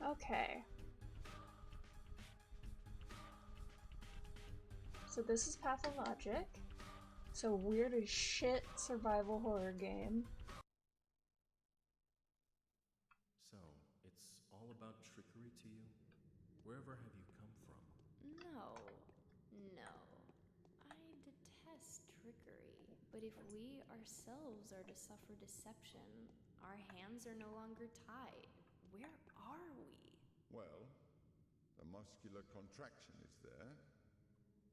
Okay. So this is Pathologic. So weird as shit survival horror game. So, it's all about trickery to you? Wherever have you come from? No, no. I detest trickery. But if we ourselves are to suffer deception, our hands are no longer tied. Where are we? Well, the muscular contraction is there.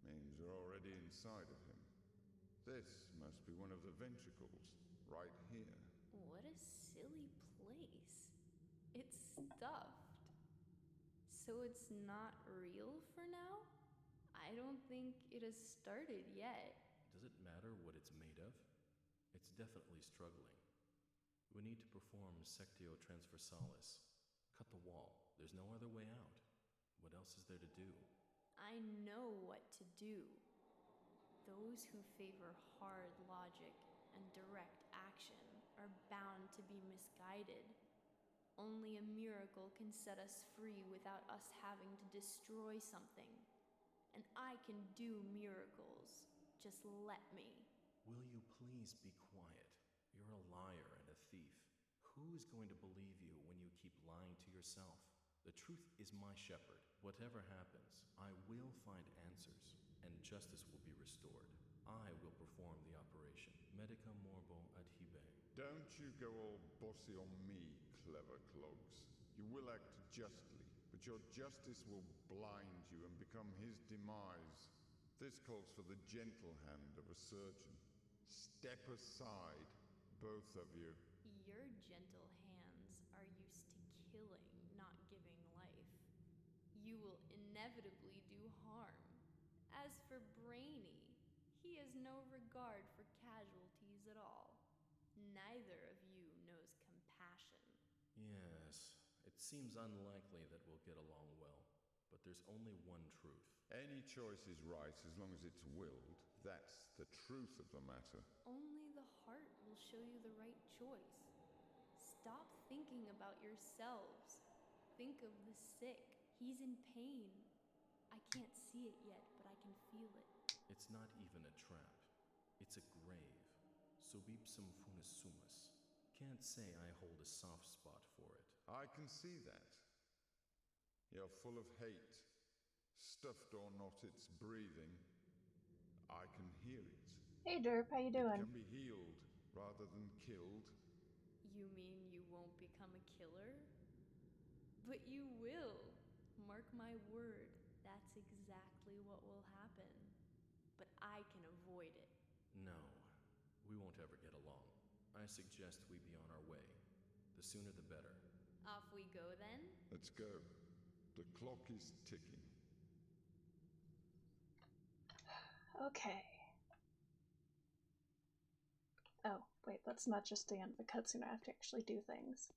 Means you're already inside of him. This must be one of the ventricles, right here. What a silly place. It's stuffed. So it's not real for now? I don't think it has started yet. Does it matter what it's made of? It's definitely struggling. We need to perform sectio transversalis. Cut the wall. There's no other way out. What else is there to do? I know what to do. Those who favor hard logic and direct action are bound to be misguided. Only a miracle can set us free without us having to destroy something. And I can do miracles. Just let me. Will you please be quiet? You're a liar and a thief. Who is going to believe you when you keep lying to yourself? The truth is my shepherd. Whatever happens, I will find answers, and justice will be restored. I will perform the operation. Medica morbo adhibe. Don't you go all bossy on me, clever clogs. You will act justly, but your justice will blind you and become his demise. This calls for the gentle hand of a surgeon. Step aside, both of you. Your gentle hands are used to killing, not giving life. You will inevitably do harm. As for Brainy, he has no regard for casualties at all. Neither of you knows compassion. Yes, it seems unlikely that we'll get along well, but there's only one truth. Any choice is right as long as it's willed. That's the truth of the matter. Only the heart will show you the right choice. Stop thinking about yourselves. Think of the sick. He's in pain. I can't see it yet, but I can feel it. It's not even a trap. It's a grave. Subipsum funis sumus. Can't say I hold a soft spot for it. I can see that. You're full of hate. Stuffed or not, it's breathing. I can hear it. Hey Derp, how you It doing? can be healed rather than killed. You mean you won't become a killer? But you will. Mark my word, that's exactly what will happen. But I can avoid it. No, we won't ever get along. I suggest we be on our way. The sooner the better. Off we go then? Let's go. The clock is ticking. Okay. Oh, wait, that's not just the end of the cutscene, I have to actually do things.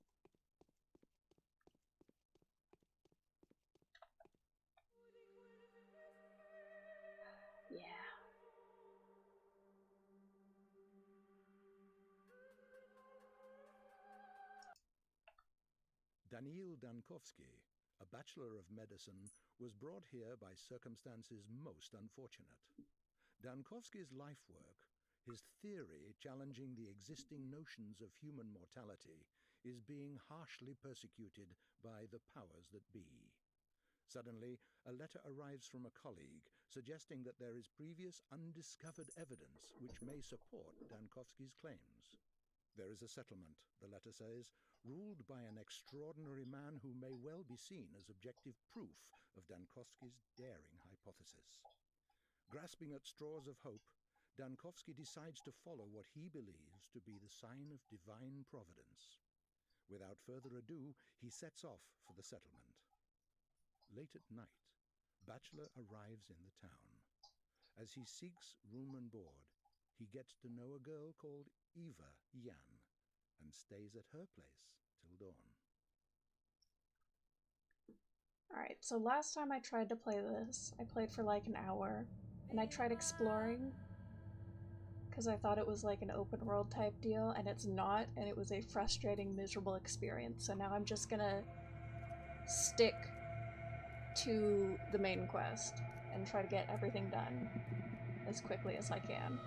Yeah. Daniil Dankovsky, a Bachelor of Medicine, was brought here by circumstances most unfortunate. Dankovsky's life work, his theory challenging the existing notions of human mortality, is being harshly persecuted by the powers that be. Suddenly, a letter arrives from a colleague suggesting that there is previous undiscovered evidence which may support Dankovsky's claims. There is a settlement, the letter says, ruled by an extraordinary man who may well be seen as objective proof of Dankovsky's daring hypothesis. Grasping at straws of hope, Dankovsky decides to follow what he believes to be the sign of divine providence. Without further ado, he sets off for the settlement. Late at night, Bachelor arrives in the town. As he seeks room and board, he gets to know a girl called Eva Yan and stays at her place till dawn. Alright, so last time I tried to play this, I played for like an hour, and I tried exploring, because I thought it was like an open world type deal, and it's not, and it was a frustrating, miserable experience. So now I'm just gonna stick to the main quest and try to get everything done as quickly as I can.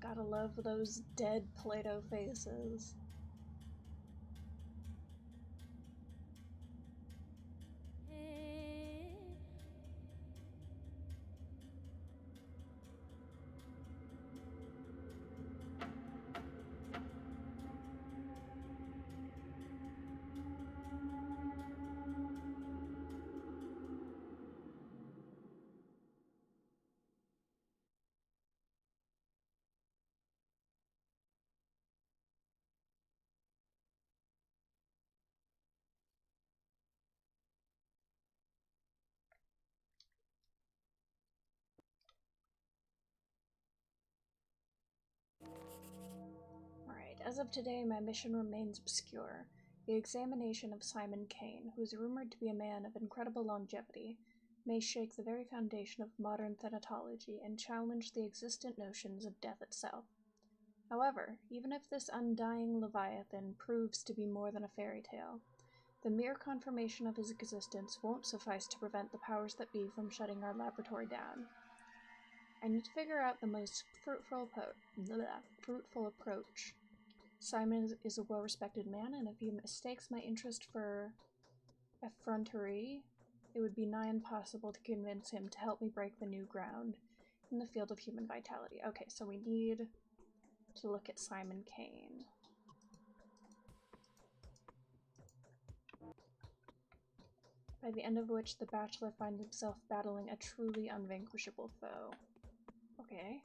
Gotta love those dead Play-Doh faces. Alright, as of today, my mission remains obscure. The examination of Simon Kane, who is rumored to be a man of incredible longevity, may shake the very foundation of modern thanatology and challenge the existent notions of death itself. However, even if this undying Leviathan proves to be more than a fairy tale, the mere confirmation of his existence won't suffice to prevent the powers that be from shutting our laboratory down. I need to figure out the most fruitful approach. Simon is a well-respected man, and if he mistakes my interest for effrontery, it would be nigh impossible to convince him to help me break the new ground in the field of human vitality. Okay, so we need to look at Simon Kane. By the end of which the Bachelor finds himself battling a truly unvanquishable foe. Okay.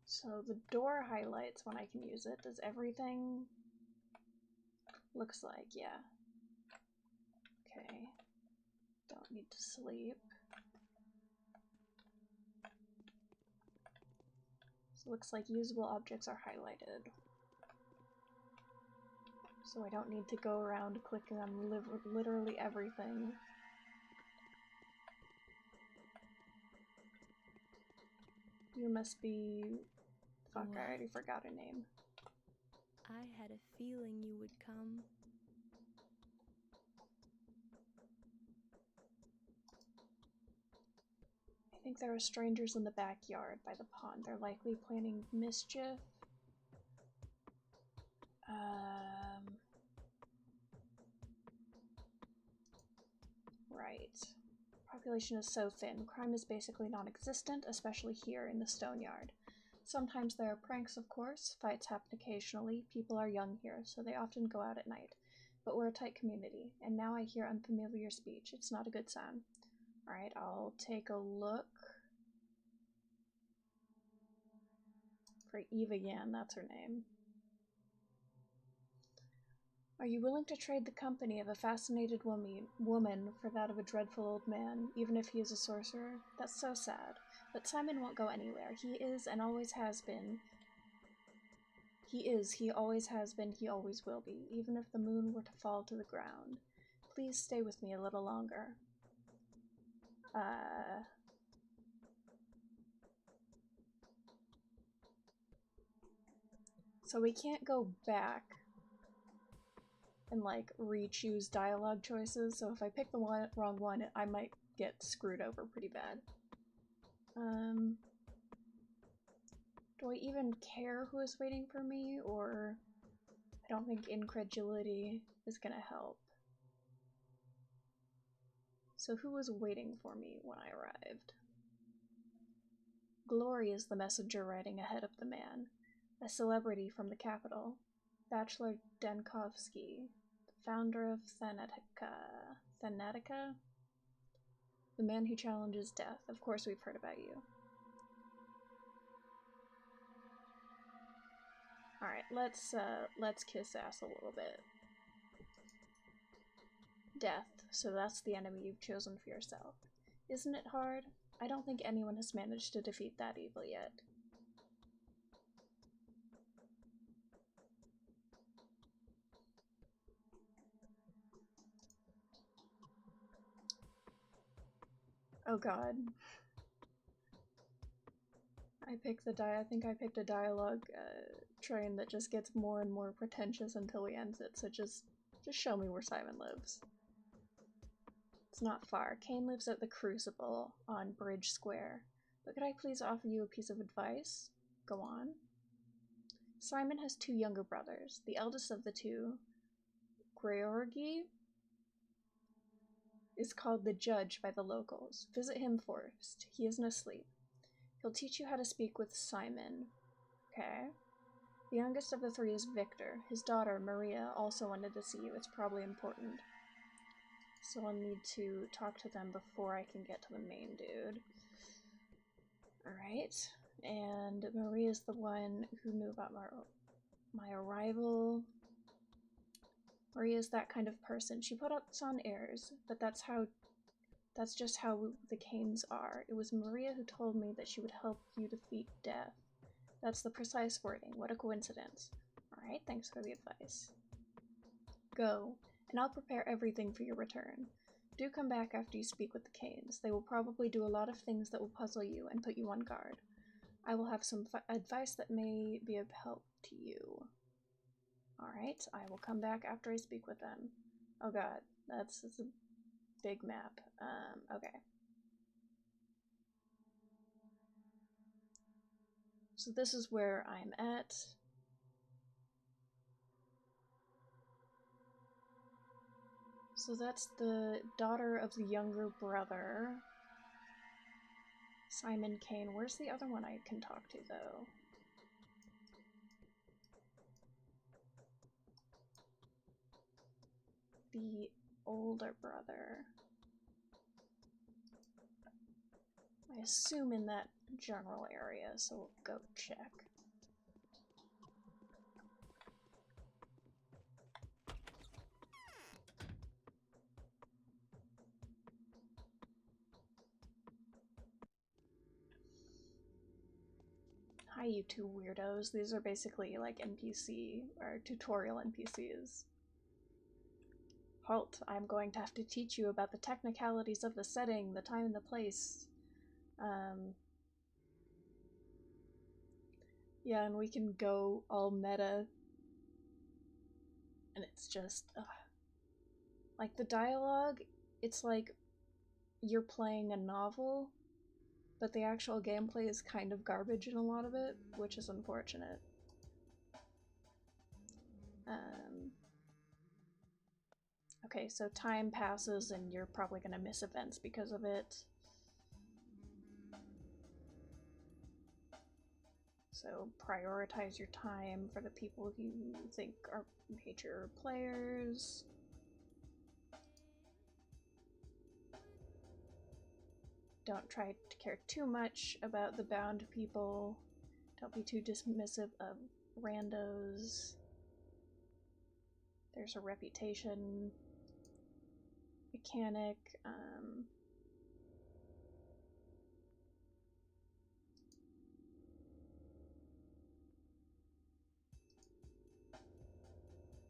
So the door highlights when I can use it. Does everything? Looks like, yeah. Okay. Don't need to sleep. So it looks like usable objects are highlighted. So I don't need to go around clicking on literally everything. You must be... Fuck, I already forgot her name. I had a feeling you would come. I think there are strangers in the backyard by the pond. They're likely planning mischief. Right. Population is so thin. Crime is basically non-existent, especially here in the Stone Yard. Sometimes there are pranks, of course. Fights happen occasionally. People are young here, so they often go out at night. But we're a tight community, and now I hear unfamiliar speech. It's not a good sign. Alright, I'll take a look for Eva Yan, that's her name. Are you willing to trade the company of a fascinated woman for that of a dreadful old man, even if he is a sorcerer? That's so sad. But Simon won't go anywhere. He is and always has been. He always has been, he always will be, even if the moon were to fall to the ground. Please stay with me a little longer. So we can't go back and like re-choose dialogue choices, so if I pick the wrong one, I might get screwed over pretty bad. Do I even care who is waiting for me, or I don't think incredulity is gonna help. So who was waiting for me when I arrived? Glory is the messenger riding ahead of the man, a celebrity from the capital, Bachelor Dankovsky, the founder of Thanatica? The man who challenges death. Of course we've heard about you. Alright, let's kiss ass a little bit. Death, so that's the enemy you've chosen for yourself. Isn't it hard? I don't think anyone has managed to defeat that evil yet. Oh god. I think I picked a dialogue train that just gets more and more pretentious until we end it, so just show me where Simon lives. It's not far. Kane lives at the Crucible on Bridge Square. But could I please offer you a piece of advice? Go on. Simon has 2 younger brothers. The eldest of the 2, Georgi, is called the Judge by the locals. Visit him first. He isn't asleep. He'll teach you how to speak with Simon. Okay. The youngest of the 3 is Victor. His daughter, Maria, also wanted to see you. It's probably important. So I'll need to talk to them before I can get to the main dude. Alright. And Maria's the one who knew about my arrival. Maria's that kind of person. She put on airs, but that's just how the Canes are. It was Maria who told me that she would help you defeat death. That's the precise wording. What a coincidence. Alright, thanks for the advice. Go, and I'll prepare everything for your return. Do come back after you speak with the Canes. They will probably do a lot of things that will puzzle you and put you on guard. I will have some advice that may be of help to you. Alright, I will come back after I speak with them. Oh god, that's a big map. Okay. So this is where I'm at. So that's the daughter of the younger brother, Simon Kane. Where's the other one I can talk to, though? The older brother. I assume in that general area, so we'll go check. Hi, you 2 weirdos. These are basically like NPC, or tutorial NPCs. Halt, I'm going to have to teach you about the technicalities of the setting, the time and the place. Yeah, and we can go all meta. And it's just, like the dialogue, it's like you're playing a novel, but the actual gameplay is kind of garbage in a lot of it, which is unfortunate. Okay, so time passes and you're probably gonna miss events because of it. So prioritize your time for the people who you think are major players. Don't try to care too much about the bound people. Don't be too dismissive of randos. There's a reputation mechanic.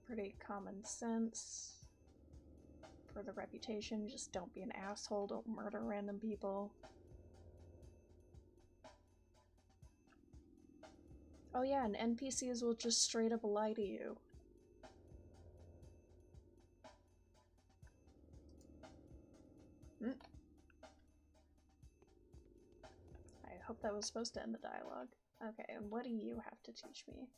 Pretty common sense for the reputation. Just don't be an asshole. Don't murder random people. Oh yeah, and NPCs will just straight up lie to you. I hope that was supposed to end the dialogue. Okay, and what do you have to teach me?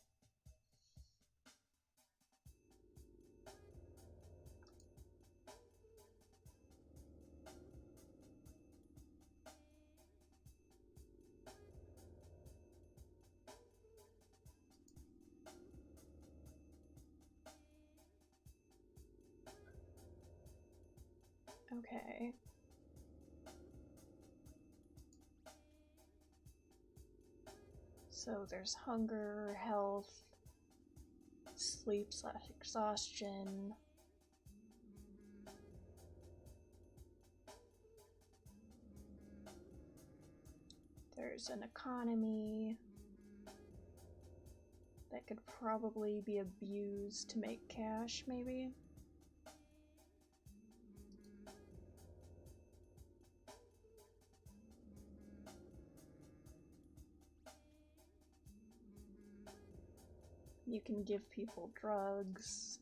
Okay. So there's hunger, health, sleep/exhaustion. There's an economy that could probably be abused to make cash, maybe. You can give people drugs.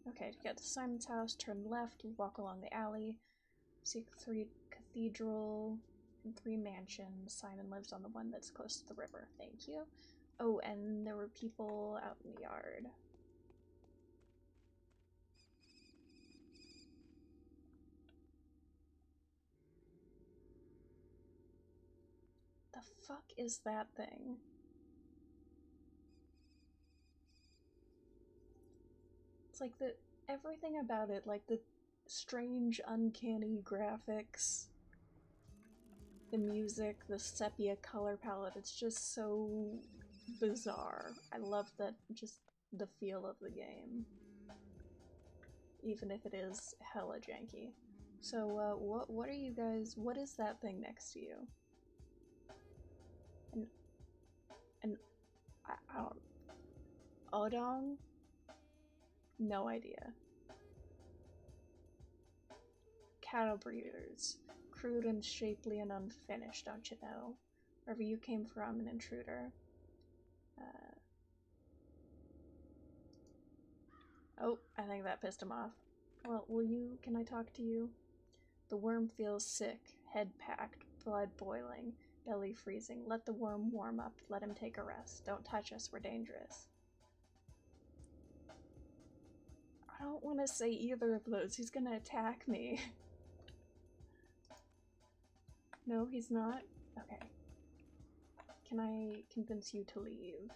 Okay, to get to Simon's house, turn left, walk along the alley, seek 3 cathedral and 3 mansions. Simon lives on the one that's close to the river. Thank you. Oh, and there were people out in the yard. The fuck is that thing? It's like everything about it, like the strange, uncanny graphics, the music, the sepia color palette, it's just so bizarre. I love just the feel of the game. Even if it is hella janky. So, what are you guys, what is that thing next to you? I don't, Odong? No idea. Cattle breeders. Crude and shapely and unfinished, don't you know? Wherever you came from, an intruder. Oh, I think that pissed him off. Well, can I talk to you? The worm feels sick, head packed, blood boiling, belly freezing. Let the worm warm up, let him take a rest. Don't touch us, we're dangerous. I don't want to say either of those, he's gonna attack me. No, he's not? Okay. Can I convince you to leave?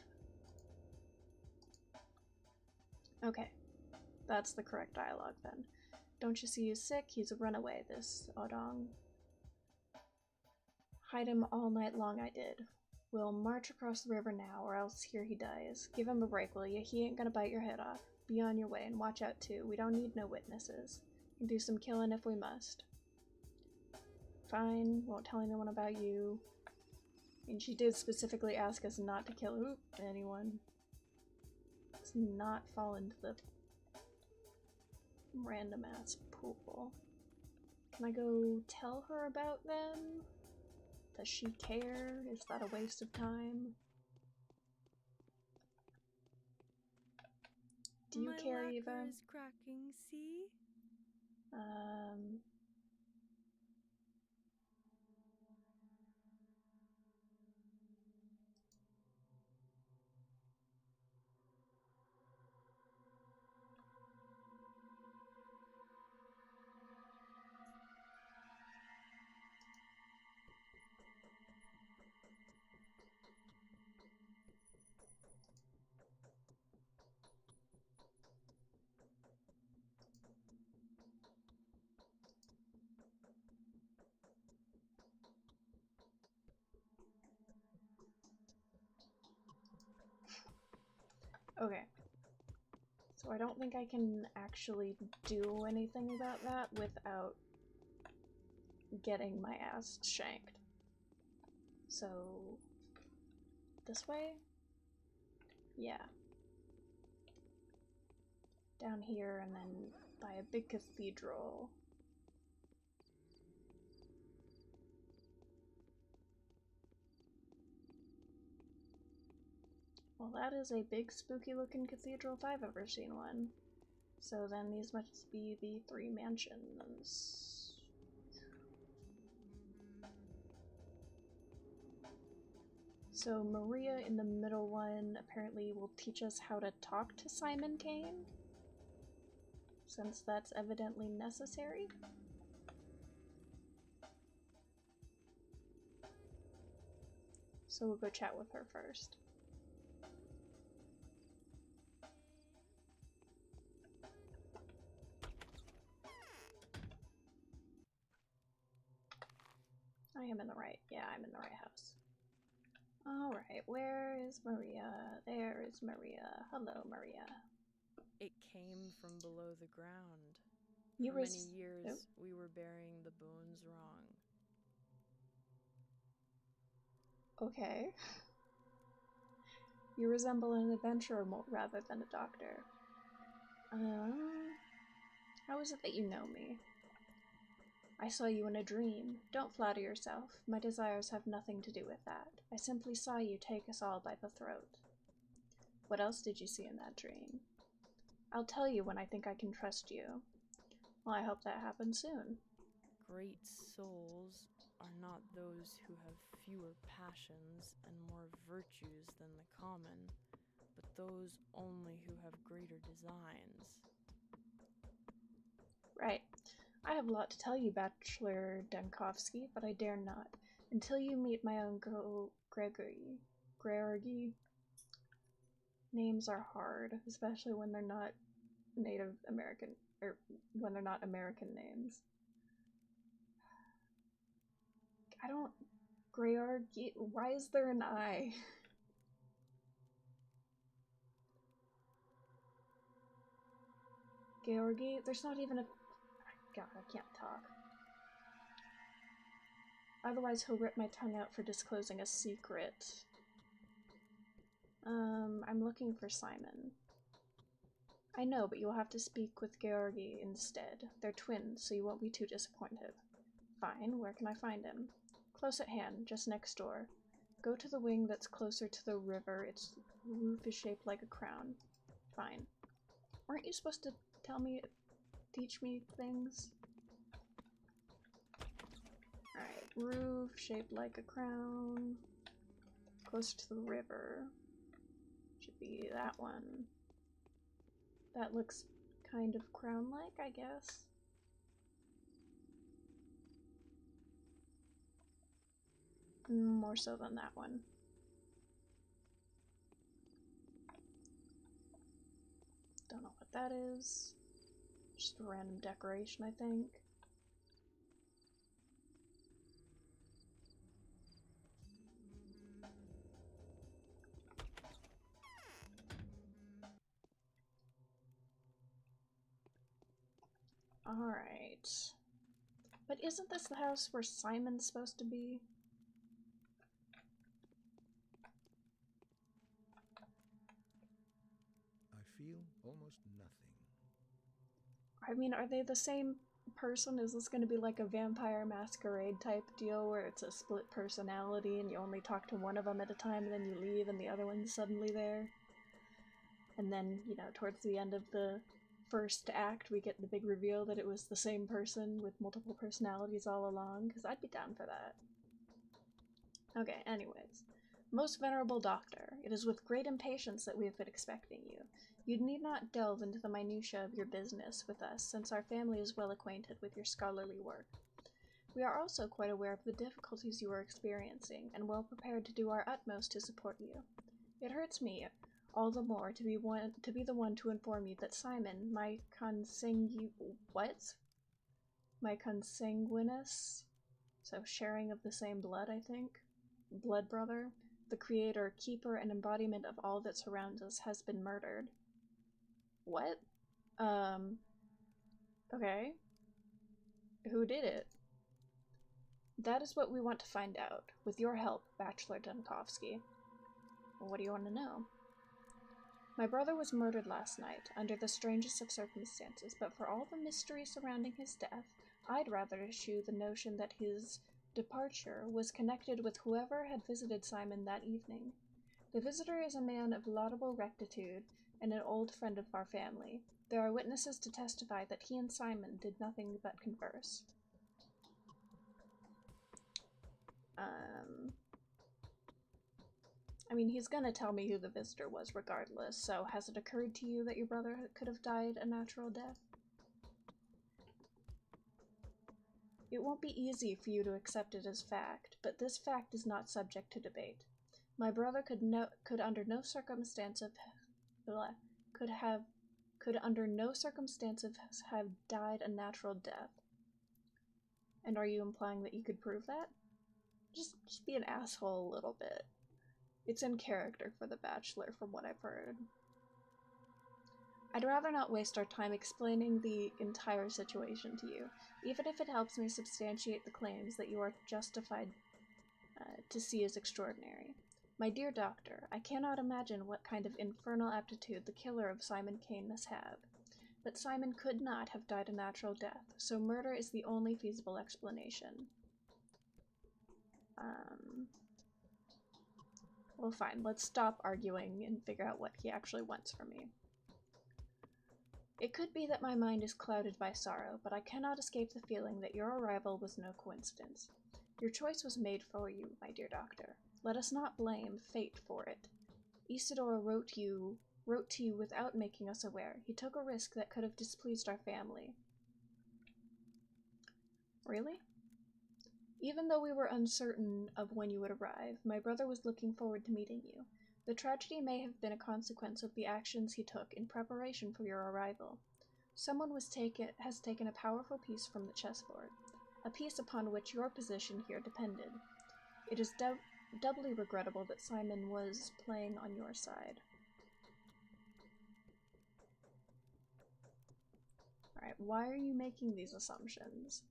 Okay. That's the correct dialogue then. Don't you see he's sick? He's a runaway, this Odong. Hide him all night long, I did. We'll march across the river now, or else here he dies. Give him a break, will you? He ain't gonna bite your head off. Be on your way, and watch out too. We don't need no witnesses. Can do some killing if we must. Fine, won't tell anyone about you. And she did specifically ask us not to kill anyone. Let's not fall into the random ass pool. Can I go tell her about them? Does she care? Is that a waste of time? Do you care, Eva? My is cracking, see? Okay. So I don't think I can actually do anything about that without getting my ass shanked. So, this way? Yeah. Down here and then by a big cathedral. Well, that is a big spooky looking cathedral if I've ever seen one. So then these must be the 3 mansions. So Maria in the middle one apparently will teach us how to talk to Simon Kane, since that's evidently necessary. So we'll go chat with her first. am in the right. Yeah, I'm in the right house. Alright, where is Maria? There is Maria. Hello, Maria. It came from below the ground. You For many years, we were burying the bones wrong. Okay. You resemble an adventurer rather than a doctor. How is it that you know me? I saw you in a dream. Don't flatter yourself. My desires have nothing to do with that. I simply saw you take us all by the throat. What else did you see in that dream? I'll tell you when I think I can trust you. Well, I hope that happens soon. Great souls are not those who have fewer passions and more virtues than the common, but those only who have greater designs. Right. I have a lot to tell you, Bachelor Dunkovsky, but I dare not, until you meet my uncle Gregory. Gregory. Names are hard, especially when they're not Native American, or when they're not American names. I don't... Gregory... Why is there an I? Georgi? There's not even a... God, I can't talk. Otherwise he'll rip my tongue out for disclosing a secret. I'm looking for Simon. I know, but you'll have to speak with Georgi instead. They're twins, so you won't be too disappointed. Fine, where can I find him? Close at hand, just next door. Go to the wing that's closer to the river. Its roof is shaped like a crown. Fine. Weren't you supposed to teach me things? Alright, roof shaped like a crown. Close to the river. Should be that one. That looks kind of crown-like, I guess. More so than that one. Don't know what that is. Just a random decoration, I think. Alright. But isn't this the house where Simon's supposed to be? I feel almost nothing. I mean, are they the same person? Is this going to be like a Vampire Masquerade type deal where it's a split personality and you only talk to one of them at a time and then you leave and the other one's suddenly there? And then, you know, towards the end of the first act, we get the big reveal that it was the same person with multiple personalities all along, because I'd be down for that. Okay, anyways. Most Venerable Doctor, it is with great impatience that we have been expecting you. You need not delve into the minutiae of your business with us, since our family is well acquainted with your scholarly work. We are also quite aware of the difficulties you are experiencing, and well prepared to do our utmost to support you. It hurts me all the more to be the one to inform you that Simon, my consanguineous, so sharing of the same blood, I think, blood brother, the creator, keeper, and embodiment of all that surrounds us, has been murdered. What? Okay. Who did it? That is what we want to find out, with your help, Bachelor Dunkovsky. Well, what do you want to know? My brother was murdered last night, under the strangest of circumstances, but for all the mystery surrounding his death, I'd rather eschew the notion that his departure was connected with whoever had visited Simon that evening. The visitor is a man of laudable rectitude and an old friend of our family. There are witnesses to testify that he and Simon did nothing but converse. I mean, he's gonna tell me who the visitor was regardless, so has it occurred to you that your brother could have died a natural death? It won't be easy for you to accept it as fact, but this fact is not subject to debate. My brother could under no circumstance have died a natural death. And are you implying that you could prove that? just be an asshole a little bit. It's in character for the Bachelor, from what I've heard. I'd rather not waste our time explaining the entire situation to you, even if it helps me substantiate the claims that you are justified to see as extraordinary. My dear doctor, I cannot imagine what kind of infernal aptitude the killer of Simon Kane must have. But Simon could not have died a natural death, so murder is the only feasible explanation. Well, fine, let's stop arguing and figure out what he actually wants from me. It could be that my mind is clouded by sorrow, but I cannot escape the feeling that your arrival was no coincidence. Your choice was made for you, my dear doctor. Let us not blame fate for it. Isidore wrote to you without making us aware. He took a risk that could have displeased our family. Really? Even though we were uncertain of when you would arrive, my brother was looking forward to meeting you. The tragedy may have been a consequence of the actions he took in preparation for your arrival. Someone has taken a powerful piece from the chessboard, a piece upon which your position here depended. It is doubly regrettable that Simon was playing on your side. Alright, why are you making these assumptions?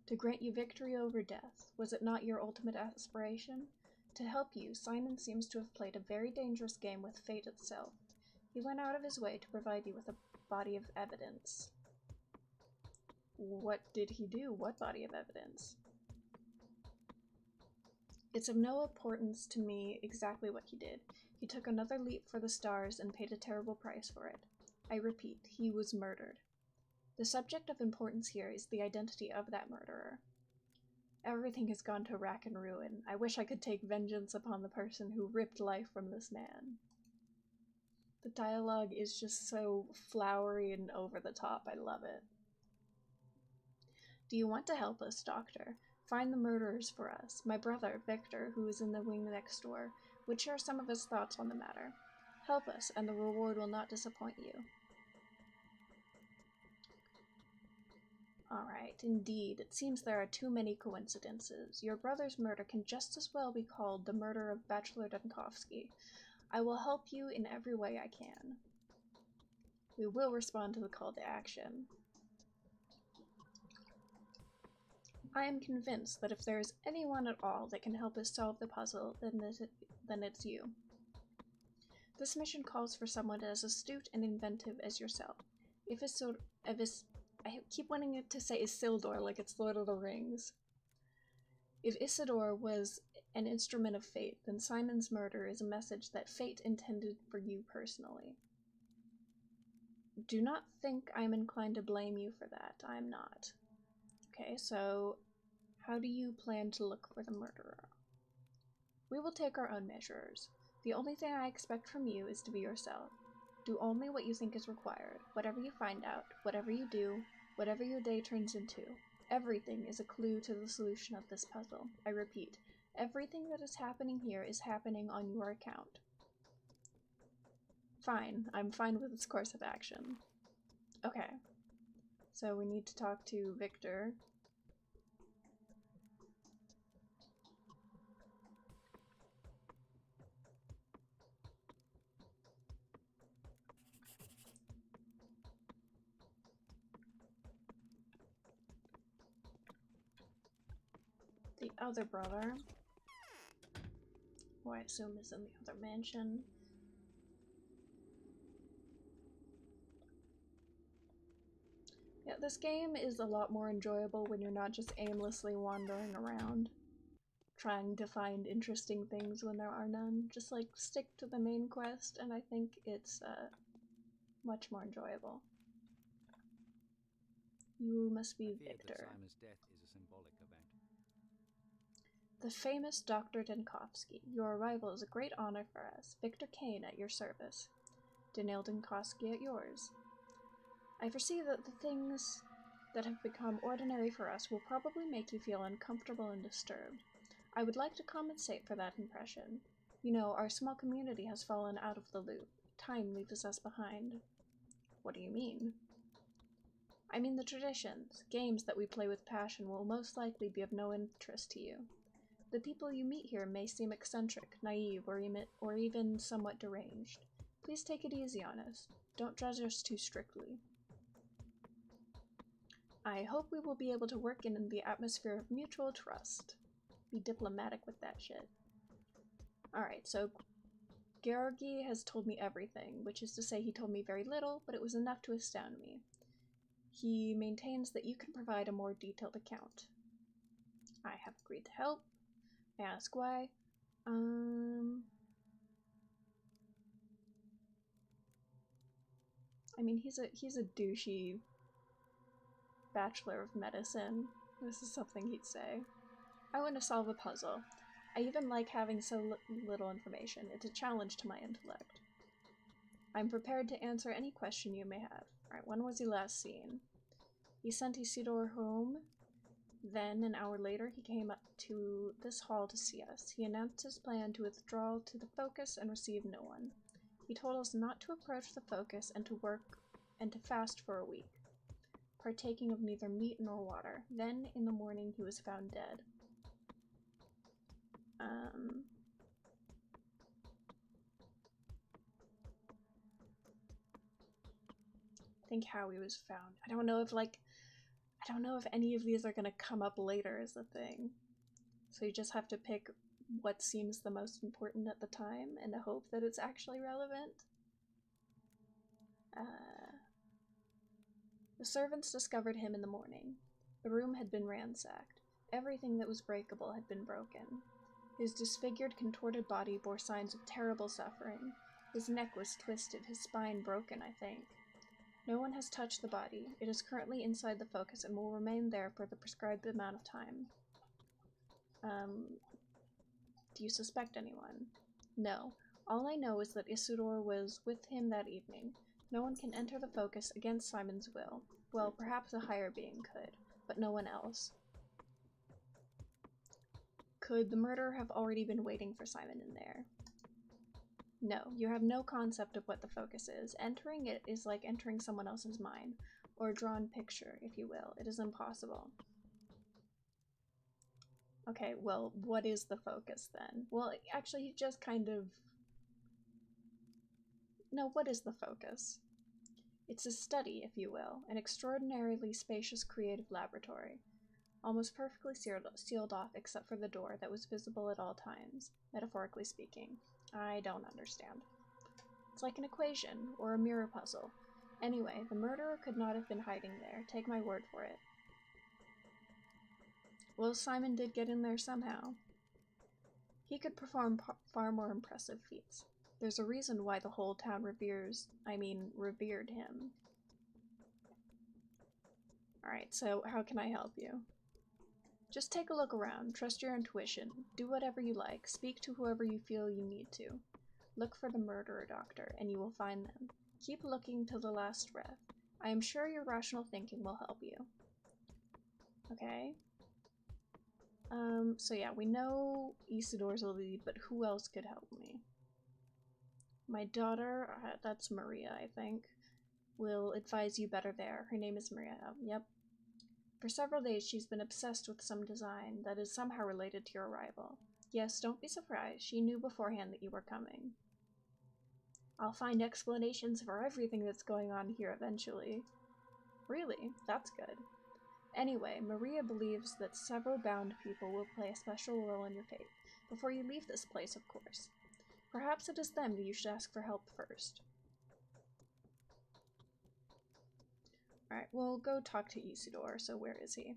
To grant you victory over death, was it not your ultimate aspiration? To help you, Simon seems to have played a very dangerous game with fate itself. He went out of his way to provide you with a body of evidence. What did he do? What body of evidence? It's of no importance to me exactly what he did. He took another leap for the stars and paid a terrible price for it. I repeat, he was murdered. The subject of importance here is the identity of that murderer. Everything has gone to rack and ruin. I wish I could take vengeance upon the person who ripped life from this man. The dialogue is just so flowery and over the top. I love it. Do you want to help us, Doctor? Find the murderers for us. My brother, Victor, who is in the wing next door, would share some of his thoughts on the matter. Help us, and the reward will not disappoint you. Alright, indeed, it seems there are too many coincidences. Your brother's murder can just as well be called the murder of Bachelor Dunkowski. I will help you in every way I can. We will respond to the call to action. I am convinced that if there is anyone at all that can help us solve the puzzle, then it's you. This mission calls for someone as astute and inventive as yourself. I keep wanting it to say Isildur like it's Lord of the Rings. If Isidore was an instrument of fate, then Simon's murder is a message that fate intended for you personally. Do not think I'm inclined to blame you for that. I'm not. Okay, so how do you plan to look for the murderer? We will take our own measures. The only thing I expect from you is to be yourself. Do only what you think is required. Whatever you find out, whatever you do, whatever your day turns into, everything is a clue to the solution of this puzzle. I repeat, everything that is happening here is happening on your account. Fine, I'm fine with this course of action. Okay, so we need to talk to Victor. The other brother, who I assume is in the other mansion. Yeah, this game is a lot more enjoyable when you're not just aimlessly wandering around, trying to find interesting things when there are none. Just like stick to the main quest, and I think it's much more enjoyable. You must be Victor. Simon's death is a symbolic event. The famous Dr. Dunkowski. Your arrival is a great honor for us. Victor Kane at your service. Daniel Dunkowski at yours. I foresee that the things that have become ordinary for us will probably make you feel uncomfortable and disturbed. I would like to compensate for that impression. You know, our small community has fallen out of the loop. Time leaves us behind. What do you mean? I mean the traditions. Games that we play with passion will most likely be of no interest to you. The people you meet here may seem eccentric, naive, or even somewhat deranged. Please take it easy on us. Don't judge us too strictly. I hope we will be able to work in the atmosphere of mutual trust. Be diplomatic with that shit. Alright, so Georgi has told me everything, which is to say he told me very little, but it was enough to astound me. He maintains that you can provide a more detailed account. I have agreed to help. I ask why. I mean, he's a douchey Bachelor of Medicine. This is something he'd say. I want to solve a puzzle. I even like having so little information. It's a challenge to my intellect. I'm prepared to answer any question you may have. Alright, when was he last seen? He sent Isidore home. Then, an hour later, he came up to this hall to see us. He announced his plan to withdraw to the Focus and receive no one. He told us not to approach the Focus and to work and to fast for a week, partaking of neither meat nor water. Then, in the morning, he was found dead. Think how he was found. I don't know if any of these are gonna come up later is the thing. So you just have to pick what seems the most important at the time and hope that it's actually relevant. The servants discovered him in the morning. The room had been ransacked. Everything that was breakable had been broken. His disfigured, contorted body bore signs of terrible suffering. His neck was twisted, his spine broken, I think. No one has touched the body. It is currently inside the Focus and will remain there for the prescribed amount of time. Do you suspect anyone? No. All I know is that Isidore was with him that evening. No one can enter the Focus against Simon's will. Well, perhaps a higher being could, but no one else. Could the murderer have already been waiting for Simon in there? No, you have no concept of what the Focus is. Entering it is like entering someone else's mind, or a drawn picture, if you will. It is impossible. Okay, well, what is the Focus then? Well, actually, he just kind of... No, what is the Focus? It's a study, if you will, an extraordinarily spacious creative laboratory, almost perfectly sealed off except for the door that was visible at all times, metaphorically speaking. I don't understand. It's like an equation, or a mirror puzzle. Anyway, the murderer could not have been hiding there, take my word for it. Well, Simon did get in there somehow. He could perform far more impressive feats. There's a reason why the whole town revered him. Alright, so how can I help you? Just take a look around, trust your intuition, do whatever you like, speak to whoever you feel you need to. Look for the murderer, Doctor, and you will find them. Keep looking till the last breath. I am sure your rational thinking will help you. Okay. So yeah, we know Isidore's a lead, but who else could help me? My daughter, that's Maria, I think, will advise you better there. Her name is Maria. Yep. For several days she's been obsessed with some design that is somehow related to your arrival. Yes, don't be surprised. She knew beforehand that you were coming. I'll find explanations for everything that's going on here eventually. Really? That's good. Anyway, Maria believes that several bound people will play a special role in your fate. Before you leave this place, of course. Perhaps it is them you should ask for help first. Alright, we'll go talk to Isidore, so where is he?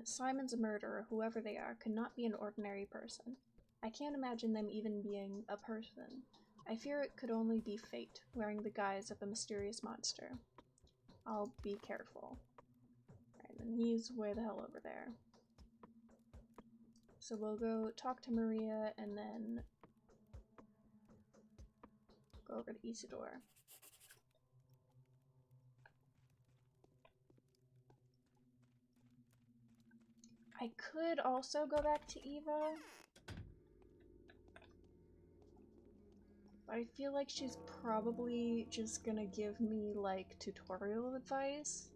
Simon's a murderer, whoever they are, could not be an ordinary person. I can't imagine them even being a person. I fear it could only be fate, wearing the guise of a mysterious monster. I'll be careful. Alright, then he's way the hell over there. So we'll go talk to Maria and then go over to Isidore. I could also go back to Eva, but I feel like she's probably just gonna give me, like, tutorial advice,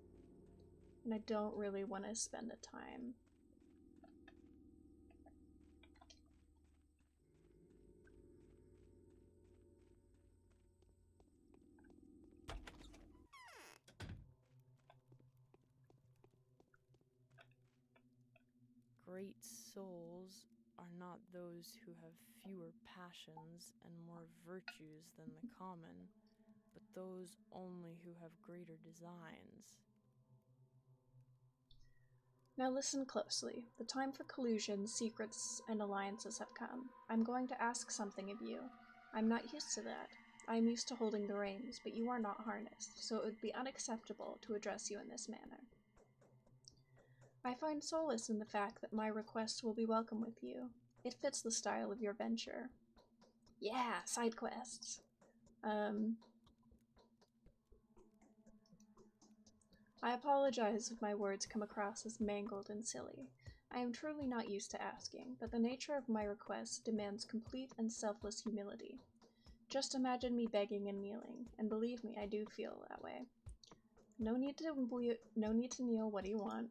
and I don't really want to spend the time. Great souls are not those who have fewer passions and more virtues than the common, but those only who have greater designs. Now listen closely. The time for collusion, secrets, and alliances have come. I'm going to ask something of you. I'm not used to that. I am used to holding the reins, but you are not harnessed, so it would be unacceptable to address you in this manner. I find solace in the fact that my request will be welcome with you. It fits the style of your venture. Yeah, side quests. I apologize if my words come across as mangled and silly. I am truly not used to asking, but the nature of my request demands complete and selfless humility. Just imagine me begging and kneeling, and believe me, I do feel that way. No need to kneel. What do you want?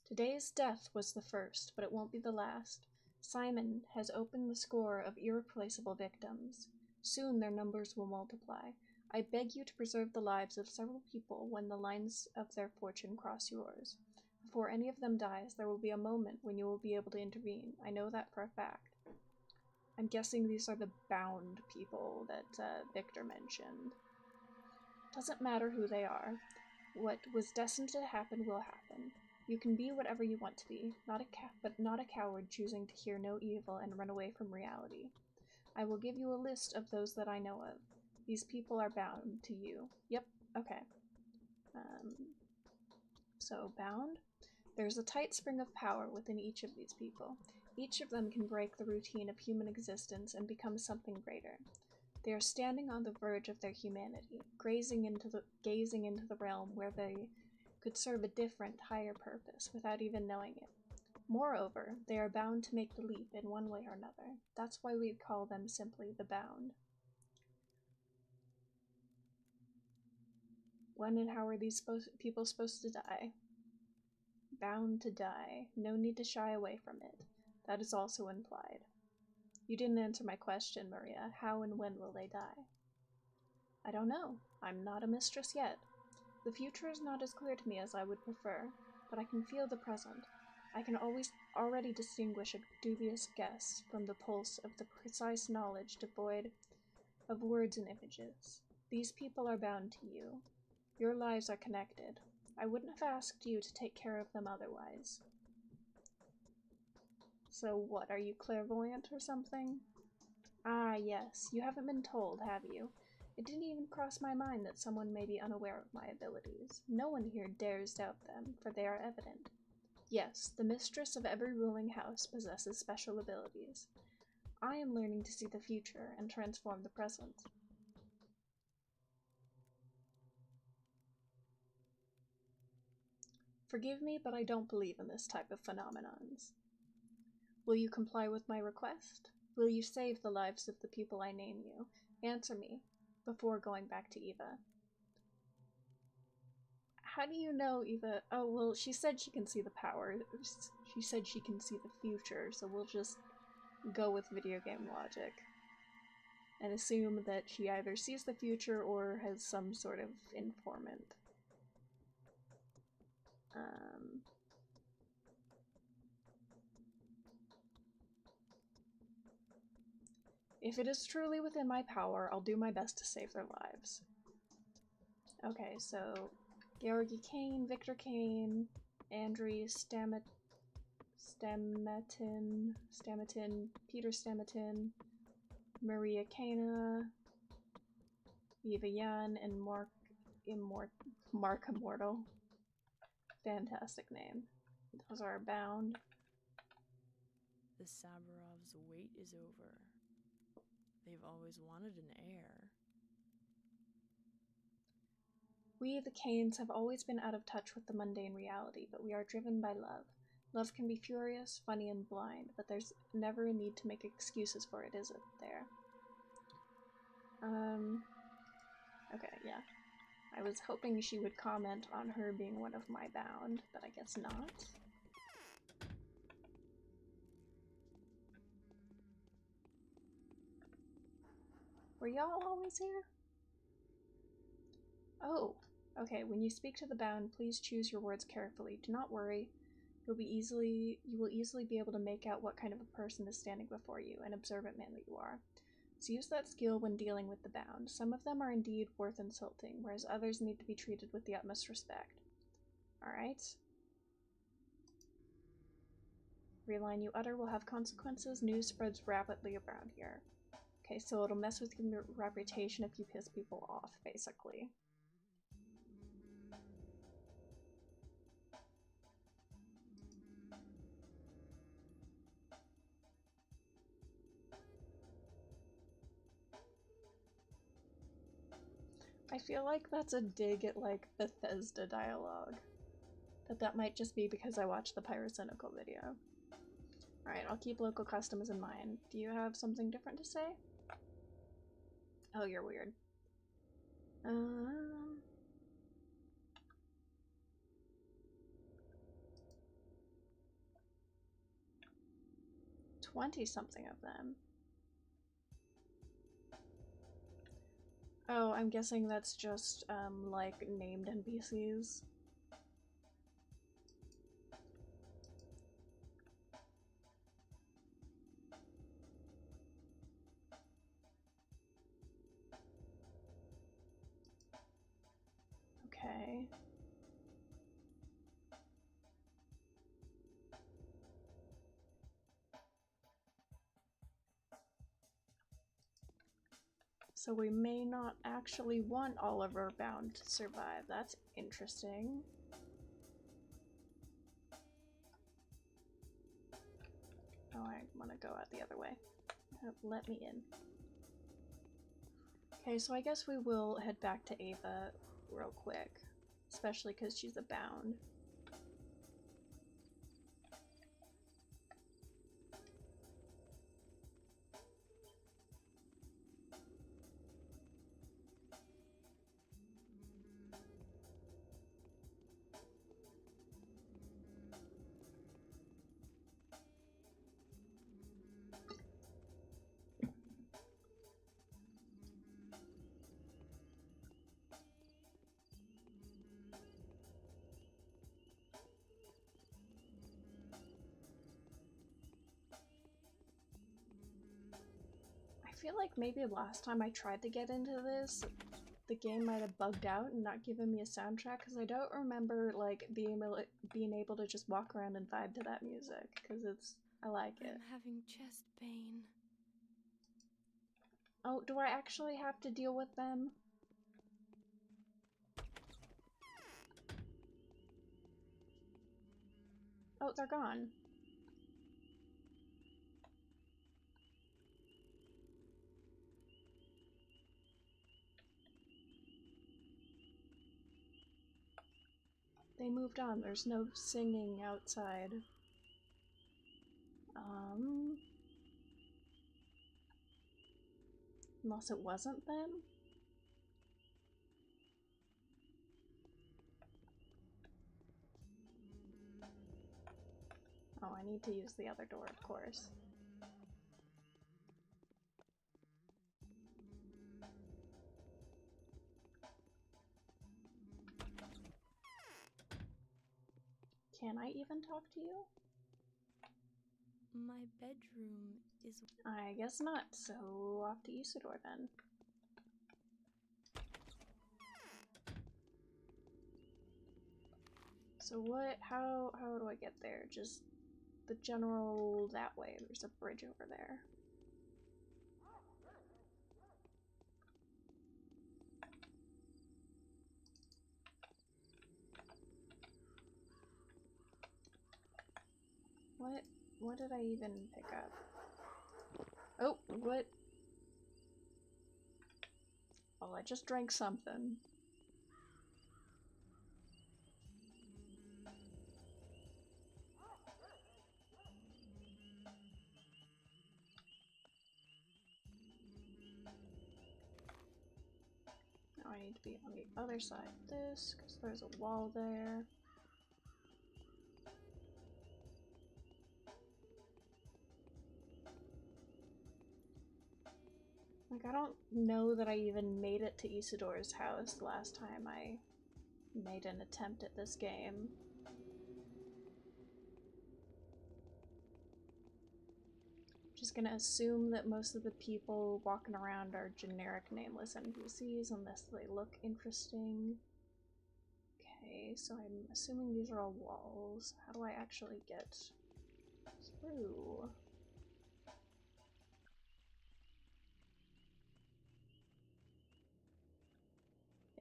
Today's death was the first, but it won't be the last. Simon has opened the score of irreplaceable victims. Soon their numbers will multiply. I beg you to preserve the lives of several people when the lines of their fortune cross yours. Before any of them dies, there will be a moment when you will be able to intervene. I know that for a fact. I'm guessing these are the bound people that Victor mentioned. Doesn't matter who they are. What was destined to happen will happen. You can be whatever you want to be, but not a coward choosing to hear no evil and run away from reality. I will give you a list of those that I know of. These people are bound to you. Yep, okay. So, bound? There's a tight spring of power within each of these people. Each of them can break the routine of human existence and become something greater. They are standing on the verge of their humanity, gazing into the realm where they could serve a different, higher purpose without even knowing it. Moreover, they are bound to make the leap in one way or another. That's why we call them simply the bound. When and how are these people supposed to die? Bound to die. No need to shy away from it. That is also implied. You didn't answer my question, Maria. How and when will they die? I don't know. I'm not a mistress yet. The future is not as clear to me as I would prefer, but I can feel the present. I can already distinguish a dubious guess from the pulse of the precise knowledge devoid of words and images. These people are bound to you. Your lives are connected. I wouldn't have asked you to take care of them otherwise. So what, are you clairvoyant or something? Ah, yes. You haven't been told, have you? It didn't even cross my mind that someone may be unaware of my abilities. No one here dares doubt them, for they are evident. Yes, the mistress of every ruling house possesses special abilities. I am learning to see the future and transform the present. Forgive me, but I don't believe in this type of phenomenons. Will you comply with my request? Will you save the lives of the people I name you? Answer me, before going back to Eva. How do you know Eva? Oh, well, she said she can see the power. She said she can see the future, so we'll just go with video game logic and assume that she either sees the future or has some sort of informant. If it is truly within my power, I'll do my best to save their lives. Okay, so Georgi Kane, Victor Kane, Andriy Stamatin, Peter Stamatin, Maria Kana, Eva Yan, and Mark Immortal. Fantastic name. Those are bound. The Saburovs' wait is over. They've always wanted an heir. We, the Kanes, have always been out of touch with the mundane reality, but we are driven by love. Love can be furious, funny, and blind, but there's never a need to make excuses for it, is it, there? Okay, yeah. I was hoping she would comment on her being one of my bound, but I guess not. Were y'all always here? Oh, okay, when you speak to the bound, please choose your words carefully. Do not worry. You will easily be able to make out what kind of a person is standing before you, an observant man that you are. So use that skill when dealing with the bound. Some of them are indeed worth insulting, whereas others need to be treated with the utmost respect. Alright. Every line you utter will have consequences. News spreads rapidly around here. Okay, so it'll mess with your reputation if you piss people off, basically. I feel like that's a dig at, like, Bethesda dialogue. But that might just be because I watched the Pyrocynical video. Alright, I'll keep local customs in mind. Do you have something different to say? Oh, you're weird. 20-something of them. Oh, I'm guessing that's just, like, named NPCs. Okay. So we may not actually want Oliver Bound to survive. That's interesting. Oh, I want to go out the other way. Let me in. Okay, so I guess we will head back to Ava real quick. Especially because she's a bound. I feel like maybe last time I tried to get into this, the game might have bugged out and not given me a soundtrack, because I don't remember like being able to just walk around and vibe to that music, because I like it. I'm having chest pain. Oh, do I actually have to deal with them? Oh, they're gone. They moved on. There's no singing outside. Unless it wasn't them? Oh, I need to use the other door, of course. Can I even talk to you? My bedroom is... I guess not, so off to Isidore then. So how do I get there? Just the general that way. There's a bridge over there. What did I even pick up? Oh, what? Oh, I just drank something. Now I need to be on the other side of this, because there's a wall there. Like, I don't know that I even made it to Isidore's house the last time I made an attempt at this game. just gonna assume that most of the people walking around are generic nameless NPCs unless they look interesting. Okay, so I'm assuming these are all walls. How do I actually get through?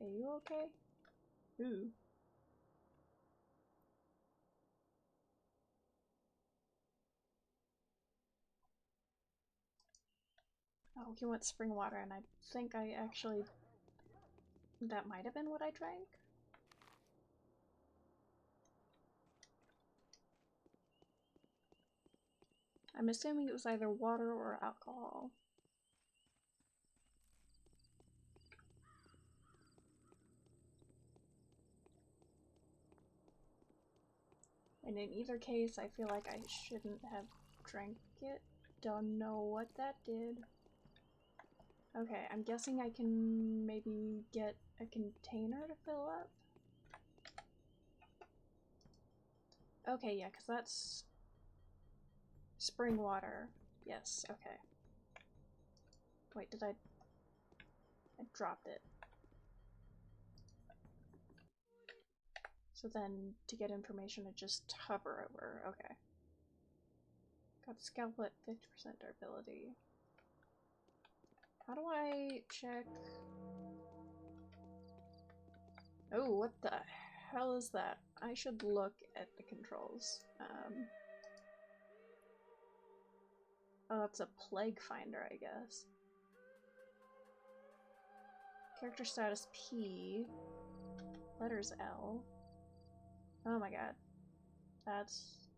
Are you okay? Ooh. Oh, he wants spring water, and I think I actually... that might have been what I drank? I'm assuming it was either water or alcohol. And in either case, I feel like I shouldn't have drank it. Don't know what that did. Okay, I'm guessing I can maybe get a container to fill up? Okay, yeah, because that's spring water. Yes, okay. Wait, did I dropped it. So then, to get information, I just hover over. Okay. Got the scalpel at 50% durability. How do I check? Oh, what the hell is that? I should look at the controls. Oh, that's a plague finder, I guess. Character status P. Letters L. Oh my god. That's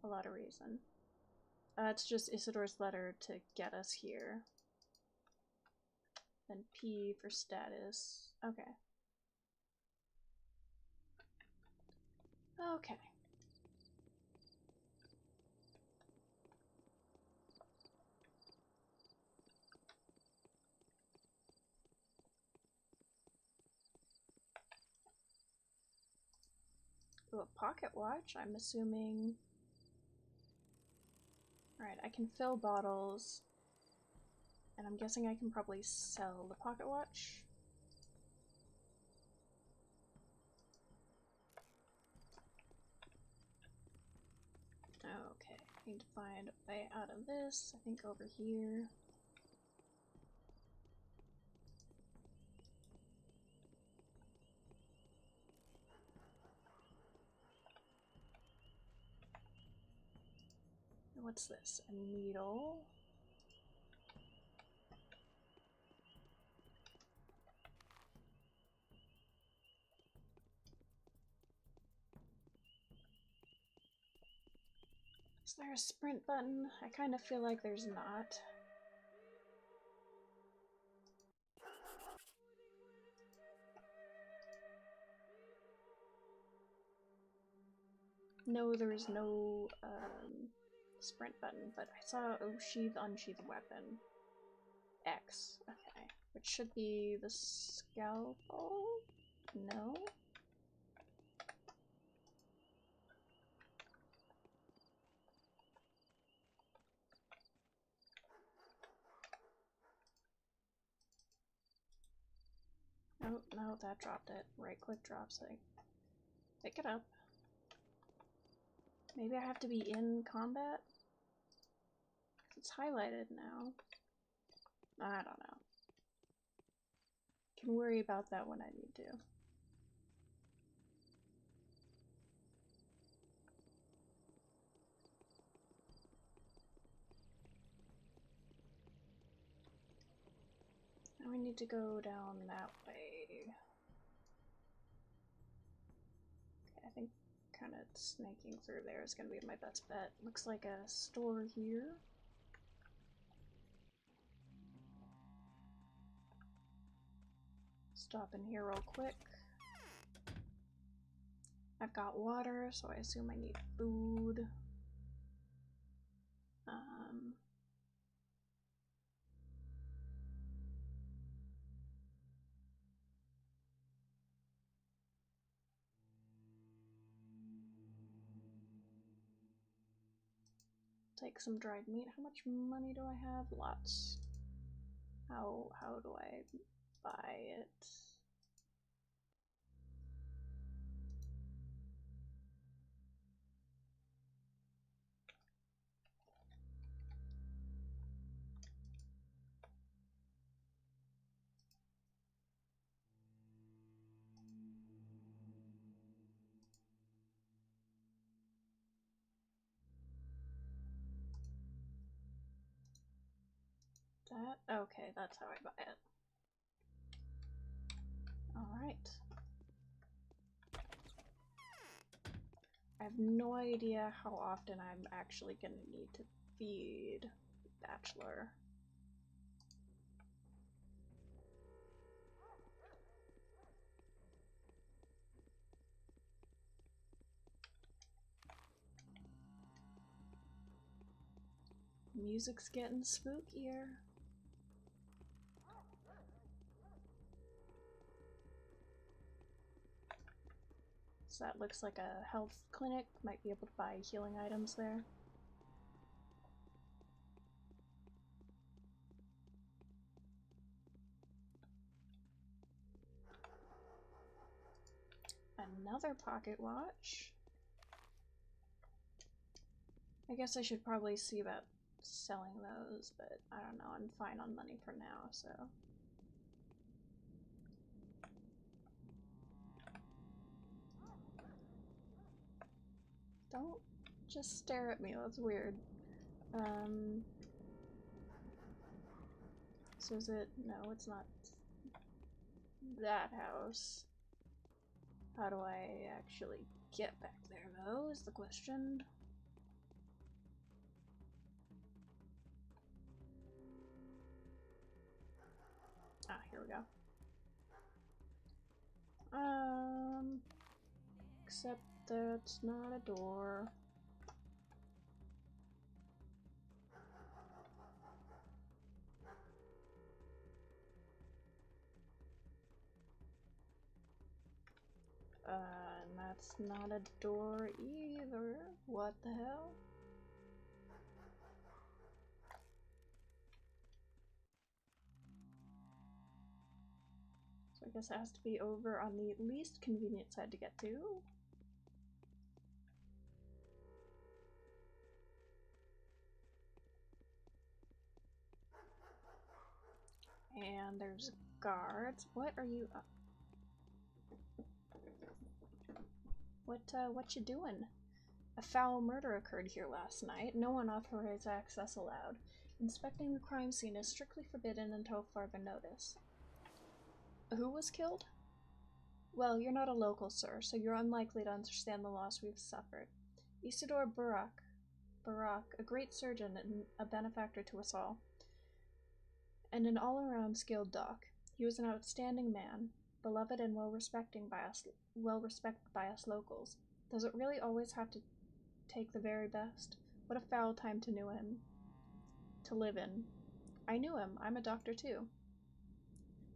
a lot of reason. It's just Isidore's letter to get us here. Then P for status. Okay. Okay. Ooh, a pocket watch? I'm assuming... Alright, I can fill bottles. And I'm guessing I can probably sell the pocket watch. Okay, need to find a way out of this. I think over here. What's this? A needle? Is there a sprint button? I kind of feel like there's not. No, there is no sprint button, but I saw sheath, unsheath weapon. X. Okay. Which should be the scalpel? No? Oh, no, that dropped it. Right click drops it. Pick it up. Maybe I have to be in combat? It's highlighted now. I don't know. Can worry about that when I need to. Now we need to go down that way. Okay, I think kind of snaking through there is going to be my best bet. Looks like a store here. Stop in here real quick. I've got water, so I assume I need food. take some dried meat. How much money do I have? Lots. How do I buy it? That? Okay, that's how I buy it. Alright. I have no idea how often I'm actually gonna need to feed Bachelor. Music's getting spookier. So that looks like a health clinic. Might be able to buy healing items there. Another pocket watch. I guess I should probably see about selling those, but I don't know. I'm fine on money for now, so. Don't just stare at me, that's weird. So is it? No, it's not that house. How do I actually get back there, though, is the question. Ah, here we go. Except that's not a door. And that's not a door either. What the hell? So I guess it has to be over on the least convenient side to get to. And there's guards. What are you up? What you doing? A foul murder occurred here last night. No unauthorized access allowed. Inspecting the crime scene is strictly forbidden until further notice. Who was killed? Well, you're not a local, sir, so you're unlikely to understand the loss we've suffered. Isidore Barak, a great surgeon and a benefactor to us all, and an all-around skilled doc. He was an outstanding man, beloved and well-respected by us locals. Does it really always have to take the very best? What a foul time to live in. I knew him. I'm a doctor too.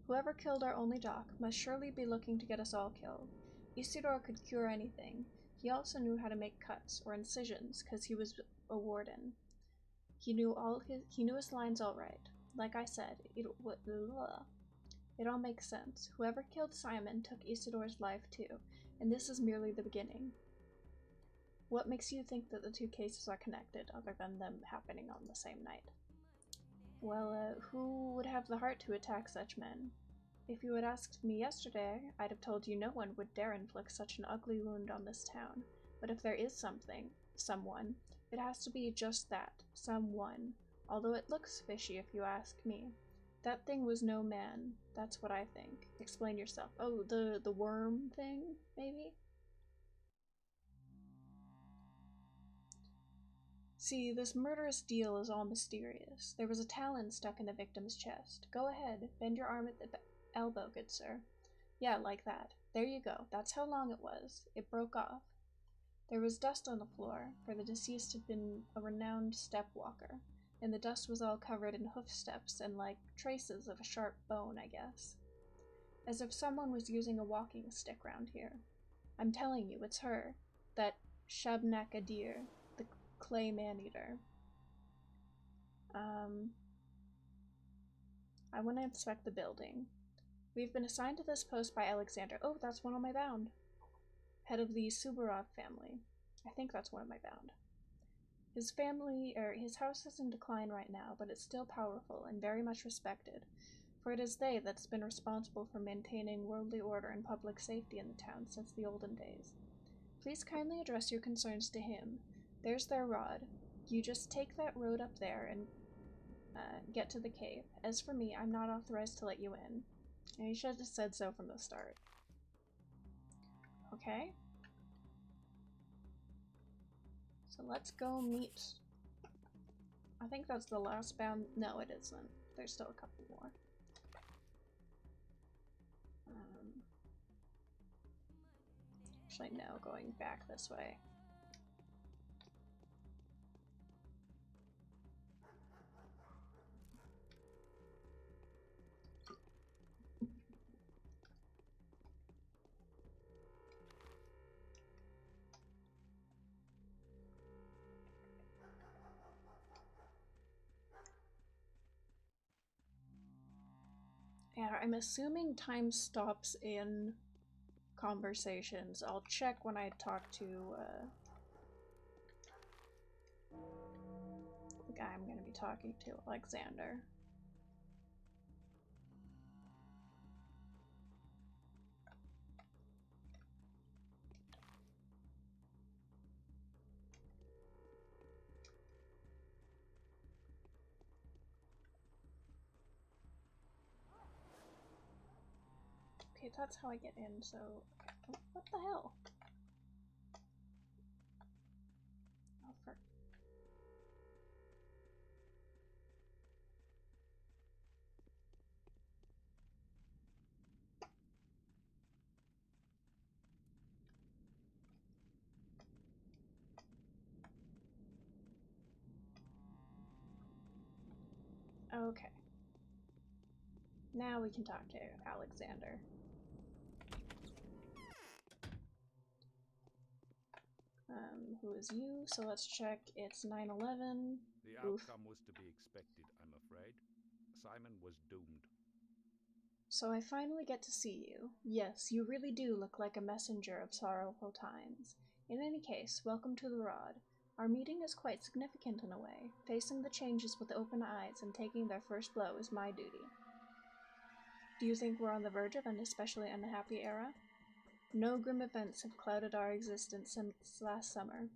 Whoever killed our only doc must surely be looking to get us all killed. Isidore could cure anything. He also knew how to make cuts or incisions because he was a warden. He knew his lines all right. Like I said, it all makes sense. Whoever killed Simon took Isidore's life too, and this is merely the beginning. What makes you think that the two cases are connected, other than them happening on the same night? Well, who would have the heart to attack such men? If you had asked me yesterday, I'd have told you no one would dare inflict such an ugly wound on this town. But if there is someone, it has to be just that, someone. Although it looks fishy if you ask me. That thing was no man, that's what I think. Explain yourself. Oh, the worm thing, maybe? See, this murderous deal is all mysterious. There was a talon stuck in the victim's chest. Go ahead, bend your arm at the elbow, good sir. Yeah, like that. There you go. That's how long it was. It broke off. There was dust on the floor, for the deceased had been a renowned step walker, and the dust was all covered in hoof steps and like traces of a sharp bone, I guess. As if someone was using a walking stick round here. I'm telling you, it's her. That Shabnak Adir, the clay man-eater. I want to inspect the building. We've been assigned to this post by Alexander. Oh, that's one on my bound. Head of the Suvorov family. I think that's one of my bound. His house is in decline right now, but it's still powerful and very much respected, for it is they that's been responsible for maintaining worldly order and public safety in the town since the olden days. Please kindly address your concerns to him. There's their rod. You just take that road up there and get to the cave. As for me, I'm not authorized to let you in. And he should have said so from the start. Okay. So let's go meet... I think that's the last bound. No, it isn't. There's still a couple more. Actually, no, going back this way. Yeah, I'm assuming time stops in conversations. I'll check when I talk to the guy I'm going to be talking to, Alexander. Okay, that's how I get in, so... Okay. What the hell? Oh, for... Okay. Now we can talk to Alexander. Who is you? So let's check. It's 9/11. The outcome was to be expected, I'm afraid. Simon was doomed. So I finally get to see you. Yes, you really do look like a messenger of sorrowful times. In any case, welcome to the Rod. Our meeting is quite significant in a way. Facing the changes with open eyes and taking their first blow is my duty. Do you think we're on the verge of an especially unhappy era? No grim events have clouded our existence since last summer,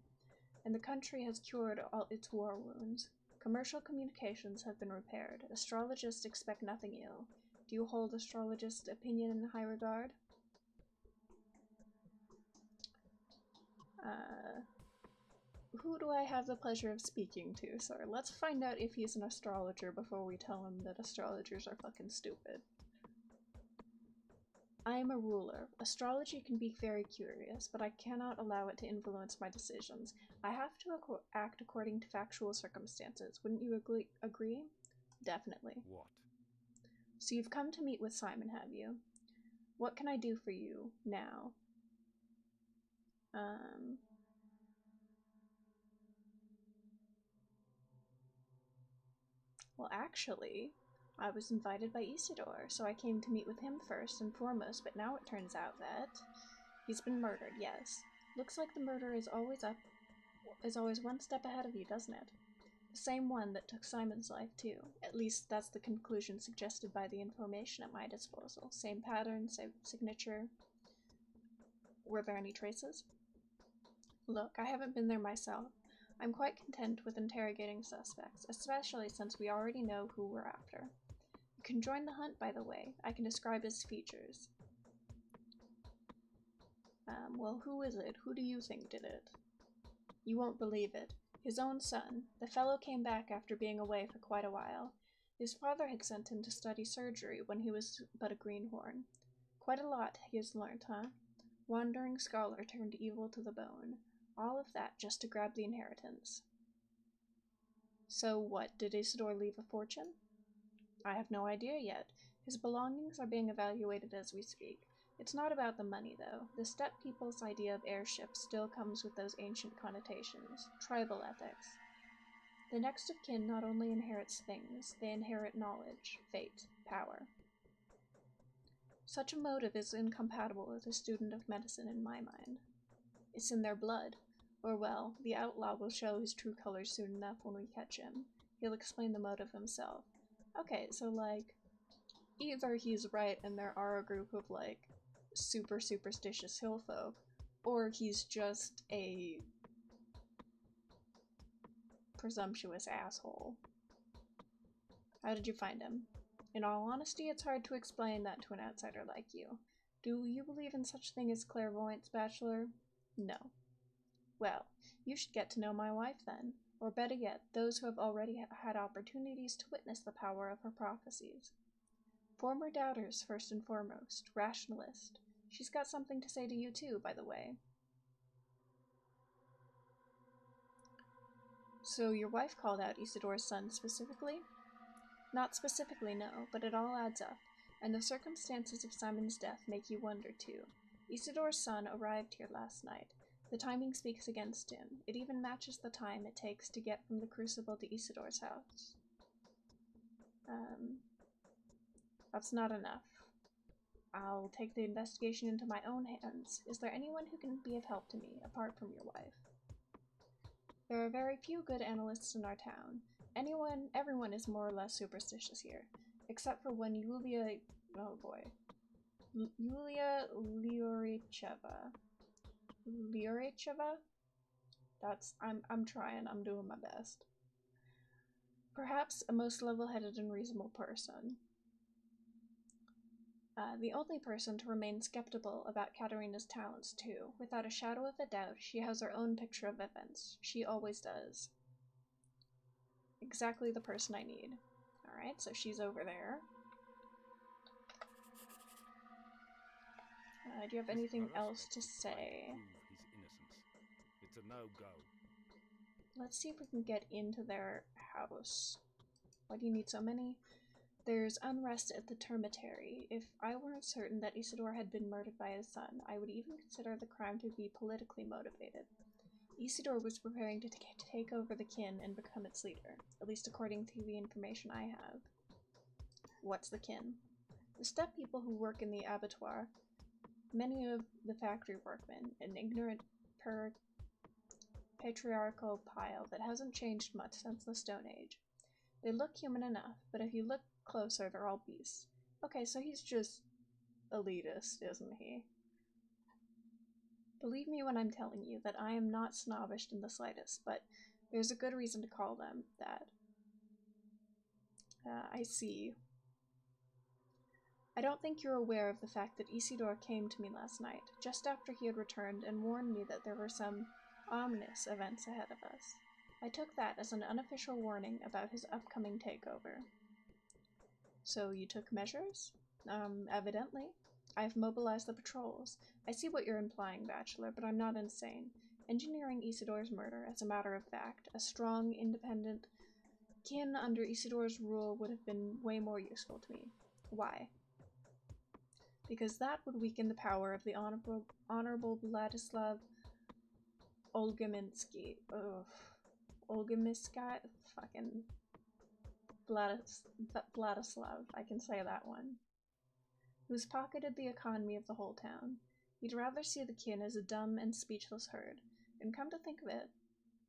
and the country has cured all its war wounds. Commercial communications have been repaired. Astrologists expect nothing ill. Do you hold astrologist opinion in high regard? Who do I have the pleasure of speaking to, sir? Let's find out if he's an astrologer before we tell him that astrologers are fucking stupid. I am a ruler. Astrology can be very curious, but I cannot allow it to influence my decisions. I have to act according to factual circumstances. Wouldn't you agree? Definitely. What? So you've come to meet with Simon, have you? What can I do for you now? Well, actually, I was invited by Isidore, so I came to meet with him first and foremost, but now it turns out that he's been murdered, yes. Looks like the murder is always one step ahead of you, doesn't it? The same one that took Simon's life, too. At least that's the conclusion suggested by the information at my disposal. Same pattern, same signature. Were there any traces? Look, I haven't been there myself. I'm quite content with interrogating suspects, especially since we already know who we're after. You can join the hunt, by the way. I can describe his features. Well, who is it? Who do you think did it? You won't believe it. His own son. The fellow came back after being away for quite a while. His father had sent him to study surgery when he was but a greenhorn. Quite a lot he has learnt, huh? Wandering scholar turned evil to the bone. All of that just to grab the inheritance. So what, did Isidore leave a fortune? I have no idea yet. His belongings are being evaluated as we speak. It's not about the money, though. The steppe people's idea of heirship still comes with those ancient connotations. Tribal ethics. The next of kin not only inherits things, they inherit knowledge, fate, power. Such a motive is incompatible with a student of medicine in my mind. It's in their blood. Or, well, the outlaw will show his true colors soon enough when we catch him. He'll explain the motive himself. Okay, so, like, either he's right and there are a group of, like, super superstitious hill folk, or he's just a presumptuous asshole. How did you find him? In all honesty, it's hard to explain that to an outsider like you. Do you believe in such thing as clairvoyance, Bachelor? No. Well, you should get to know my wife then, or better yet, those who have already had opportunities to witness the power of her prophecies. Former doubters, first and foremost, rationalist. She's got something to say to you too, by the way. So your wife called out Isidore's son specifically? Not specifically, no, but it all adds up, and the circumstances of Simon's death make you wonder too. Isidore's son arrived here last night. The timing speaks against him. It even matches the time it takes to get from the Crucible to Isidore's house. That's not enough. I'll take the investigation into my own hands. Is there anyone who can be of help to me, apart from your wife? There are very few good analysts in our town. Everyone is more or less superstitious here, except for one Yulia Lyoricheva. I'm trying, I'm doing my best. Perhaps a most level-headed and reasonable person. The only person to remain skeptical about Katerina's talents, too. Without a shadow of a doubt, she has her own picture of events. She always does. Exactly the person I need. Alright, so she's over there. Do you have anything else to say? Prove his innocence. It's a no-go. Let's see if we can get into their house. Why do you need so many? There's unrest at the termitary. If I weren't certain that Isidore had been murdered by his son, I would even consider the crime to be politically motivated. Isidore was preparing to take over the kin and become its leader, at least according to the information I have. What's the kin? The steppe people who work in the abattoir, many of the factory workmen, an ignorant, patriarchal pile that hasn't changed much since the Stone Age. They look human enough, but if you look closer, they're all beasts. Okay, so he's just elitist, isn't he? Believe me when I'm telling you that I am not snobbish in the slightest, but there's a good reason to call them that. I see. I don't think you're aware of the fact that Isidore came to me last night, just after he had returned, and warned me that there were some ominous events ahead of us. I took that as an unofficial warning about his upcoming takeover. So you took measures? Evidently. I've mobilized the patrols. I see what you're implying, Bachelor, but I'm not insane. Engineering Isidore's murder, as a matter of fact, a strong, independent kin under Isidore's rule would have been way more useful to me. Why? Because that would weaken the power of the Honorable Vladislav Olgaminsky. Olgaminsky? Fucking Vladislav, I can say that one. Who's pocketed the economy of the whole town. He'd rather see the kin as a dumb and speechless herd. And come to think of it,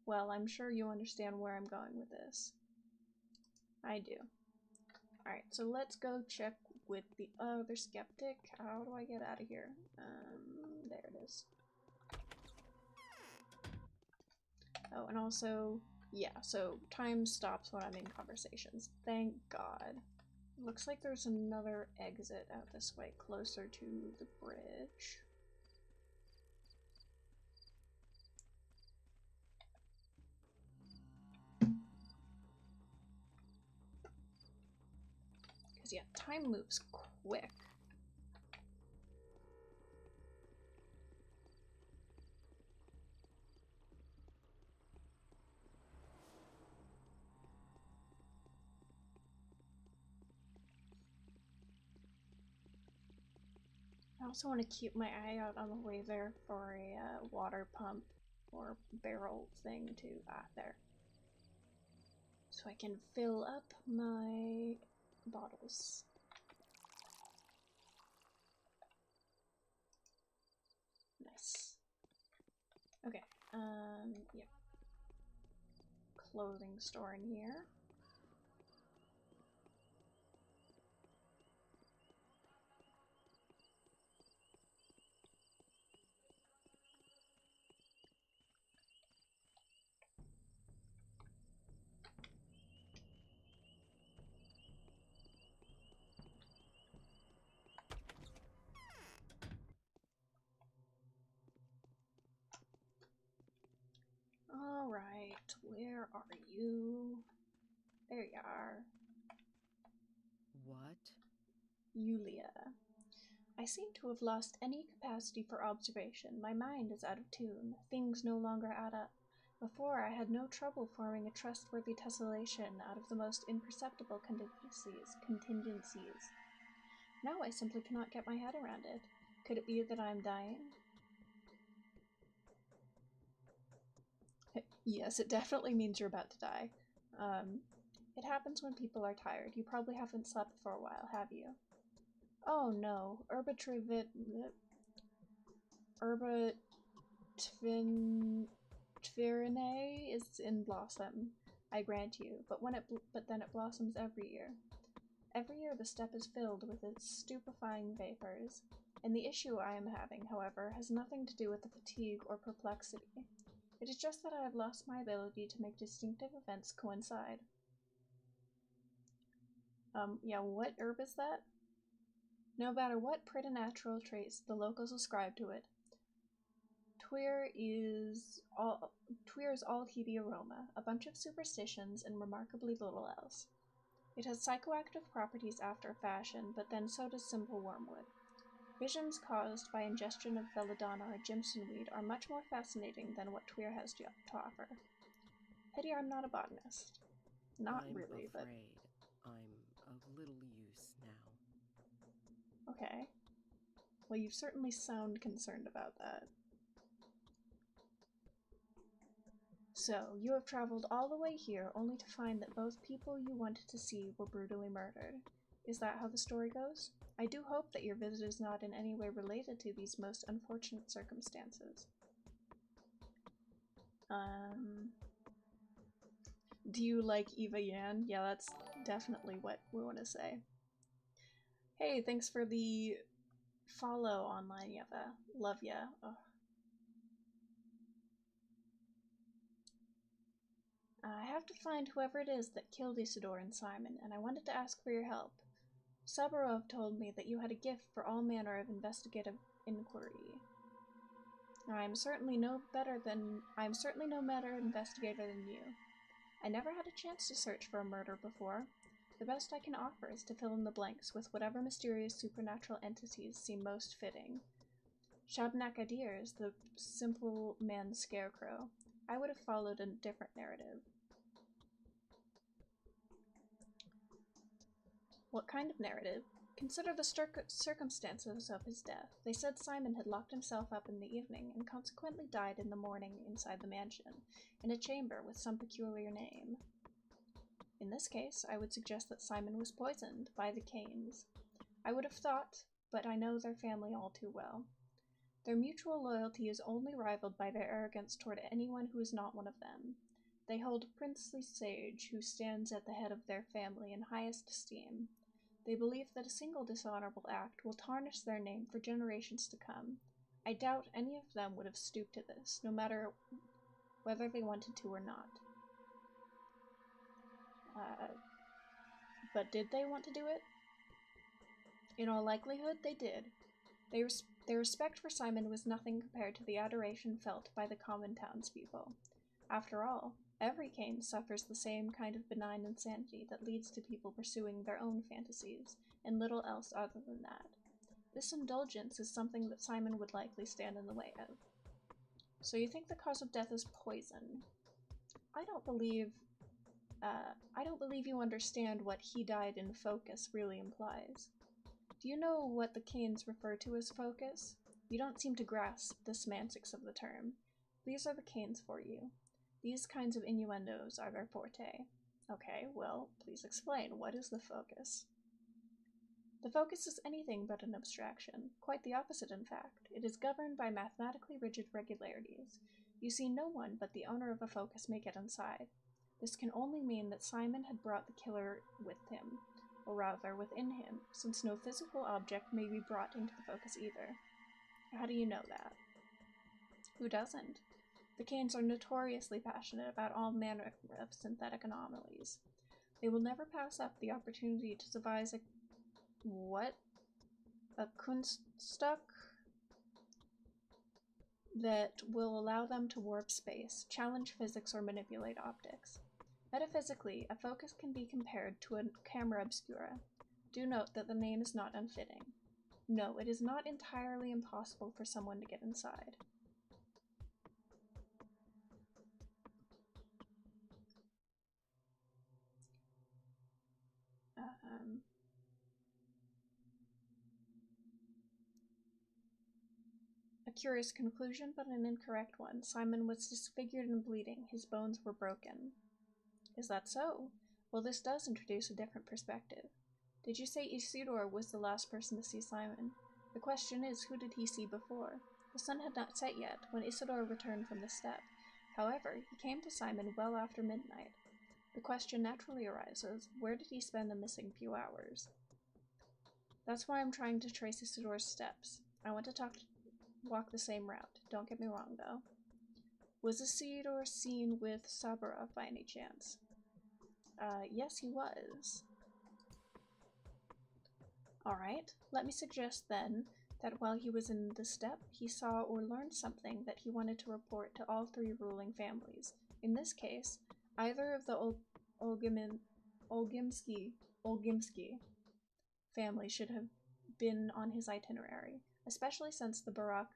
well, I'm sure you understand where I'm going with this. I do. Alright, so let's go check with the other skeptic. How do I get out of here? There it is. Oh, and also, yeah, so time stops when I'm in conversations. Thank God. Looks like there's another exit out this way, closer to the bridge. Because, yeah, time moves quick. I also want to keep my eye out on the way there for a water pump or barrel thing too. Ah, there. so I can fill up my bottles. Nice. Okay, yeah. Clothing store in here. Alright, where are you? There you are. What? Yulia. I seem to have lost any capacity for observation. My mind is out of tune. Things no longer add up. Before, I had no trouble forming a trustworthy tessellation out of the most imperceptible contingencies. Now I simply cannot get my head around it. Could it be that I am dying? Yes, it definitely means you're about to die. It happens when people are tired. You probably haven't slept for a while, have you? Oh no, Tvirine is in blossom, I grant you, but then it blossoms every year. Every year the steppe is filled with its stupefying vapors, and the issue I am having, however, has nothing to do with the fatigue or perplexity. It is just that I have lost my ability to make distinctive events coincide. Yeah, what herb is that? No matter what preternatural traits the locals ascribe to it, Twir is all heavy aroma, a bunch of superstitions, and remarkably little else. It has psychoactive properties after a fashion, but then so does simple wormwood. Visions caused by ingestion of belladonna or Jimson weed are much more fascinating than what Twir has to offer. Pity I'm not a botanist. Not I'm really, but... afraid I'm of little use now. Okay. Well, you certainly sound concerned about that. So, you have traveled all the way here only to find that both people you wanted to see were brutally murdered. Is that how the story goes? I do hope that your visit is not in any way related to these most unfortunate circumstances. Do you like Eva Yan? Yeah, that's definitely what we want to say. Hey, thanks for the follow online, Eva. Love ya. Oh. I have to find whoever it is that killed Isidore and Simon, and I wanted to ask for your help. Saburov told me that you had a gift for all manner of investigative inquiry. I'm certainly no better investigator than you. I never had a chance to search for a murder before. The best I can offer is to fill in the blanks with whatever mysterious supernatural entities seem most fitting. Shabnak Adir is the simple man's scarecrow. I would have followed a different narrative. What kind of narrative? Consider the circumstances of his death. They said Simon had locked himself up in the evening and consequently died in the morning inside the mansion, in a chamber with some peculiar name. In this case, I would suggest that Simon was poisoned by the Canes. I would have thought, but I know their family all too well. Their mutual loyalty is only rivaled by their arrogance toward anyone who is not one of them. They hold a princely sage who stands at the head of their family in highest esteem. They believe that a single dishonorable act will tarnish their name for generations to come. I doubt any of them would have stooped to this, no matter whether they wanted to or not. But did they want to do it? In all likelihood, they did. Their respect for Simon was nothing compared to the adoration felt by the common townspeople. After all, every Cane suffers the same kind of benign insanity that leads to people pursuing their own fantasies, and little else other than that. This indulgence is something that Simon would likely stand in the way of. So you think the cause of death is poison? I don't believe you understand what "he died in focus" really implies. Do you know what the Canes refer to as focus? You don't seem to grasp the semantics of the term. These are the Canes for you. These kinds of innuendos are their forte. Okay, well, please explain. What is the focus? The focus is anything but an abstraction. Quite the opposite, in fact. It is governed by mathematically rigid regularities. You see no one but the owner of a focus may get inside. This can only mean that Simon had brought the killer with him, or rather within him, since no physical object may be brought into the focus either. How do you know that? Who doesn't? The Kanes are notoriously passionate about all manner of synthetic anomalies. They will never pass up the opportunity to devise a Kunststück that will allow them to warp space, challenge physics, or manipulate optics. Metaphysically, a focus can be compared to a camera obscura. Do note that the name is not unfitting. No, it is not entirely impossible for someone to get inside. A curious conclusion, but an incorrect one. Simon was disfigured and bleeding. His bones were broken. Is that so? Well, this does introduce a different perspective. Did you say Isidore was the last person to see Simon? The question is, who did he see before? The sun had not set yet when Isidore returned from the steppe. However, he came to Simon well after midnight. The question naturally arises, where did he spend the missing few hours? That's why I'm trying to trace Isidore's steps. I want to walk the same route. Don't get me wrong, though. Was Isidore seen with Sabara by any chance? Yes, he was. Alright, let me suggest then that while he was in the steppe, he saw or learned something that he wanted to report to all three ruling families. In this case, either of the Olgimsky family should have been on his itinerary, especially since the Barak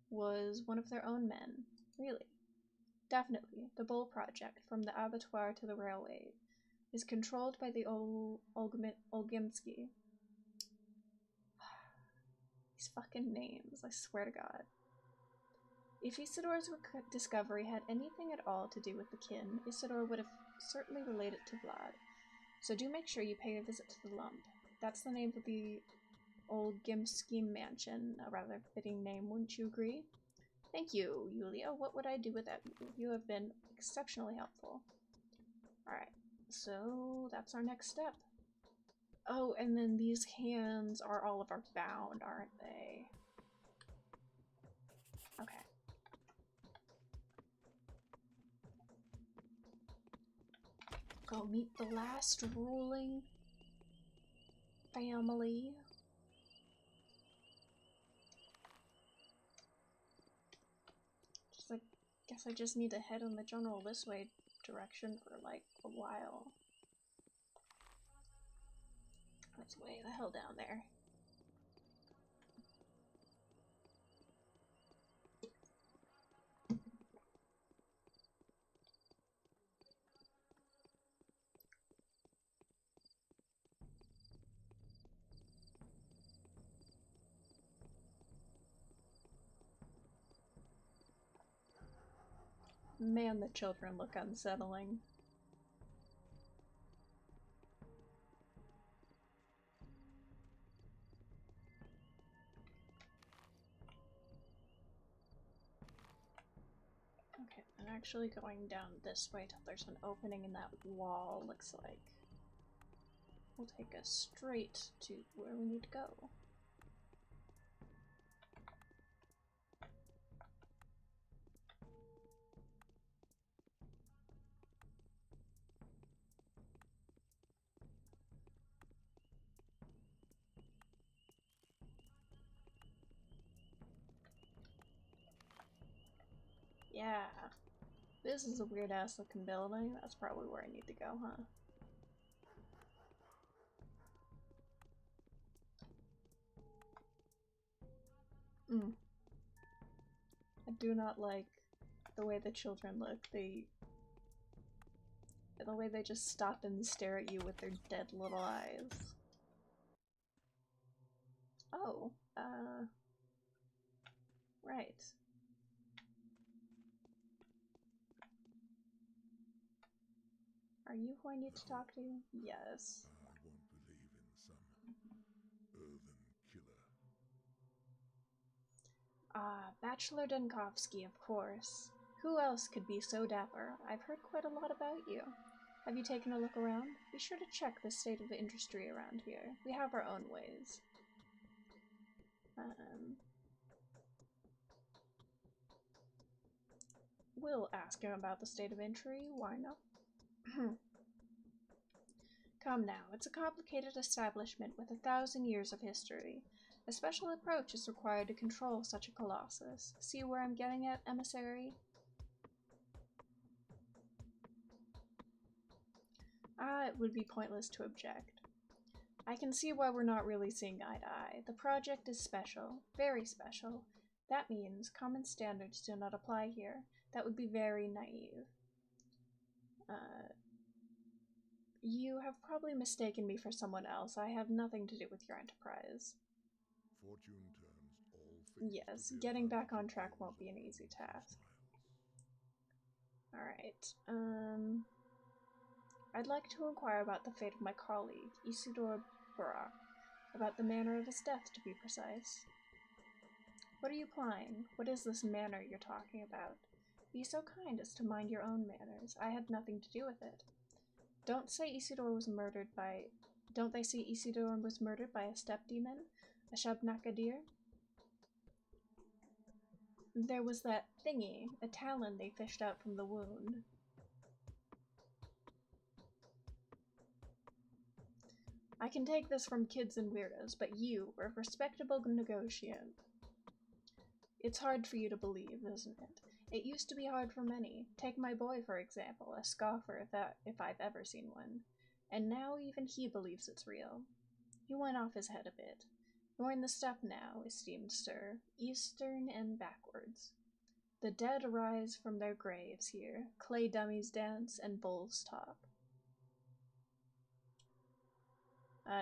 was one of their own men. Really? Definitely, the Bull Project, from the abattoir to the railway, is controlled by the Olgimsky. These fucking names, I swear to God. If Isidore's discovery had anything at all to do with the kin, Isidore would have certainly related to Vlad. So do make sure you pay a visit to the lump. That's the name of the Olgimsky mansion, a rather fitting name, wouldn't you agree? Thank you, Yulia. What would I do without you? You have been exceptionally helpful. Alright, so that's our next step. Oh, and then these hands are Oliver bound, aren't they? Okay. Go meet the last ruling family. Guess I just need to head in the general this way direction for like a while. That's way the hell down there. Man, the children look unsettling. Okay, I'm actually going down this way till there's an opening in that wall, looks like. We'll take us straight to where we need to go. Yeah, this is a weird ass looking building. That's probably where I need to go, huh? I do not like the way the children look. The way they just stop and stare at you with their dead little eyes. Oh, right. Are you who I need to talk to? Yes. I won't believe in some earthen killer. Ah, Bachelor Denkovsky, of course. Who else could be so dapper? I've heard quite a lot about you. Have you taken a look around? Be sure to check the state of industry around here. We have our own ways. We'll ask him about the state of industry. Why not? Come now, it's a complicated establishment with 1,000 years of history. A special approach is required to control such a colossus. See where I'm getting at, emissary? It would be pointless to object. I can see why we're not really seeing eye to eye. The project is special, very special. That means common standards do not apply here. That would be very naive. You have probably mistaken me for someone else. I have nothing to do with your enterprise. Fortune turns all things. Yes, getting back on track won't be an easy task. Alright, I'd like to inquire about the fate of my colleague, Isidore Barak, about the manner of his death, to be precise. What are you plying? What is this manner you're talking about? Be so kind as to mind your own manners. I had nothing to do with it. Don't they say Isidore was murdered by a steppe demon? A Shabnakadir? There was that thingy, a talon they fished out from the wound. I can take this from kids and weirdos, but you were a respectable negotiant. It's hard for you to believe, isn't it? It used to be hard for many. Take my boy, for example, a scoffer if I've ever seen one. And now even he believes it's real. He went off his head a bit. You're in the steppe now, esteemed sir, eastern and backwards. The dead arise from their graves here, clay dummies dance, and bulls talk.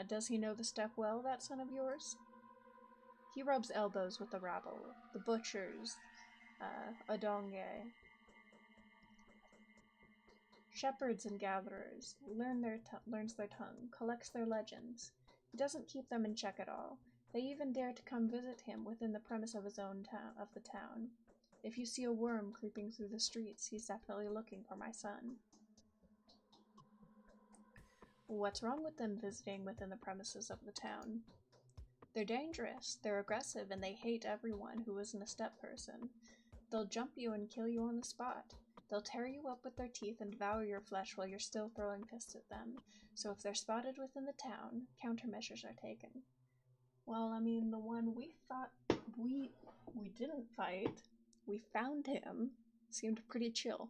Does he know the steppe well, that son of yours? He rubs elbows with the rabble, the butchers, adonge, shepherds and gatherers, learns their tongue, collects their legends. He doesn't keep them in check at all. They even dare to come visit him within the premise of his own town. If you see a worm creeping through the streets, he's definitely looking for my son. What's wrong with them visiting within the premises of the town? They're dangerous, they're aggressive, and they hate everyone who isn't a steppe person. They'll jump you and kill you on the spot. They'll tear you up with their teeth and devour your flesh while you're still throwing fists at them. So if they're spotted within the town, countermeasures are taken. Well, I mean, the one we thought we didn't fight, we found him, seemed pretty chill.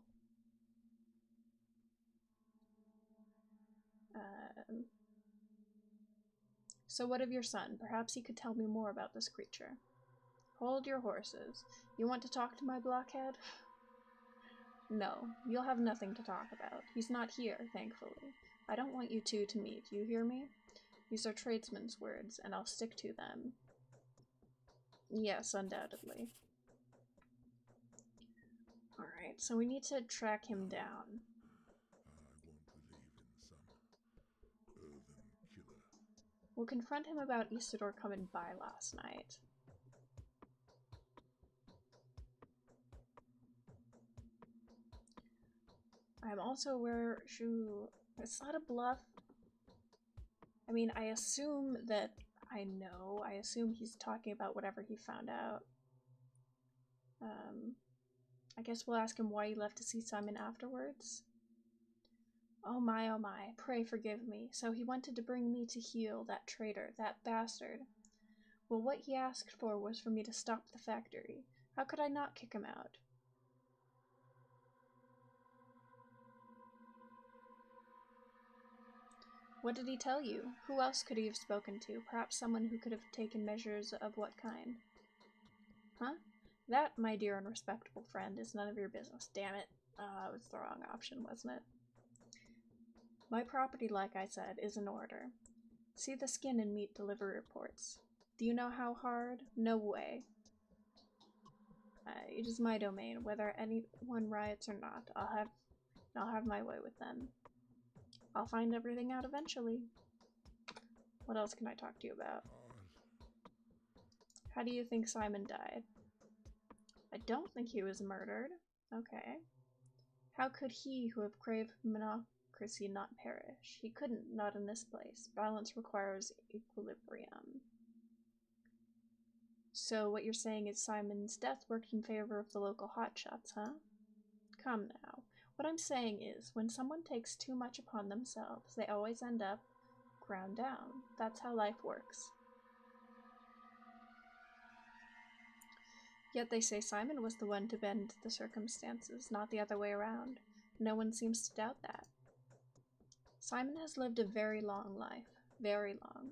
So what of your son? Perhaps he could tell me more about this creature. Hold your horses. You want to talk to my blockhead? No, you'll have nothing to talk about. He's not here, thankfully. I don't want you two to meet, you hear me? These are tradesmen's words, and I'll stick to them. Yes, undoubtedly. Alright, so we need to track him down. I won't believe in some earthen killer. We'll confront him about Isidore coming by last night. I'm also aware, it's not a bluff. I mean, I assume that I assume he's talking about whatever he found out. I guess we'll ask him why he left to see Simon afterwards. Oh my, pray forgive me. So he wanted to bring me to heel, that traitor, that bastard. Well, what he asked for was for me to stop the factory. How could I not kick him out? What did he tell you? Who else could he have spoken to? Perhaps someone who could have taken measures of what kind? Huh? That, my dear and respectable friend, is none of your business. Damn it. It was the wrong option, wasn't it? My property, like I said, is in order. See the skin and meat delivery reports. Do you know how hard? No way. It is my domain. Whether anyone riots or not, I'll have my way with them. I'll find everything out eventually. What else can I talk to you about? How do you think Simon died? I don't think he was murdered. Okay. How could he who have craved monocracy not perish? He couldn't, not in this place. Balance requires equilibrium. So what you're saying is Simon's death worked in favor of the local hotshots, huh? Come now. What I'm saying is, when someone takes too much upon themselves, they always end up ground down. That's how life works. Yet they say Simon was the one to bend the circumstances, not the other way around. No one seems to doubt that. Simon has lived a very long life. Very long.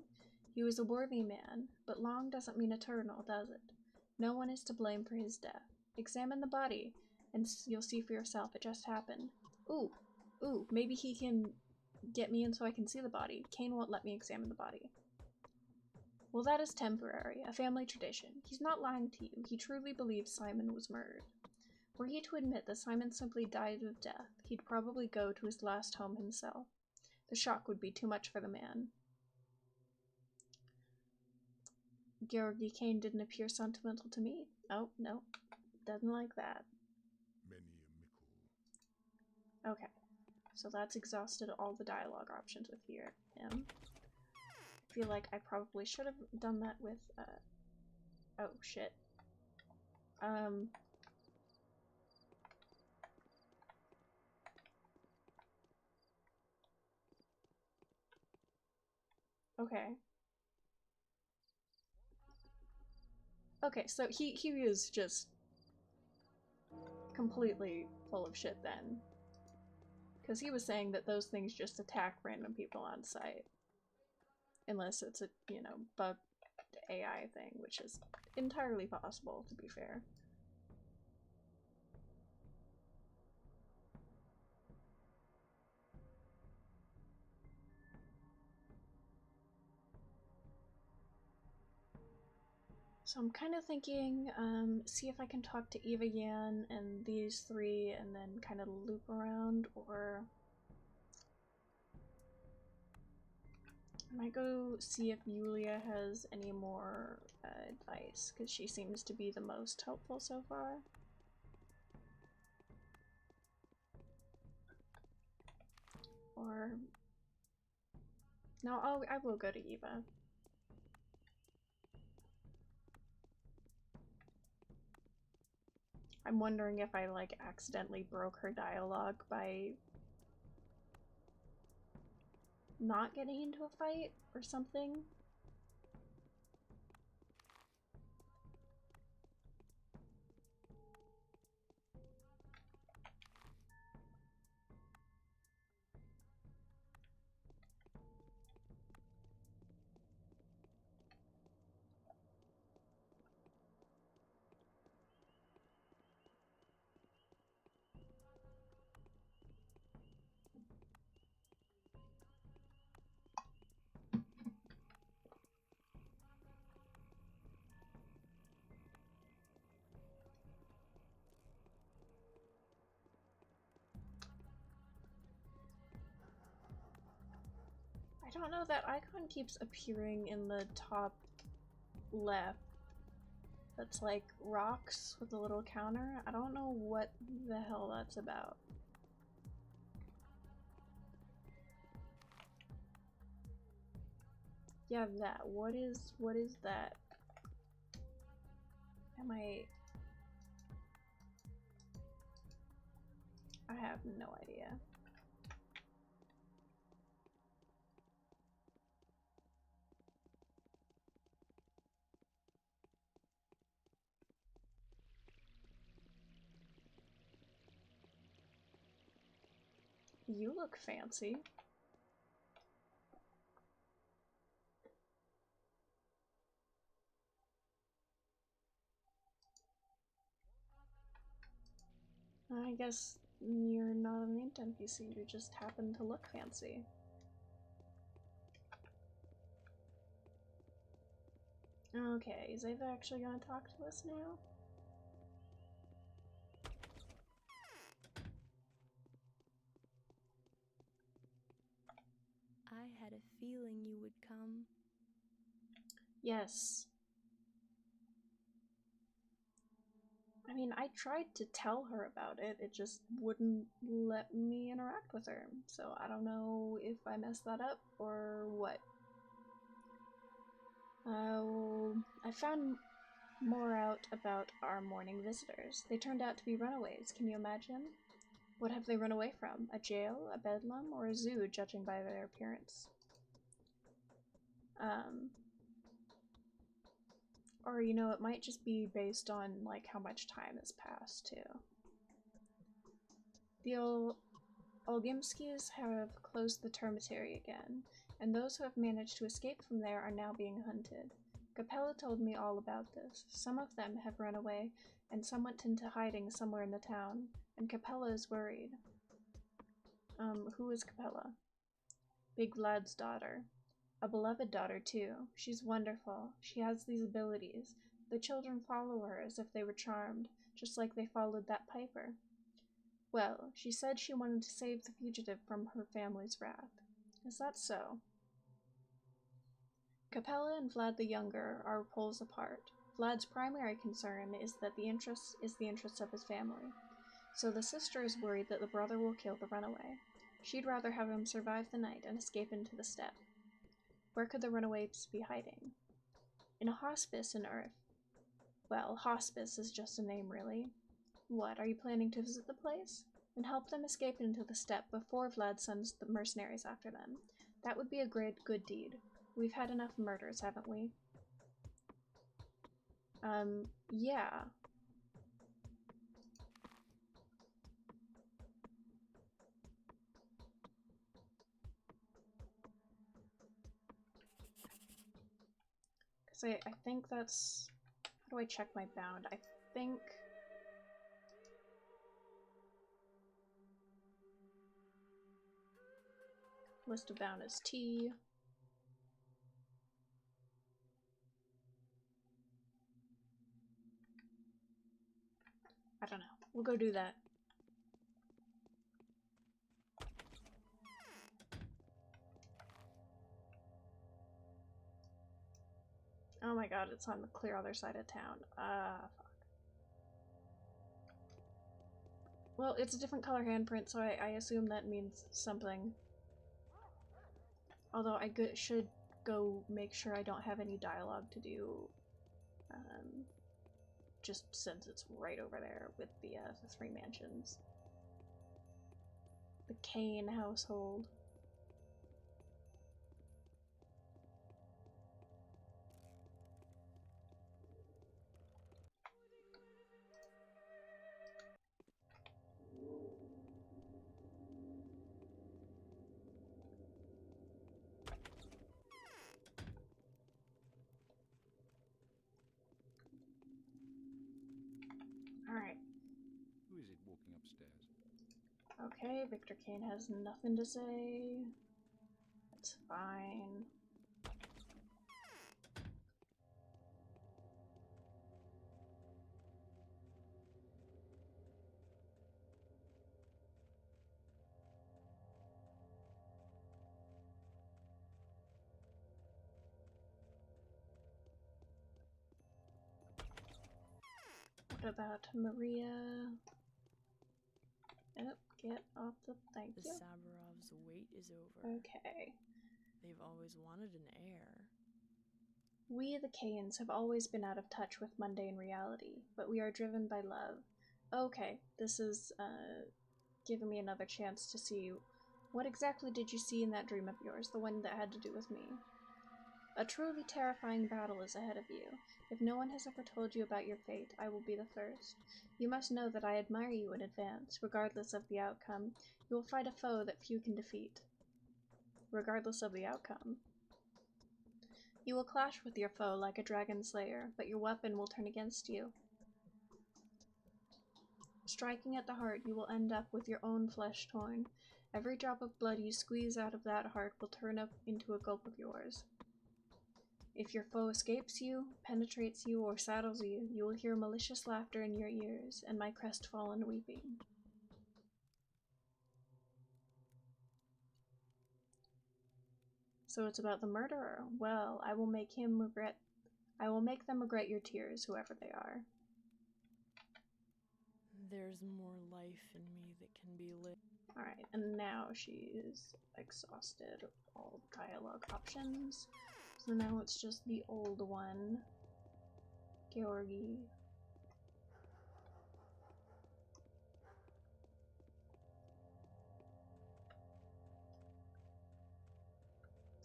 He was a worthy man, but long doesn't mean eternal, does it? No one is to blame for his death. Examine the body, and you'll see for yourself it just happened. Ooh, maybe he can get me in so I can see the body. Kane won't let me examine the body. Well, that is temporary, a family tradition. He's not lying to you. He truly believes Simon was murdered. Were he to admit that Simon simply died of death, he'd probably go to his last home himself. The shock would be too much for the man. Georgi Kane didn't appear sentimental to me. Oh, no. Doesn't like that. Many a mickle. Okay. So that's exhausted all the dialogue options with him. I feel like I probably should have done that with, oh, shit. Okay. Okay, so he is just completely full of shit then. Because he was saying that those things just attack random people on site. Unless it's a, you know, bugged AI thing, which is entirely possible, to be fair. So I'm kind of thinking, see if I can talk to Eva Yan and these three and then kind of loop around, or I might go see if Yulia has any more advice, because she seems to be the most helpful so far. Or no, I will go to Eva. I'm wondering if I like accidentally broke her dialogue by not getting into a fight or something. I don't know, that icon keeps appearing in the top left. That's like rocks with a little counter. I don't know what the hell that's about. Yeah, that. What is that? Am I have no idea. You look fancy. I guess you're not an named NPC, you just happen to look fancy. Okay, is Ava actually gonna talk to us now? had a feeling you would come. Yes. I mean, I tried to tell her about it, it just wouldn't let me interact with her, so I don't know if I messed that up or what. I found more out about our morning visitors. They turned out to be runaways, can you imagine? What have they run away from? A jail, a bedlam, or a zoo, judging by their appearance? Or, you know, it might just be based on, like, how much time has passed, too. The Olgimskis have closed the termitary again, and those who have managed to escape from there are now being hunted. Capella told me all about this. Some of them have run away, and some went into hiding somewhere in the town, and Capella is worried. Who is Capella? Big Vlad's daughter. A beloved daughter, too. She's wonderful. She has these abilities. The children follow her as if they were charmed, just like they followed that piper. Well, she said she wanted to save the fugitive from her family's wrath. Is that so? Capella and Vlad the Younger are poles apart. Vlad's primary concern is that the interest of his family. So the sister is worried that the brother will kill the runaway. She'd rather have him survive the night and escape into the steppe. Where could the runaways be hiding? In a hospice in Earth. Well, hospice is just a name, really. What, are you planning to visit the place? And help them escape into the steppe before Vlad sends the mercenaries after them. That would be a great good deed. We've had enough murders, haven't we? Yeah. Because I think that's... How do I check my bound? I think... List of bound is T. I don't know. We'll go do that. Oh my god, it's on the clear other side of town. Fuck. Well, it's a different color handprint, so I assume that means something. Although I should go make sure I don't have any dialogue to do. Just since it's right over there with the three mansions. The Kane household. Alright. Who is it walking upstairs? Okay, Victor Kane has nothing to say. That's fine. What about Maria? Oh, get off the... Thank The you. Saburovs' wait is over. Okay. They've always wanted an heir. We, the Canes, have always been out of touch with mundane reality, but we are driven by love. Okay, this is, giving me another chance to see... What exactly did you see in that dream of yours, the one that had to do with me? A truly terrifying battle is ahead of you. If no one has ever told you about your fate, I will be the first. You must know that I admire you in advance. Regardless of the outcome, you will fight a foe that few can defeat. Regardless of the outcome. You will clash with your foe like a dragon slayer, but your weapon will turn against you. Striking at the heart, you will end up with your own flesh torn. Every drop of blood you squeeze out of that heart will turn up into a gulp of yours. If your foe escapes you, penetrates you, or saddles you, you will hear malicious laughter in your ears, and my crestfallen weeping. So it's about the murderer. Well, I will make them regret your tears, whoever they are. There's more life in me that can be lived. Alright, and now she's exhausted of all dialogue options. So now it's just the old one, Georgi.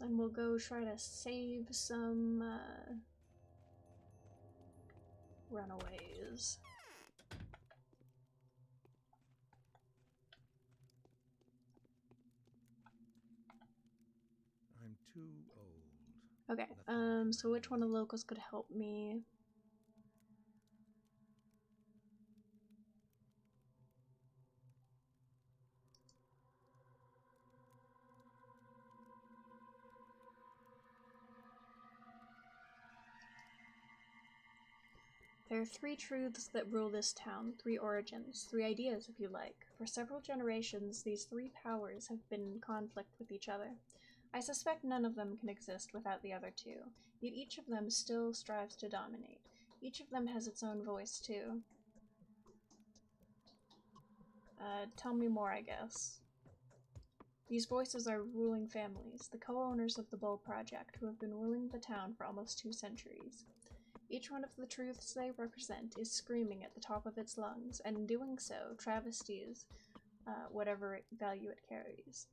And we'll go try to save some runaways. I'm too old. Okay, so which one of the locals could help me? There are 3 truths that rule this town, 3 origins, 3 ideas if you like. For several generations, these 3 powers have been in conflict with each other. I suspect none of them can exist without the other 2, yet each of them still strives to dominate. Each of them has its own voice too. Tell me more, I guess. These voices are ruling families, the co-owners of the Bull Project, who have been ruling the town for almost 2 centuries. Each one of the truths they represent is screaming at the top of its lungs, and in doing so, travesties whatever value it carries.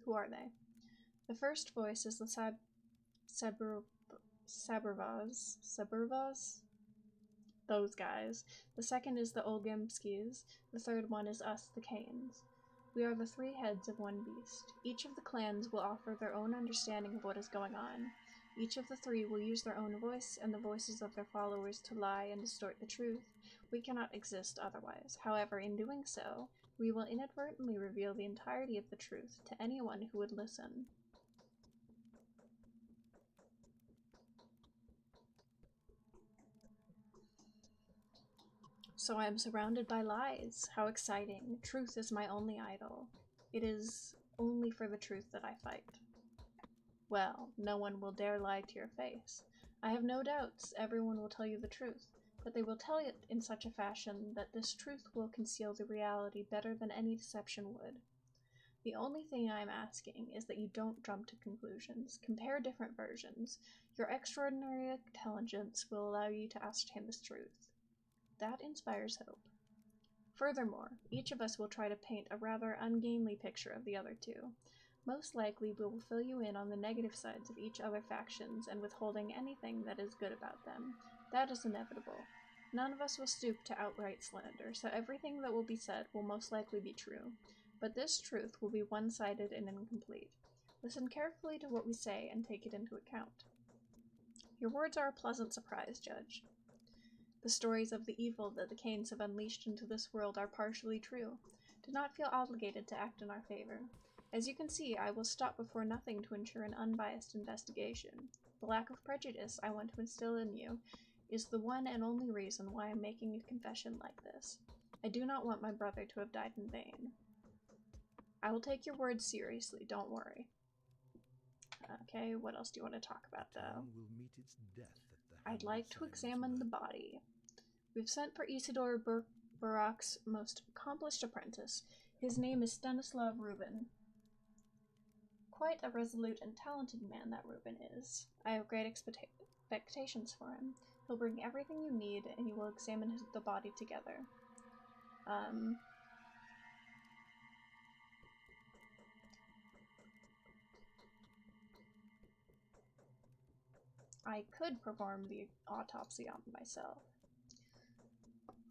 Who are they? The first voice is the Saburvas? Those guys. The second is the Olgemskis. The third one is us, the Canes. We are the 3 heads of one beast. Each of the clans will offer their own understanding of what is going on. Each of the 3 will use their own voice and the voices of their followers to lie and distort the truth. We cannot exist otherwise. However, in doing so, we will inadvertently reveal the entirety of the truth to anyone who would listen. So I am surrounded by lies. How exciting. Truth is my only idol. It is only for the truth that I fight. Well, no one will dare lie to your face. I have no doubts everyone will tell you the truth, but they will tell it in such a fashion that this truth will conceal the reality better than any deception would. The only thing I am asking is that you don't jump to conclusions. Compare different versions. Your extraordinary intelligence will allow you to ascertain this truth. That inspires hope. Furthermore, each of us will try to paint a rather ungainly picture of the other 2. Most likely, we will fill you in on the negative sides of each other factions and withholding anything that is good about them. That is inevitable. None of us will stoop to outright slander, so everything that will be said will most likely be true. But this truth will be one-sided and incomplete. Listen carefully to what we say and take it into account. Your words are a pleasant surprise, Judge. The stories of the evil that the Canes have unleashed into this world are partially true. Do not feel obligated to act in our favor. As you can see, I will stop before nothing to ensure an unbiased investigation. The lack of prejudice I want to instill in you is the one and only reason why I'm making a confession like this. I do not want my brother to have died in vain. I will take your words seriously, don't worry. Okay, what else do you want to talk about, though? Will meet its death at the I'd like to examine the body. We've sent for Isidore Barak's most accomplished apprentice. His name is Stanislav Rubin. Quite a resolute and talented man that Rubin is. I have great expectations for him. He'll bring everything you need, and you will examine the body together. I could perform the autopsy on myself.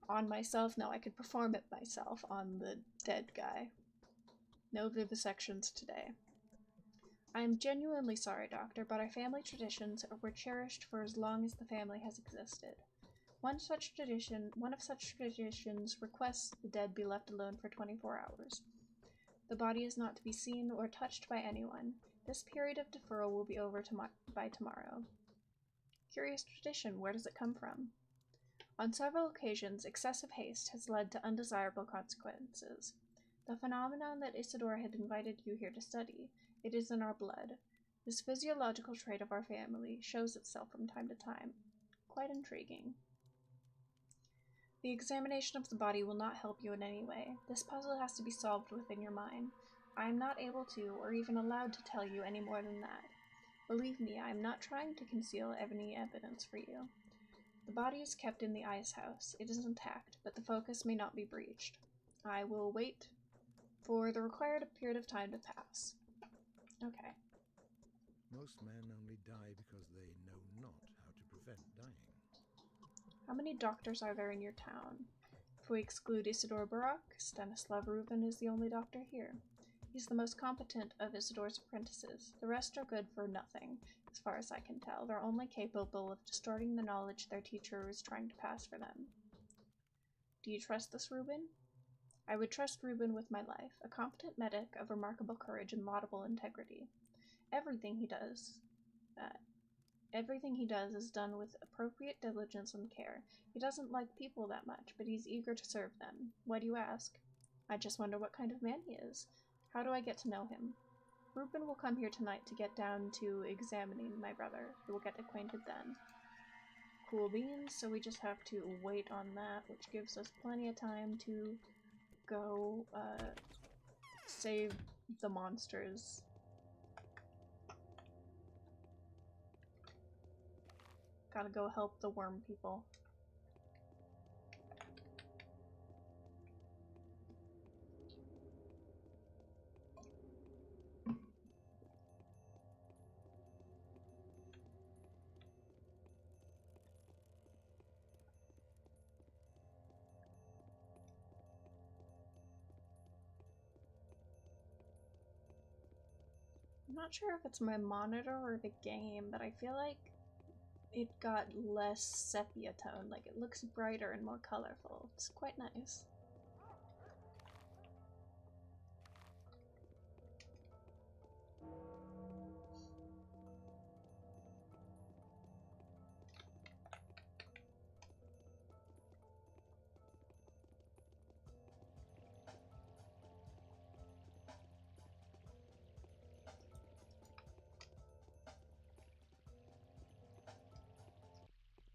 On myself? No, I could perform it myself on the dead guy. No vivisections today. I am genuinely sorry, Doctor, but our family traditions were cherished for as long as the family has existed. One of such traditions requests the dead be left alone for 24 hours. The body is not to be seen or touched by anyone. This period of deferral will be over by tomorrow. Curious tradition, where does it come from? On several occasions, excessive haste has led to undesirable consequences. The phenomenon that Isidore had invited you here to study, it is in our blood. This physiological trait of our family shows itself from time to time. Quite intriguing. The examination of the body will not help you in any way. This puzzle has to be solved within your mind. I am not able to, or even allowed to tell you any more than that. Believe me, I am not trying to conceal any evidence for you. The body is kept in the ice house. It is intact, but the focus may not be breached. I will wait for the required period of time to pass. Okay. Most men only die because they know not how to prevent dying. How many doctors are there in your town? If we exclude Isidore Barak, Stanislav Rubin is the only doctor here. He's the most competent of Isidore's apprentices. The rest are good for nothing, as far as I can tell. They're only capable of distorting the knowledge their teacher is trying to pass for them. Do you trust this Rubin? I would trust Rubin with my life, a competent medic of remarkable courage and laudable integrity. Everything he does is done with appropriate diligence and care. He doesn't like people that much, but he's eager to serve them. Why do you ask? I just wonder what kind of man he is. How do I get to know him? Rubin will come here tonight to get down to examining my brother. We will get acquainted then. Cool beans, so we just have to wait on that, which gives us plenty of time to go save the monsters. Gotta go help the worm people. I'm not sure if it's my monitor or the game, but I feel like it got less sepia tone, like it looks brighter and more colorful. It's quite nice.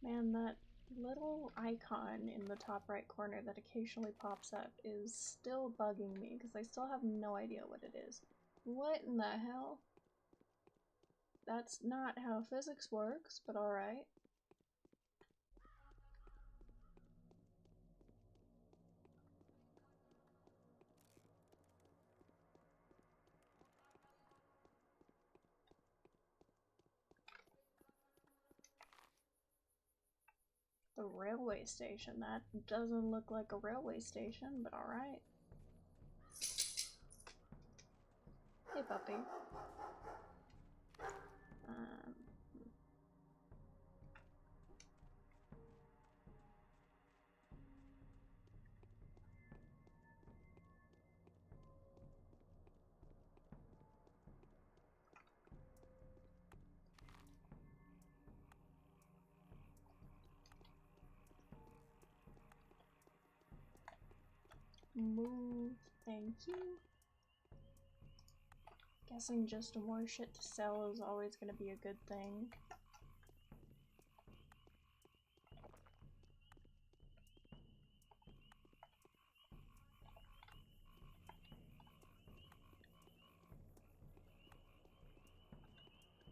Man, that little icon in the top right corner that occasionally pops up is still bugging me because I still have no idea what it is. What in the hell? That's not how physics works, but alright. The railway station. That doesn't look like a railway station, but alright. Hey, puppy. Move, thank you. Guessing just more shit to sell is always gonna be a good thing.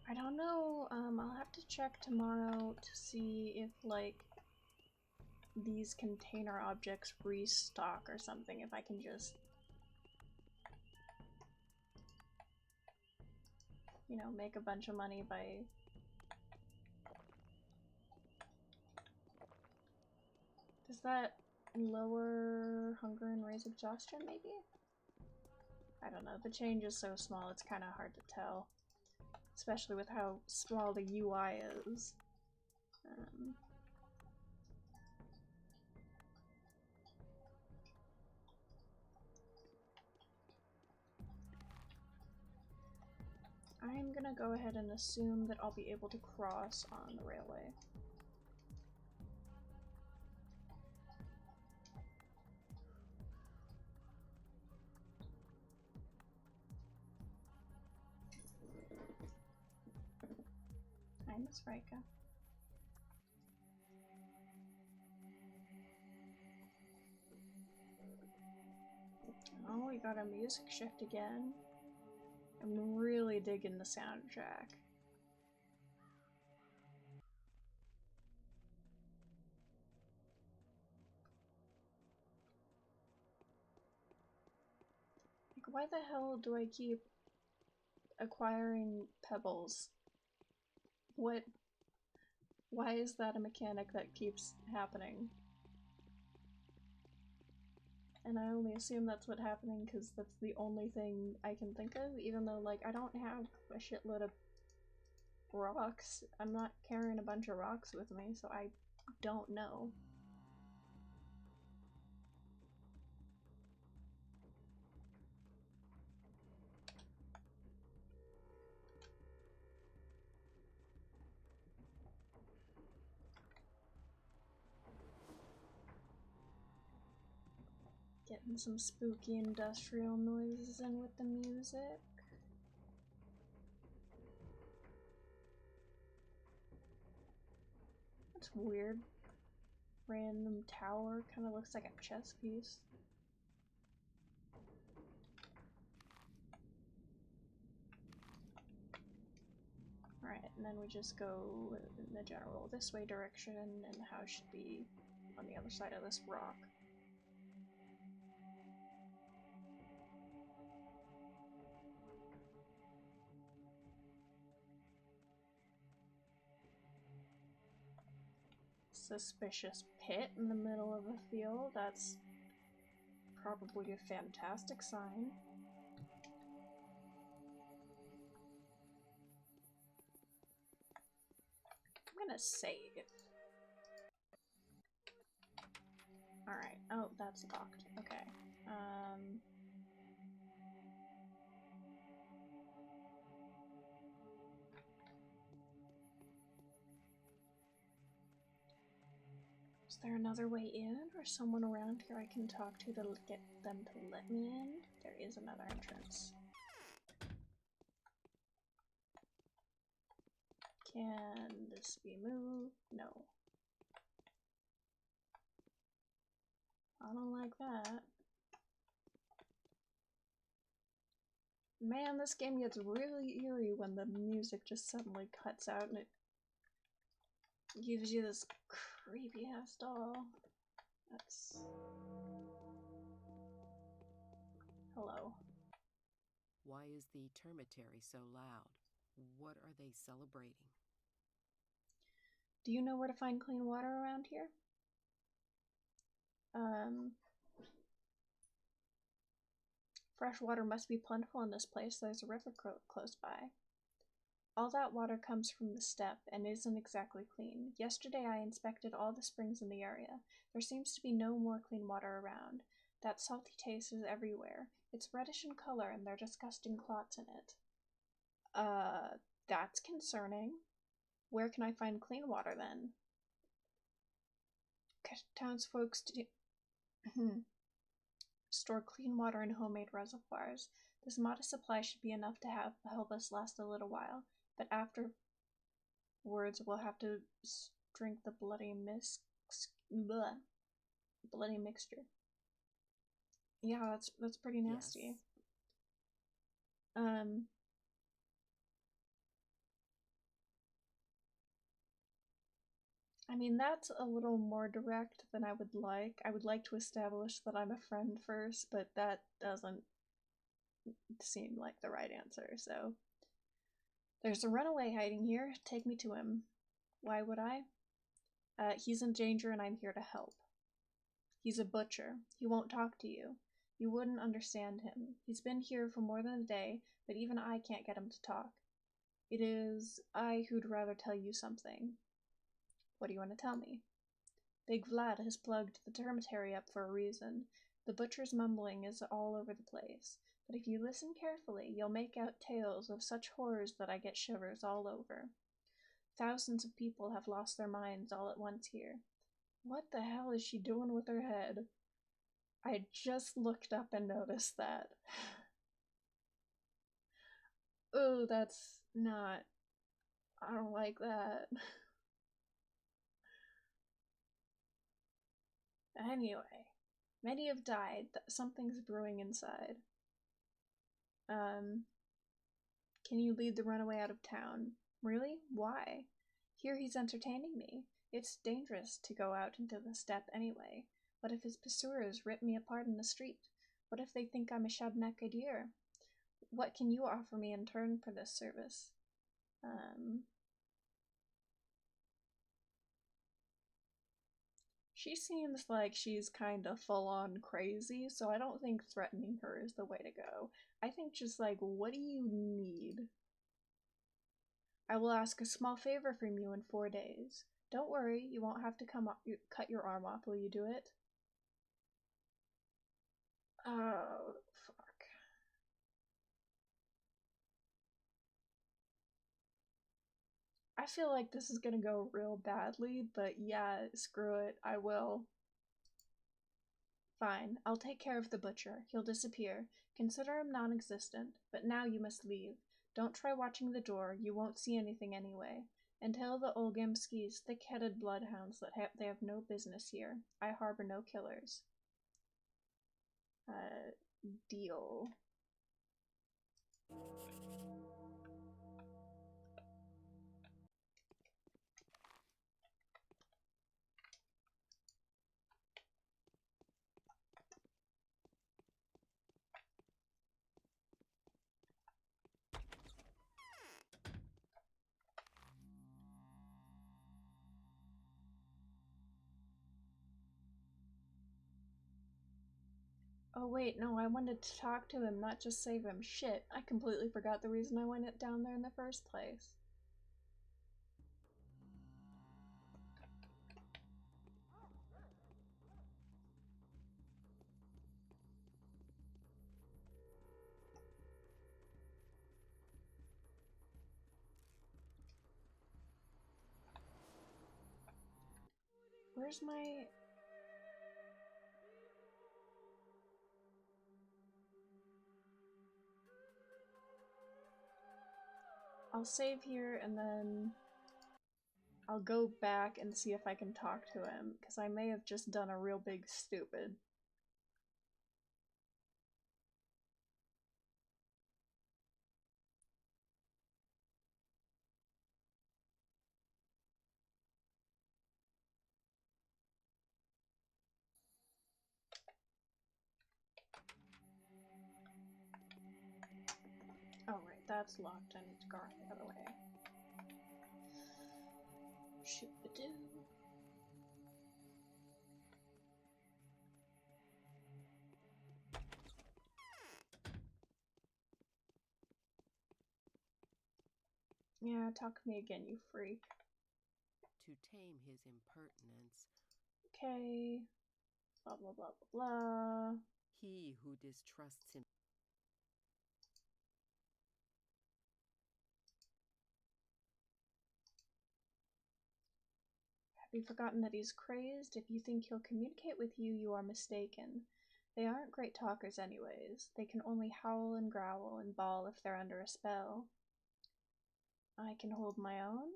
I don't know, I'll have to check tomorrow to see if, like, these container objects restock or something, if I can just, you know, make a bunch of money by does that lower hunger and raise exhaustion, maybe? I don't know, the change is so small it's kind of hard to tell, especially with how small the UI is. I'm gonna go ahead and assume that I'll be able to cross on the railway. name is Rika. Oh, we got a music shift again. I'm really digging the soundtrack. Like, why the hell do I keep acquiring pebbles? What? Why is that a mechanic that keeps happening? And I only assume that's what's happening because that's the only thing I can think of, even though, like, I don't have a shitload of rocks. I'm not carrying a bunch of rocks with me, so I don't know. Getting some spooky industrial noises in with the music. That's weird. Random tower, kind of looks like a chess piece. Alright, and then we just go in the general this way direction, and the house should be on the other side of this rock. Suspicious pit in the middle of a field. That's probably a fantastic sign. I'm gonna save. Alright. Oh, that's locked. Okay. Is there another way in, or someone around here I can talk to get them to let me in? There is another entrance. Can this be moved? No. I don't like that. Man, this game gets really eerie when the music just suddenly cuts out and it gives you this creepy ass doll. That's... Hello. Why is the termitary so loud? What are they celebrating? Do you know where to find clean water around here? Fresh water must be plentiful in this place. There's a river close by. All that water comes from the steppe and isn't exactly clean. Yesterday I inspected all the springs in the area. There seems to be no more clean water around. That salty taste is everywhere. It's reddish in color and there are disgusting clots in it. That's concerning. Where can I find clean water then? Townsfolk store clean water in homemade reservoirs. This modest supply should be enough to help us last a little while, but afterwards we'll have to drink the bloody mixture. Yeah, that's pretty nasty. Yes. I mean, that's a little more direct than I would like. I would like to establish that I'm a friend first, but that doesn't seem like the right answer, so... There's a runaway hiding here. Take me to him. Why would I? He's in danger and I'm here to help. He's a butcher. He won't talk to you. You wouldn't understand him. He's been here for more than a day, but even I can't get him to talk. It is I who'd rather tell you something. What do you want to tell me? Big Vlad has plugged the termitary up for a reason. The butcher's mumbling is all over the place, but if you listen carefully, you'll make out tales of such horrors that I get shivers all over. Thousands of people have lost their minds all at once here. What the hell is she doing with her head? I just looked up and noticed that. Oh, that's not... I don't like that. Anyway, many have died. Something's brewing inside. Can you lead the runaway out of town? Really? Why? Here he's entertaining me. It's dangerous to go out into the steppe anyway. What if his pursuers rip me apart in the street? What if they think I'm a shabnakadir? What can you offer me in turn for this service? She seems like she's kind of full-on crazy, so I don't think threatening her is the way to go. I think just like, what do you need? I will ask a small favor from you in 4 days. Don't worry, you won't have to cut your arm off. Will you do it? Oh, fuck. I feel like this is gonna go real badly, but yeah, screw it, I will. Fine, I'll take care of the butcher. He'll disappear. Consider him non-existent, but now you must leave. Don't try watching the door, you won't see anything anyway. And tell the Olgemskis, thick-headed bloodhounds, that they have no business here. I harbor no killers. Deal. Oh wait, no, I wanted to talk to him, not just save him. Shit, I completely forgot the reason I went down there in the first place. Where's my... I'll save here and then I'll go back and see if I can talk to him, because I may have just done a real big stupid. Oh right, that's locked. I need to guard the other way. Shoop-a-doo. Yeah, talk to me again, you freak. To tame his impertinence. Okay. Blah blah blah blah blah. He who distrusts him. Have you forgotten that he's crazed? If you think he'll communicate with you, you are mistaken. They aren't great talkers anyways. They can only howl and growl and bawl if they're under a spell. I can hold my own?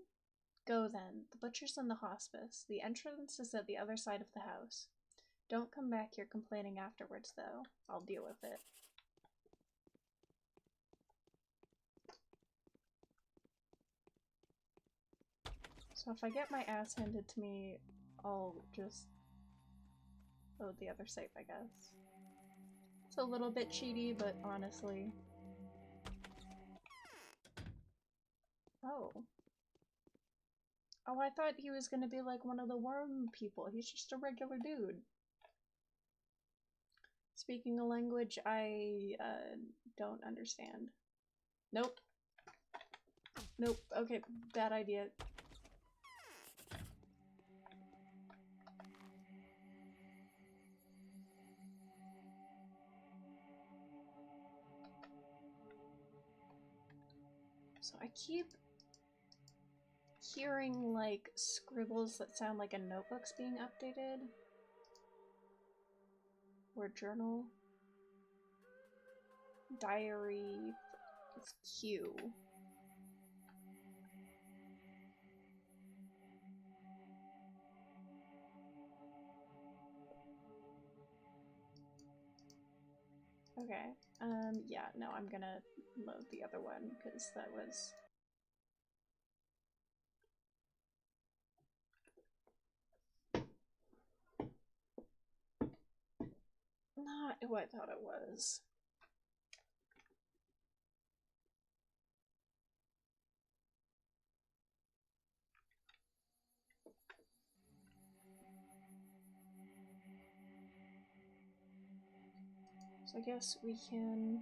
Go then. The butcher's in the hospice. The entrance is at the other side of the house. Don't come back here complaining afterwards, though. I'll deal with it. So if I get my ass handed to me, I'll just load the other safe, I guess. It's a little bit cheaty, but honestly... Oh. Oh, I thought he was gonna be like one of the worm people. He's just a regular dude. Speaking a language I don't understand. Nope. Nope. Okay, bad idea. So I keep hearing like scribbles that sound like a notebook's being updated. Or journal. Diary. It's Q. Yeah, no, I'm gonna load the other one, because that was... not who I thought it was. So I guess we can...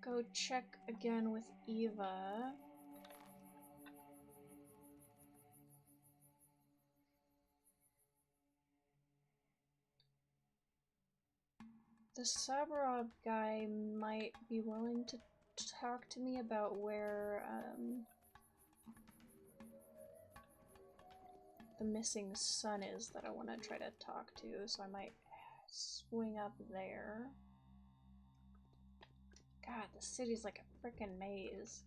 go check again with Eva. The Saburov guy might be willing to talk to me about where the missing son is that I want to try to talk to, so I might swing up there. God, the city's like a freaking maze.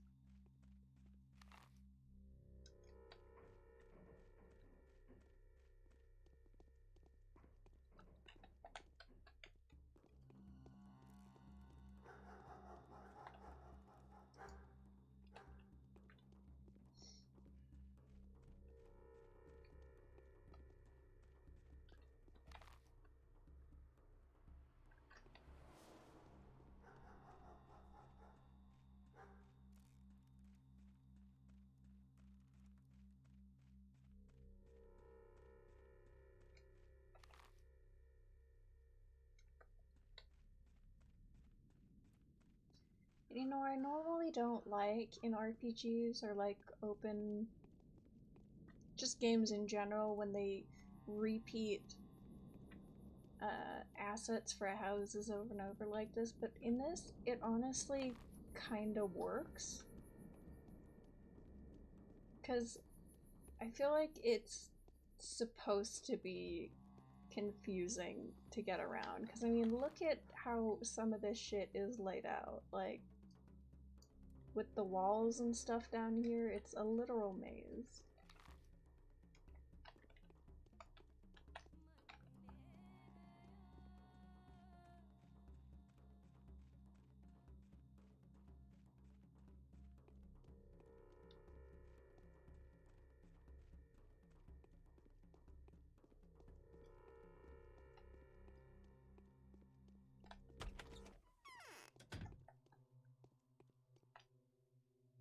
You know, I normally don't like in RPGs or like open, just games in general, when they repeat assets for houses over and over like this, but in this, it honestly kinda works. Because I feel like it's supposed to be confusing to get around. Because, I mean, look at how some of this shit is laid out. Like, with the walls and stuff down here, it's a literal maze.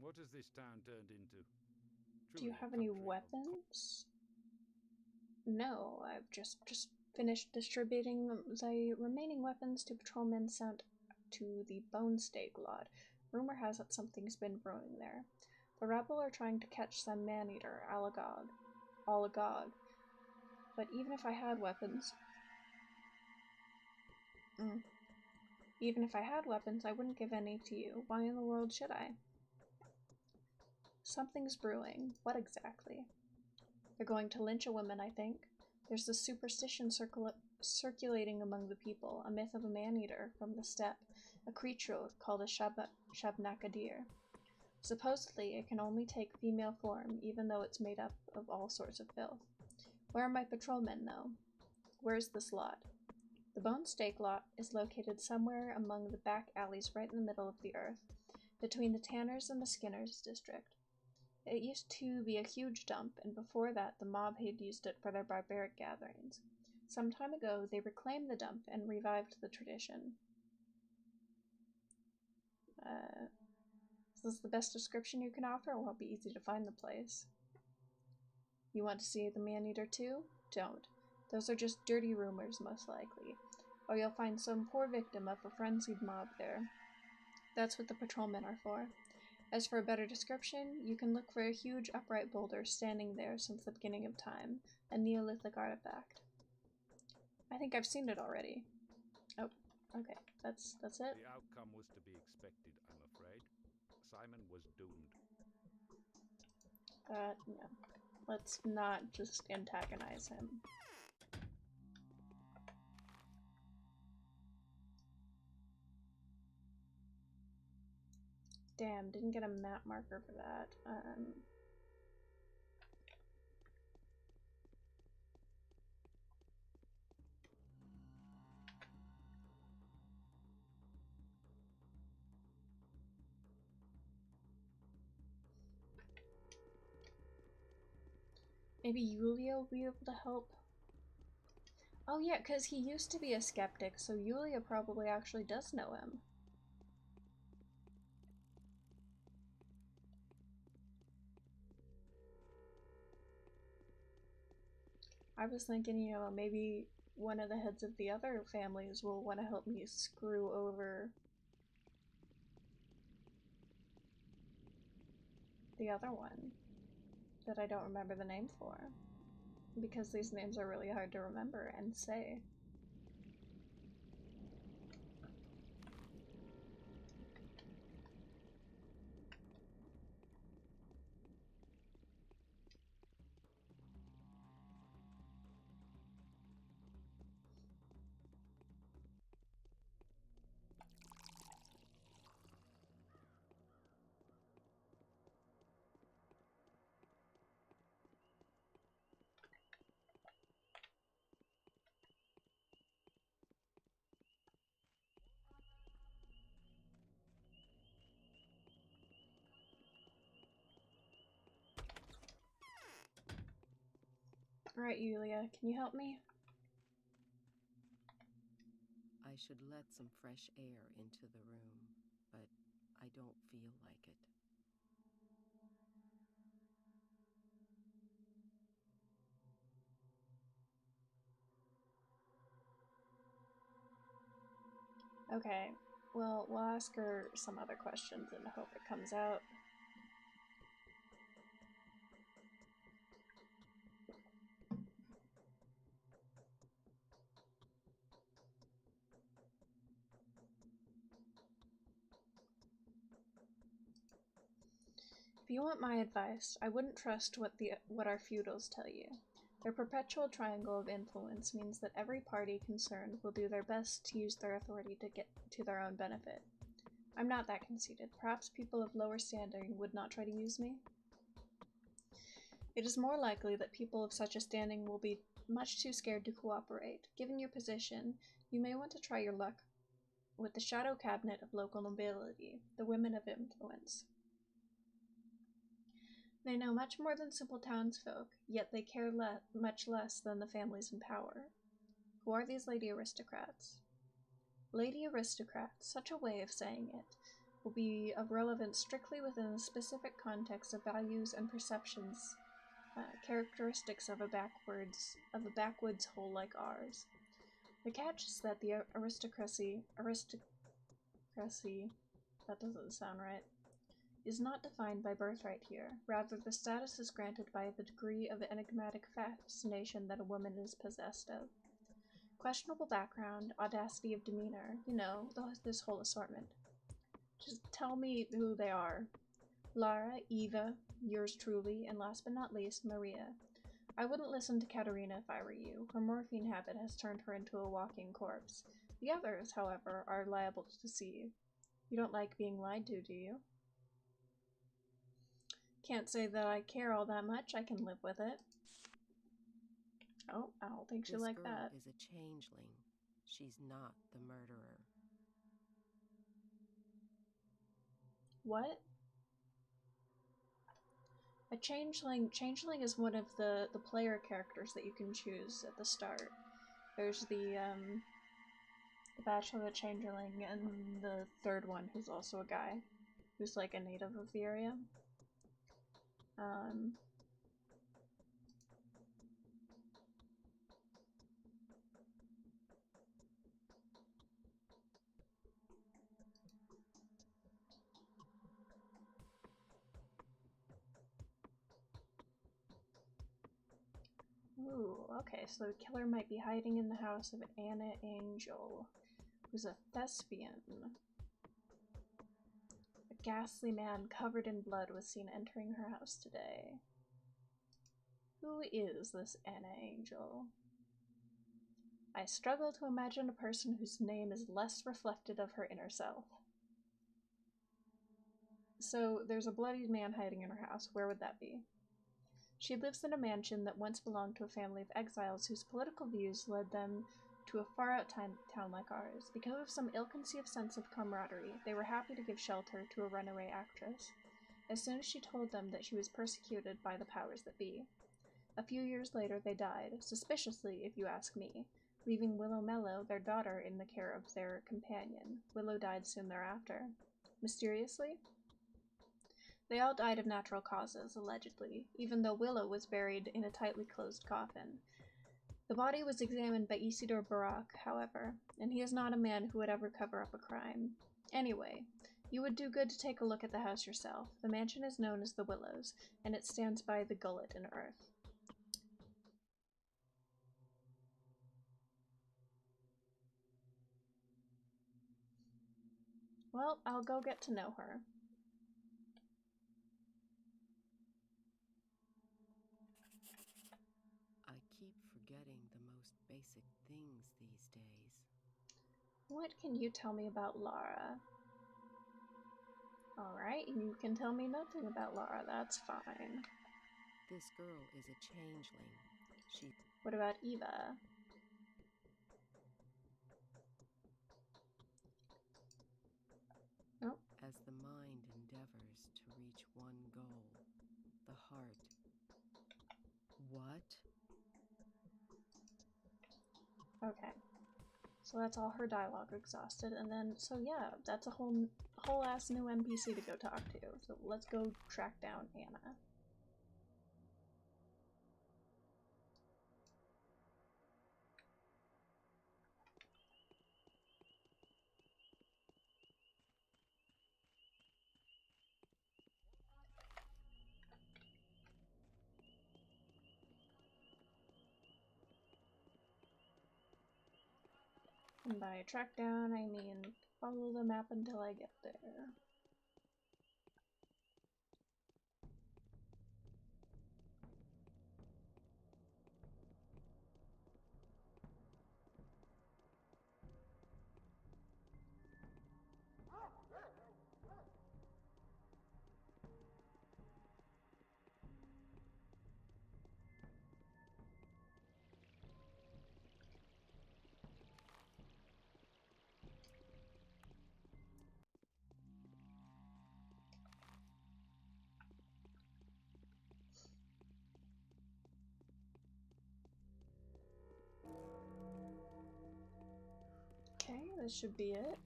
What has this town turned into? Do you Truly a have any country of- weapons? No, I've just finished distributing the remaining weapons to patrolmen sent to the Bone Stake lot. Rumor has it something's been brewing there. The rebel are trying to catch some man-eater, Alagog. But even if I had weapons... Even if I had weapons, I wouldn't give any to you. Why in the world should I? Something's brewing. What exactly? They're going to lynch a woman, I think. There's this superstition circulating among the people, a myth of a man-eater from the steppe, a creature called a Shabnakadir. Supposedly, it can only take female form, even though it's made up of all sorts of filth. Where are my patrolmen, though? Where's this lot? The Bone Stake lot is located somewhere among the back alleys right in the middle of the earth, between the Tanners and the Skinners district. It used to be a huge dump, and before that the mob had used it for their barbaric gatherings. Some time ago, they reclaimed the dump and revived the tradition. Is this the best description you can offer, or will it be easy to find the place? You want to see the man-eater too? Don't. Those are just dirty rumors, most likely. Or you'll find some poor victim of a frenzied mob there. That's what the patrolmen are for. As for a better description, you can look for a huge upright boulder standing there since the beginning of time, a Neolithic artifact. I think I've seen it already. Oh, okay, that's it? The outcome was to be expected, I'm afraid. Simon was doomed. No. Let's not just antagonize him. Damn, didn't get a map marker for that. Maybe Yulia will be able to help. Oh yeah, because he used to be a skeptic, so Yulia probably actually does know him. I was thinking, you know, maybe one of the heads of the other families will want to help me screw over the other one that I don't remember the name for. Because these names are really hard to remember and say. Alright, Yulia, can you help me? I should let some fresh air into the room, but I don't feel like it. Okay, well, we'll ask her some other questions and hope it comes out. If you want my advice, I wouldn't trust what our feudals tell you. Their perpetual triangle of influence means that every party concerned will do their best to use their authority to get to their own benefit. I'm not that conceited. Perhaps people of lower standing would not try to use me? It is more likely that people of such a standing will be much too scared to cooperate. Given your position, you may want to try your luck with the shadow cabinet of local nobility, the women of influence. They know much more than simple townsfolk, yet they care much less than the families in power. Who are these lady aristocrats? Lady aristocrats, such a way of saying it, will be of relevance strictly within the specific context of values and perceptions, characteristics of a backwoods hole like ours. The catch is that the aristocracy, that doesn't sound right, is not defined by birthright here. Rather, the status is granted by the degree of enigmatic fascination that a woman is possessed of. Questionable background, audacity of demeanor, you know, this whole assortment. Just tell me who they are. Lara, Eva, yours truly, and last but not least, Maria. I wouldn't listen to Katerina if I were you. Her morphine habit has turned her into a walking corpse. The others, however, are liable to deceive. You don't like being lied to, do you? Can't say that I care all that much. I can live with it. Oh, I don't think she liked that. This girl is a changeling. She's not the murderer. What? A changeling is one of the player characters that you can choose at the start. There's the Bachelor, the changeling, and the third one who's also a guy who's like a native of the area. Ooh, okay, so the killer might be hiding in the house of Anna Angel, who's a thespian. A ghastly man covered in blood was seen entering her house today. Who is this Anna Angel? I struggle to imagine a person whose name is less reflected of her inner self. So there's a bloodied man hiding in her house. Where would that be? She lives in a mansion that once belonged to a family of exiles whose political views led them to a far-out town like ours. Because of some ill-conceived sense of camaraderie, they were happy to give shelter to a runaway actress. As soon as she told them that she was persecuted by the powers that be. A few years later they died, suspiciously if you ask me, leaving Willow Mellow, their daughter, in the care of their companion. Willow died soon thereafter. Mysteriously? They all died of natural causes, allegedly, even though Willow was buried in a tightly closed coffin. The body was examined by Isidore Barak, however, and he is not a man who would ever cover up a crime. Anyway, you would do good to take a look at the house yourself. The mansion is known as the Willows, and it stands by the gullet in earth. Well, I'll go get to know her. I keep forgetting the most basic things these days. What can you tell me about Lara? Alright, you can tell me nothing about Lara, that's fine. This girl is a changeling. What about Eva? Oh. As the mind endeavors to reach one goal, the heart... What? Okay. So that's all her dialogue exhausted, and then, so yeah, that's a whole ass new NPC to go talk to. So let's go track down Anna. And by track down, I mean follow the map until I get there. Okay, this should be it.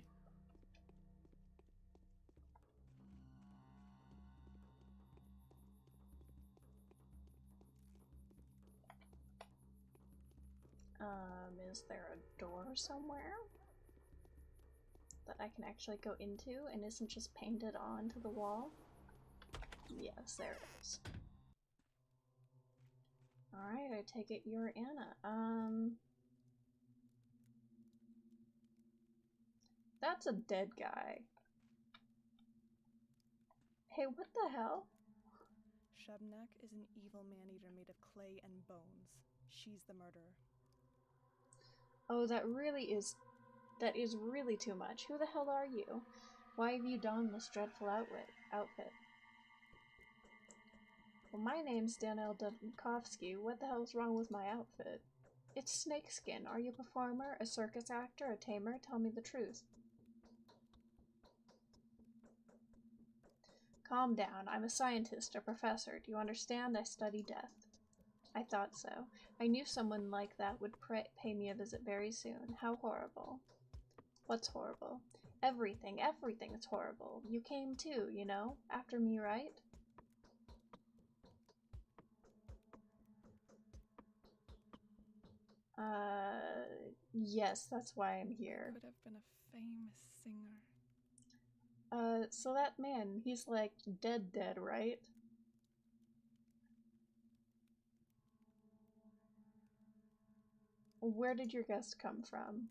Is there a door somewhere that I can actually go into and isn't just painted onto the wall? Yes, there it is. Alright, I take it you're Anna. That's a dead guy. Hey, what the hell? Shebnek is an evil man-eater made of clay and bones. She's the murderer. Oh, that is really too much. Who the hell are you? Why have you donned this dreadful outfit? Well, my name's Daniel Dudkovsky. What the hell's wrong with my outfit? It's snakeskin. Are you a performer, a circus actor, a tamer? Tell me the truth. Calm down. I'm a scientist, a professor. Do you understand? I study death. I thought so. I knew someone like that would pay me a visit very soon. How horrible. What's horrible? Everything is horrible. You came too, you know? After me, right? Yes, that's why I'm here. Could have been a famous singer. So that man, he's like dead, right? Where did your guest come from?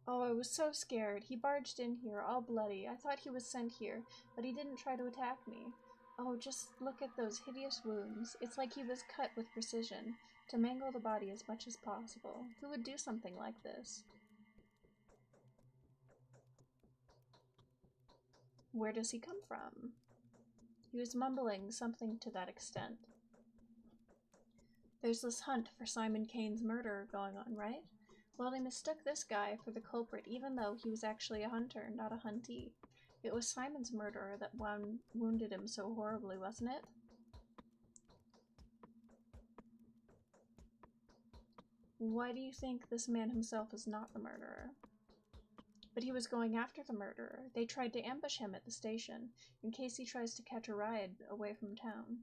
Oh, I was so scared. He barged in here, all bloody. I thought he was sent here, but he didn't try to attack me. Oh, just look at those hideous wounds. It's like he was cut with precision, to mangle the body as much as possible. Who would do something like this? Where does he come from? He was mumbling something to that extent. There's this hunt for Simon Kane's murderer going on, right? Well, they mistook this guy for the culprit, even though he was actually a hunter, not a huntee. It was Simon's murderer that wounded him so horribly, wasn't it? Why do you think this man himself is not the murderer? But he was going after the murderer. They tried to ambush him at the station, in case he tries to catch a ride away from town.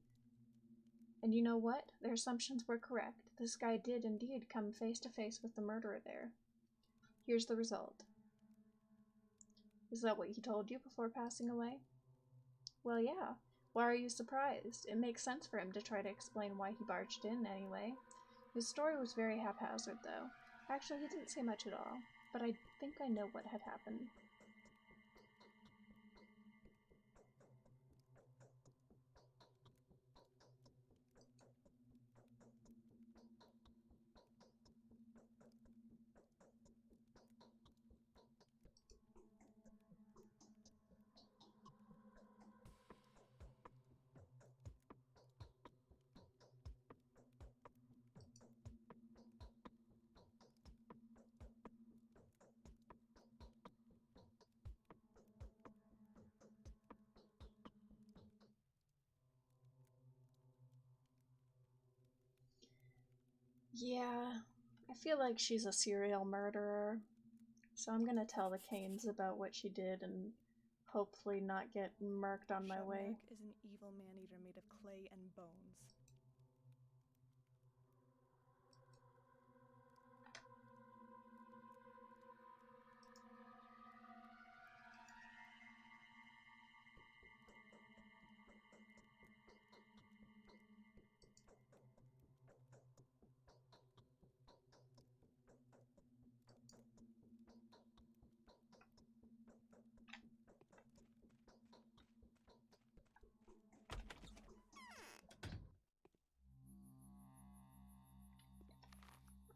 And you know what? Their assumptions were correct. This guy did indeed come face to face with the murderer there. Here's the result. Is that what he told you before passing away? Well, yeah. Why are you surprised? It makes sense for him to try to explain why he barged in anyway. His story was very haphazard, though. Actually, he didn't say much at all, but I think I know what had happened. Yeah, I feel like she's a serial murderer, so I'm gonna tell the Kanes about what she did and hopefully not get murked on my way. Shubnak is an evil man-eater made of clay and bones.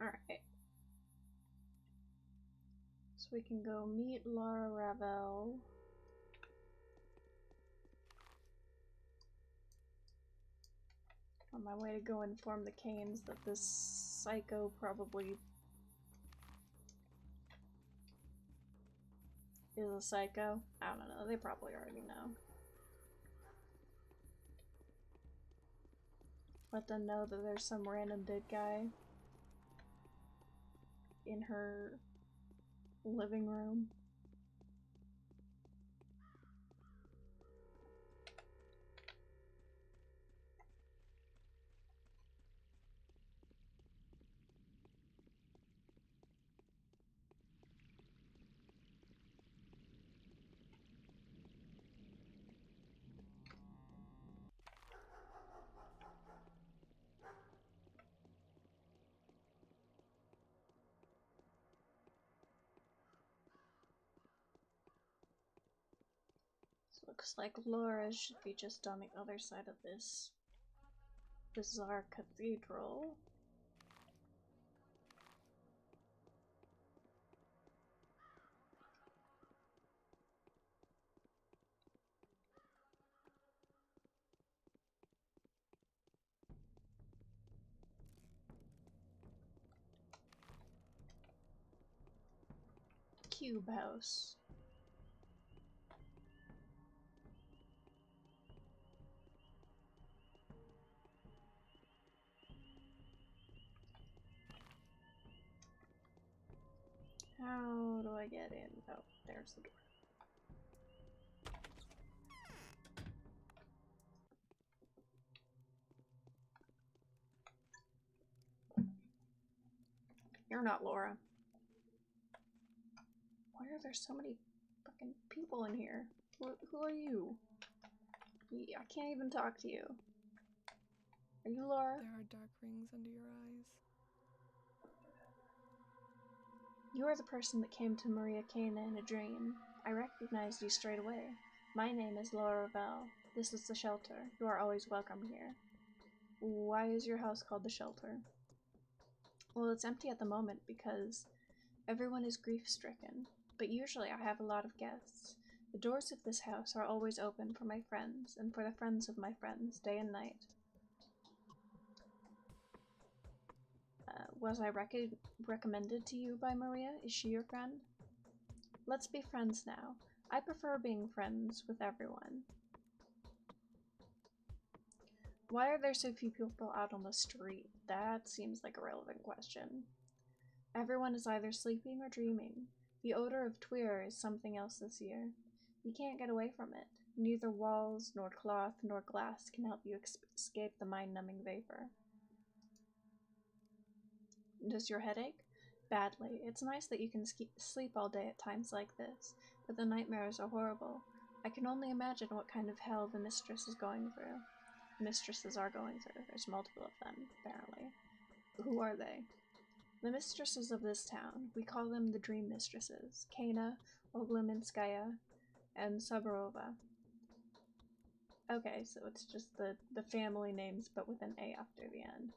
Alright. So we can go meet Laura Ravel. On my way to go inform the Kanes that this psycho probably is a psycho. I don't know, they probably already know. Let them know that there's some random dead guy in her living room. Looks like Laura should be just on the other side of this bizarre cathedral. Cube house. How do I get in? Oh, there's the door. You're not Laura. Why are there so many fucking people in here? Who are you? I can't even talk to you. Are you Laura? There are dark rings under your eyes. You are the person that came to Maria Cana in a dream. I recognized you straight away. My name is Laura Ravel. This is the shelter. You are always welcome here. Why is your house called the shelter? Well, it's empty at the moment because everyone is grief-stricken, but usually I have a lot of guests. The doors of this house are always open for my friends, and for the friends of my friends, day and night. Was I recommended to you by Maria? Is she your friend? Let's be friends now. I prefer being friends with everyone. Why are there so few people out on the street? That seems like a relevant question. Everyone is either sleeping or dreaming. The odor of Twir is something else this year. You can't get away from it. Neither walls, nor cloth, nor glass can help you escape the mind-numbing vapor. Does your head ache? Badly. It's nice that you can sleep all day at times like this, but the nightmares are horrible. I can only imagine what kind of hell the mistress is going through. Mistresses are going through. There's multiple of them, apparently. Who are they? The mistresses of this town. We call them the Dream Mistresses. Kana, Ogleminskaya, and Sabarova. Okay, so it's just the family names, but with an A after the end.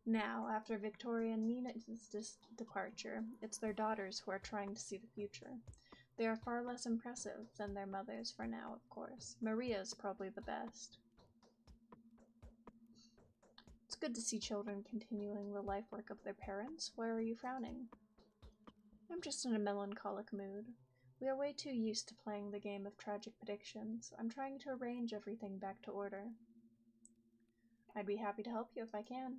Now, after Victoria and Nina's departure, it's their daughters who are trying to see the future. They are far less impressive than their mothers for now, of course. Maria's probably the best. It's good to see children continuing the life work of their parents. Why are you frowning? I'm just in a melancholic mood. We are way too used to playing the game of tragic predictions. I'm trying to arrange everything back to order. I'd be happy to help you if I can.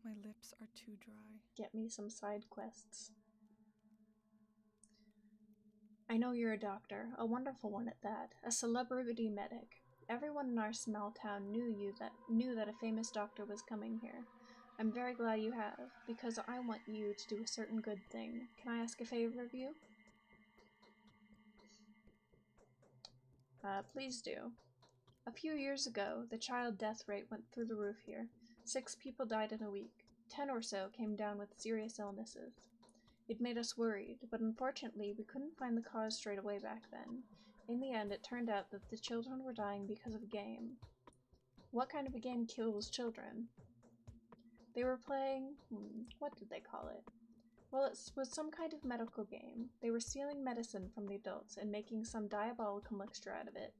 My lips are too dry. Get me some side quests. I know you're a doctor, a wonderful one at that, a celebrity medic. Everyone in our small town knew that a famous doctor was coming here. I'm very glad you have, because I want you to do a certain good thing. Can I ask a favor of you? Please do. A few years ago, the child death rate went through the roof here. 6 people died in a week. 10 or so came down with serious illnesses. It made us worried, but unfortunately we couldn't find the cause straight away back then. In the end, it turned out that the children were dying because of a game. What kind of a game kills children? They were playing... what did they call it? Well, it was some kind of medical game. They were stealing medicine from the adults and making some diabolical mixture out of it.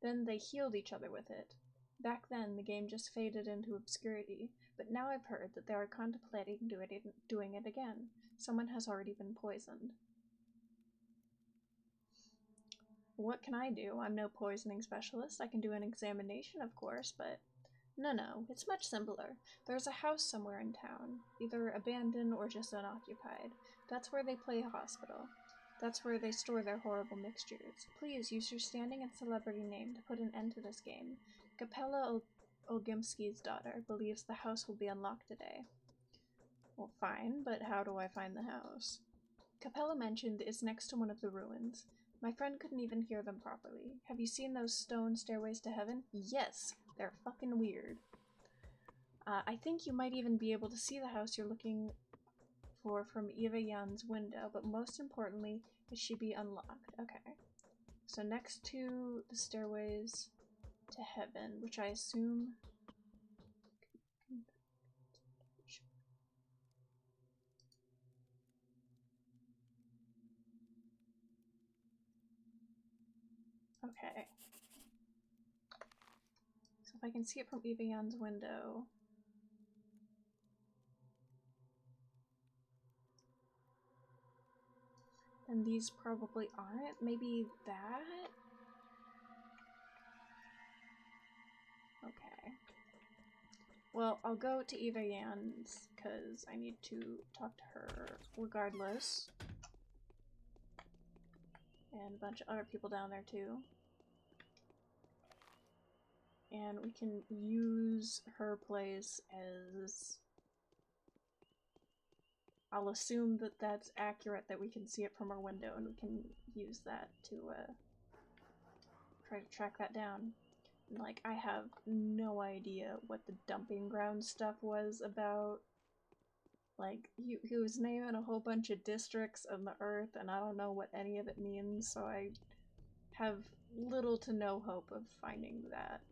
Then they healed each other with it. Back then, the game just faded into obscurity, but now I've heard that they are contemplating doing it again. Someone has already been poisoned. What can I do? I'm no poisoning specialist. I can do an examination, of course, but... No, it's much simpler. There's a house somewhere in town, either abandoned or just unoccupied. That's where they play hospital. That's where they store their horrible mixtures. Please use your standing and celebrity name to put an end to this game. Capella Olgimski's daughter believes the house will be unlocked today. Well, fine, but how do I find the house? Capella mentioned it's next to one of the ruins. My friend couldn't even hear them properly. Have you seen those stone stairways to heaven? Yes, they're fucking weird. I think you might even be able to see the house you're looking for from Eva Jan's window, but most importantly, it should be unlocked. Okay. So next to the stairways to heaven, which I assume... Okay. So if I can see it from Eva Jan's window... then these probably aren't. Maybe that? Okay. Well, I'll go to Eva Jan's, because I need to talk to her regardless. And a bunch of other people down there too. And we can use her place as... I'll assume that that's accurate, that we can see it from our window, and we can use that to try to track that down. And, like, I have no idea what the dumping ground stuff was about. Like, he was naming a whole bunch of districts on the earth, and I don't know what any of it means, so I have little to no hope of finding that.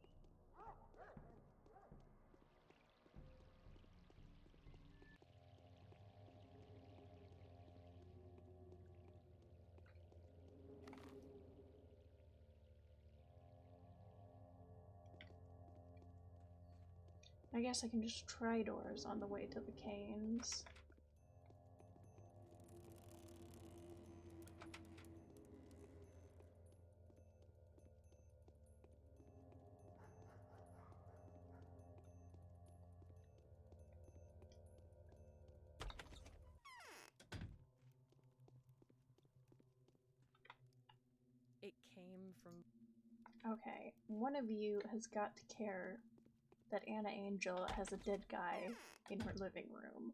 I guess I can just try doors on the way to the Canes. It came from... Okay, one of you has got to care that Anna Angel has a dead guy in her living room.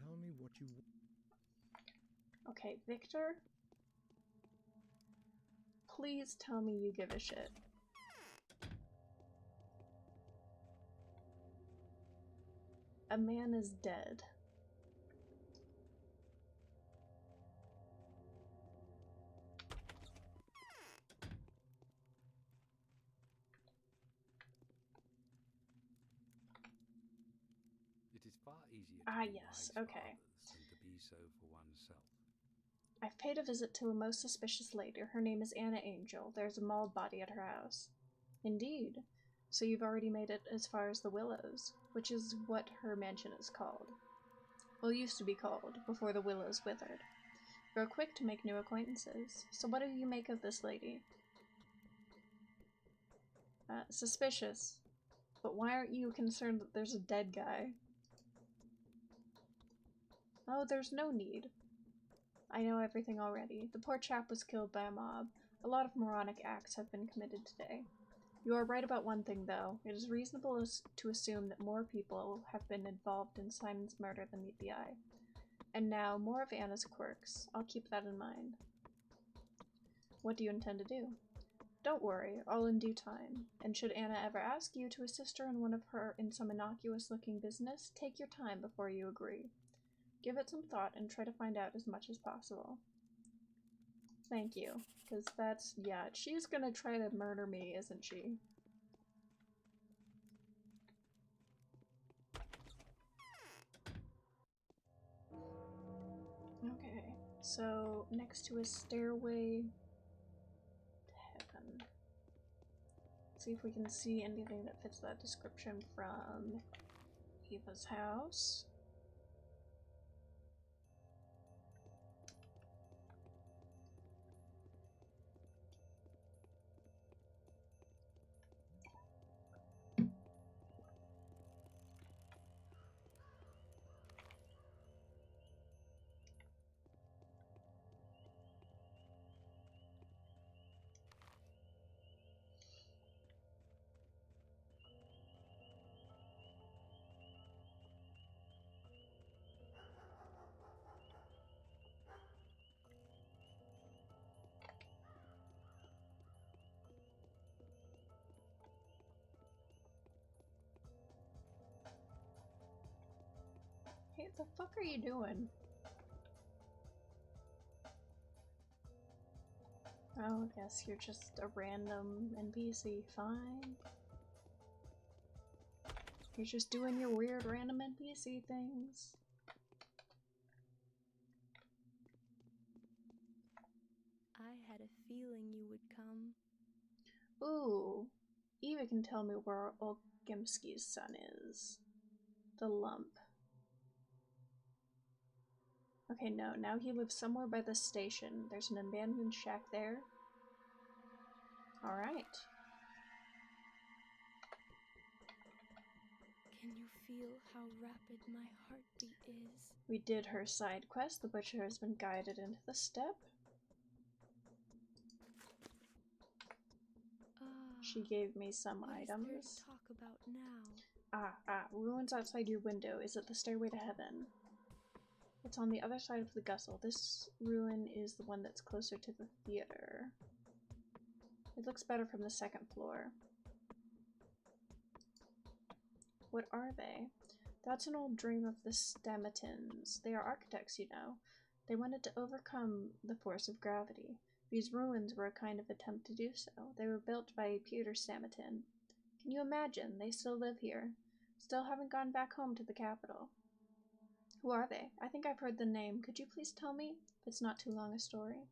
Tell me what you... Okay, Victor? Please tell me you give a shit. A man is dead. It is far easier to Ah, be yes, wise for okay. others than to be so for oneself. I've paid a visit to a most suspicious lady. Her name is Anna Angel. There's a mauled body at her house. Indeed. So you've already made it as far as the Willows, which is what her mansion is called. Well, used to be called, before the willows withered. You're quick to make new acquaintances. So what do you make of this lady? Suspicious. But why aren't you concerned that there's a dead guy? Oh, there's no need. I know everything already. The poor chap was killed by a mob. A lot of moronic acts have been committed today. You are right about one thing, though. It is reasonable to assume that more people have been involved in Simon's murder than meet the eye. And now, more of Anna's quirks. I'll keep that in mind. What do you intend to do? Don't worry, all in due time. And should Anna ever ask you to assist her in some innocuous-looking business, take your time before you agree. Give it some thought and try to find out as much as possible. Thank you, because that's, yeah, she's gonna try to murder me, isn't she? Okay, so next to a stairway to heaven. See if we can see anything that fits that description from Eva's house. Hey, the fuck are you doing? Oh, I guess you're just a random NPC. Fine. You're just doing your weird random NPC things. I had a feeling you would come. Ooh. Eva can tell me where Olgimski's son is. The lump. Okay, no, now he lives somewhere by the station. There's an abandoned shack there. Alright. Can you feel how rapid my heartbeat is? We did her side quest. The butcher has been guided into the step. She gave me some items. What is there to talk about now? Ruins outside your window. Is it the stairway to heaven? It's on the other side of the Gussel. This ruin is the one that's closer to the theater. It looks better from the second floor. What are they? That's an old dream of the Stamatins. They are architects, you know. They wanted to overcome the force of gravity. These ruins were a kind of attempt to do so. They were built by Peter Stamatin. Can you imagine? They still live here. Still haven't gone back home to the capital. Who are they? I think I've heard the name. Could you please tell me? If it's not too long a story.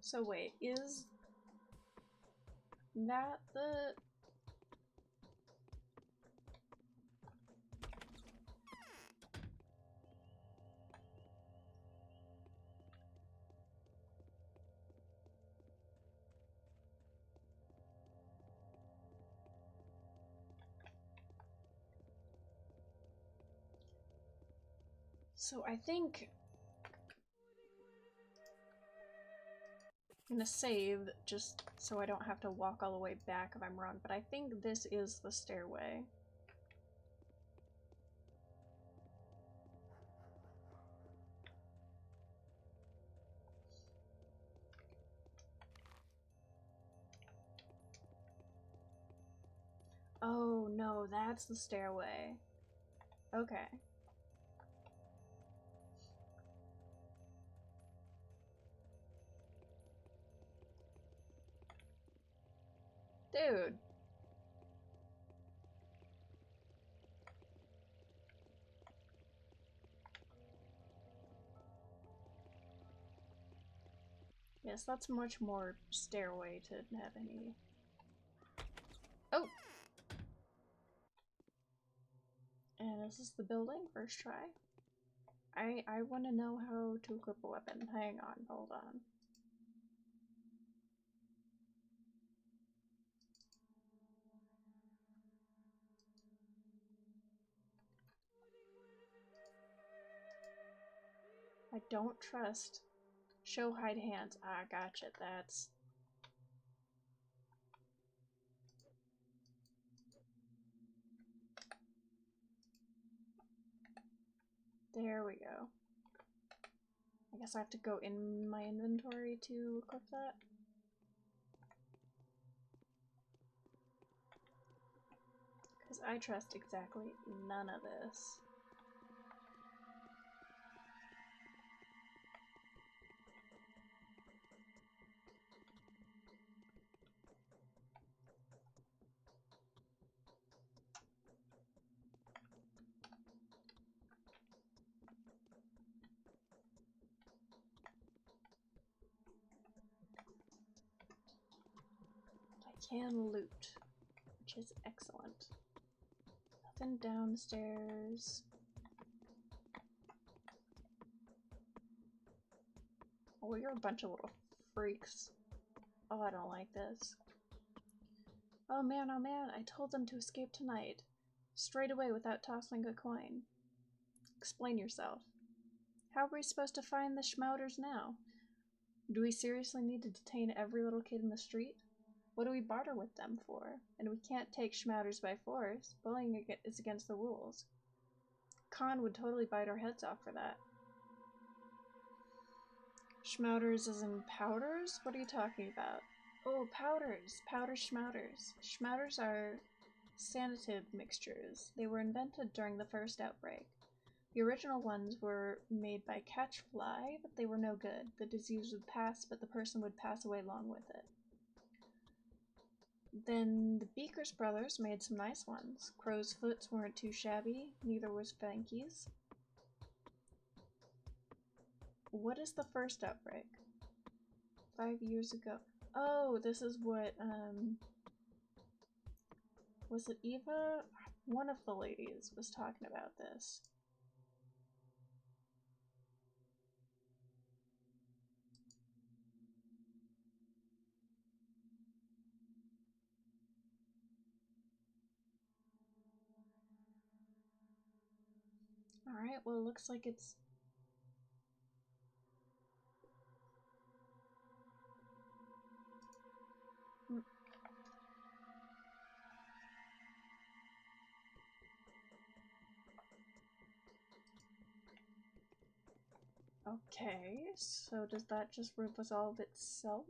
So wait, is that the... So I think I'm gonna save just so I don't have to walk all the way back if I'm wrong, but I think this is the stairway. Oh no, that's the stairway. Okay. Dude. Yes, that's much more stairway to have any... Oh! And is this the building? First try? I want to know how to equip a weapon. Hang on, hold on. I don't trust. Show hide hands. Ah, gotcha. That's... There we go. I guess I have to go in my inventory to equip that. Because I trust exactly none of this. I can loot, which is excellent. Nothing downstairs. Oh, you're a bunch of little freaks. Oh, I don't like this. Oh man, I told them to escape tonight. Straight away without tossing a coin. Explain yourself. How are we supposed to find the schmouters now? Do we seriously need to detain every little kid in the street? What do we barter with them for? And we can't take schmouters by force. Bullying is against the rules. Khan would totally bite our heads off for that. Schmouters as in powders? What are you talking about? Oh, powders. Powders schmouters. Schmouters are sanative mixtures. They were invented during the first outbreak. The original ones were made by catchfly, but they were no good. The disease would pass, but the person would pass away along with it. Then the Beakers brothers made some nice ones. Crow's foots weren't too shabby, neither was Fanky's. What is the first outbreak? 5 years ago. Oh, this is what, was it Eva? One of the ladies was talking about this. Alright, well, it looks like it's... Okay, so does that just resolve itself?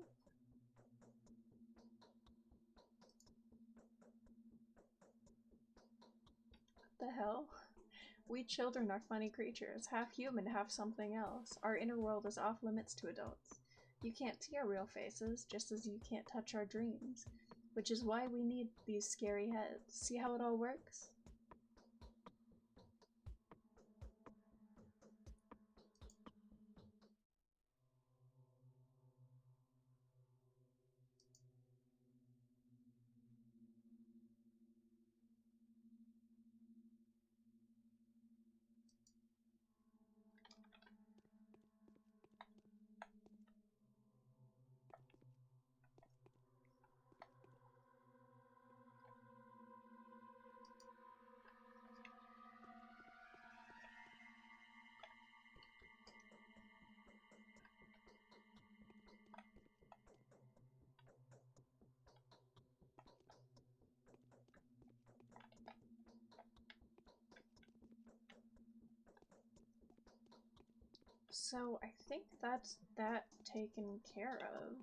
What the hell? We children are funny creatures, half human, half something else. Our inner world is off limits to adults. You can't see our real faces, just as you can't touch our dreams. Which is why we need these scary heads. See how it all works? So I think that's that taken care of.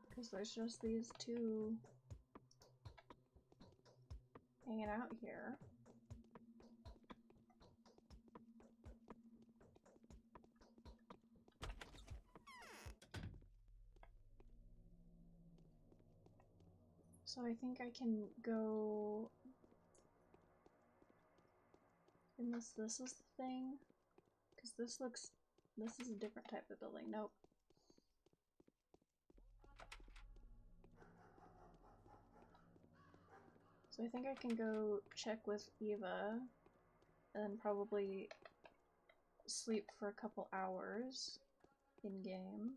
Because there's just these two hanging out here. So I think I can go... Unless this is the thing? Because this looks... This is a different type of building. Nope. So I think I can go check with Eva and then probably sleep for a couple hours in-game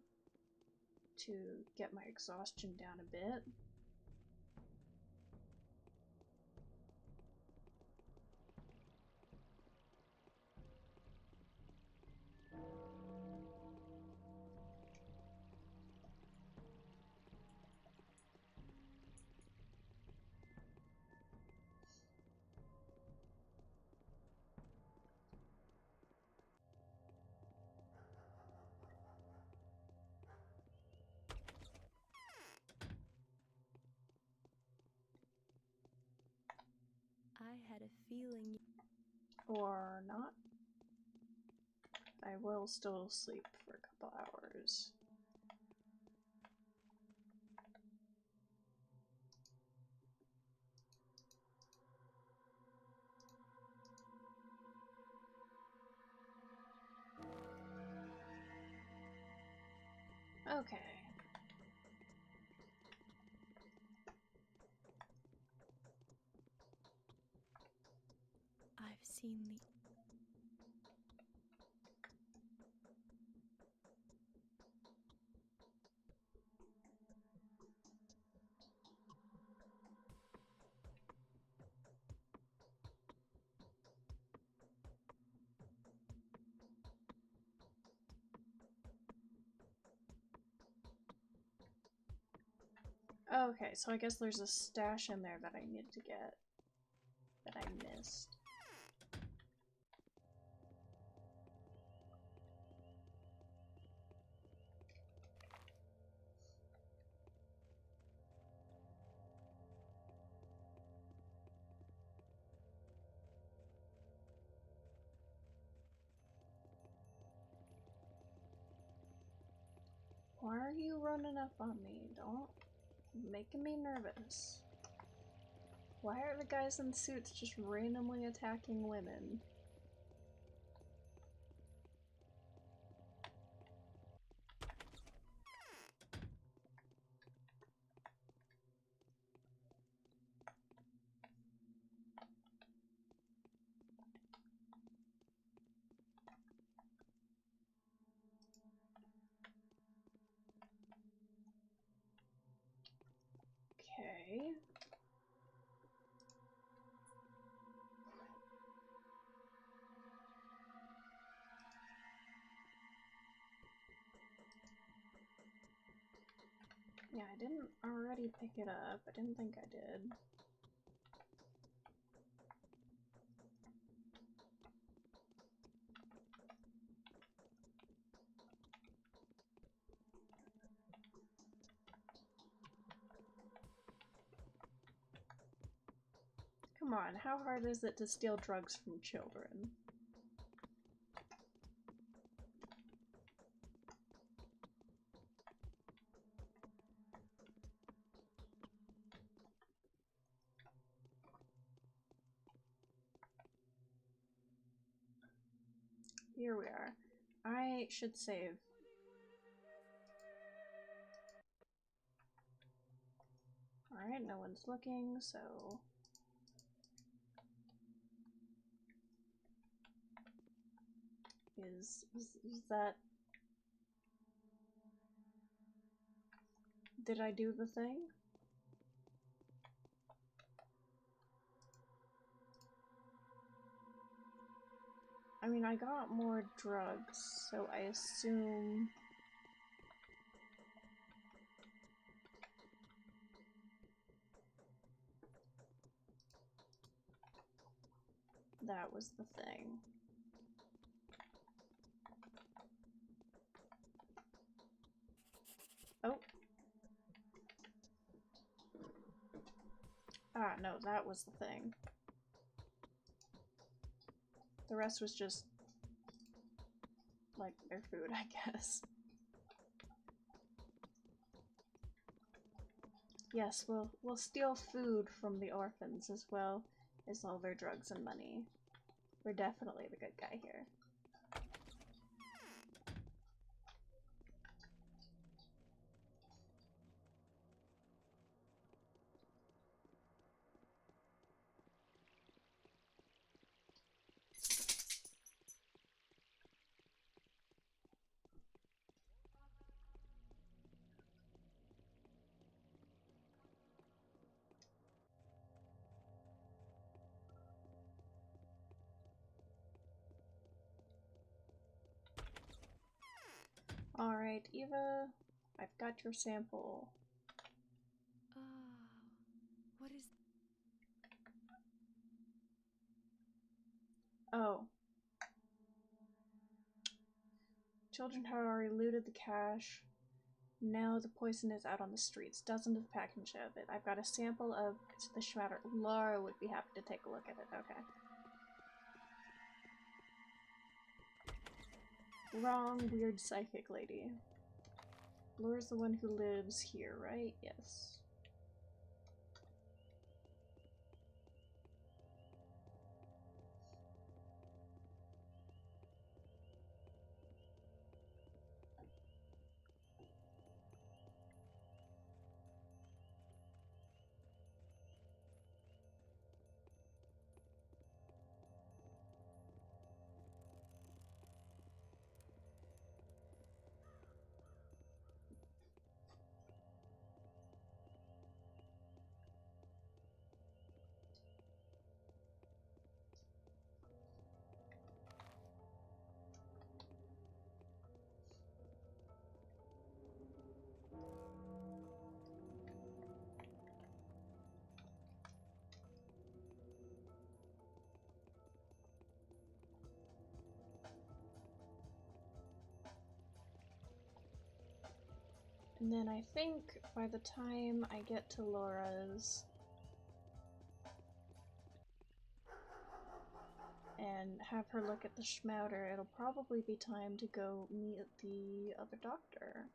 to get my exhaustion down a bit. I had a feeling. Or not. I will still sleep for a couple hours. Okay. I've seen the. Okay, so I guess there's a stash in there that I need to get that I missed. Why are you running up on me? Don't making me nervous. Why are the guys in suits just randomly attacking women? Okay. Yeah, I didn't already pick it up. I didn't think I did. Come on, how hard is it to steal drugs from children? Here we are. I should save. Alright, no one's looking, so... Is that... Did I do the thing? I mean, I got more drugs, so I assume... that was the thing. Oh. Ah, no, that was the thing. The rest was just... like, their food, I guess. Yes, we'll steal food from the orphans as well as all their drugs and money. We're definitely the good guy here. Alright, Eva, I've got your sample. What is... Oh. Children had already looted the cache. Now the poison is out on the streets. Dozens of packages of it. I've got a sample of the schmatter. Laura would be happy to take a look at it. Okay. Wrong, weird psychic lady. Laura's the one who lives here, right? Yes. And then I think by the time I get to Laura's and have her look at the schmouter, it'll probably be time to go meet the other doctor.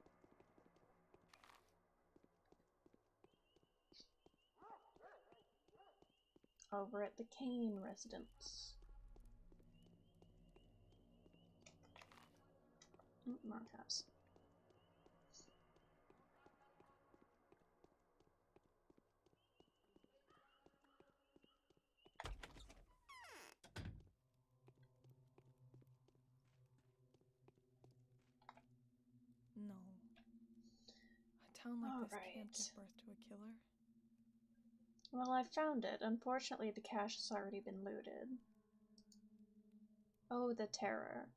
Over at the Kane residence. Markhouse. No. A town like this can't give birth to a killer. Well, I found it. Unfortunately, the cache has already been looted. Oh, the terror.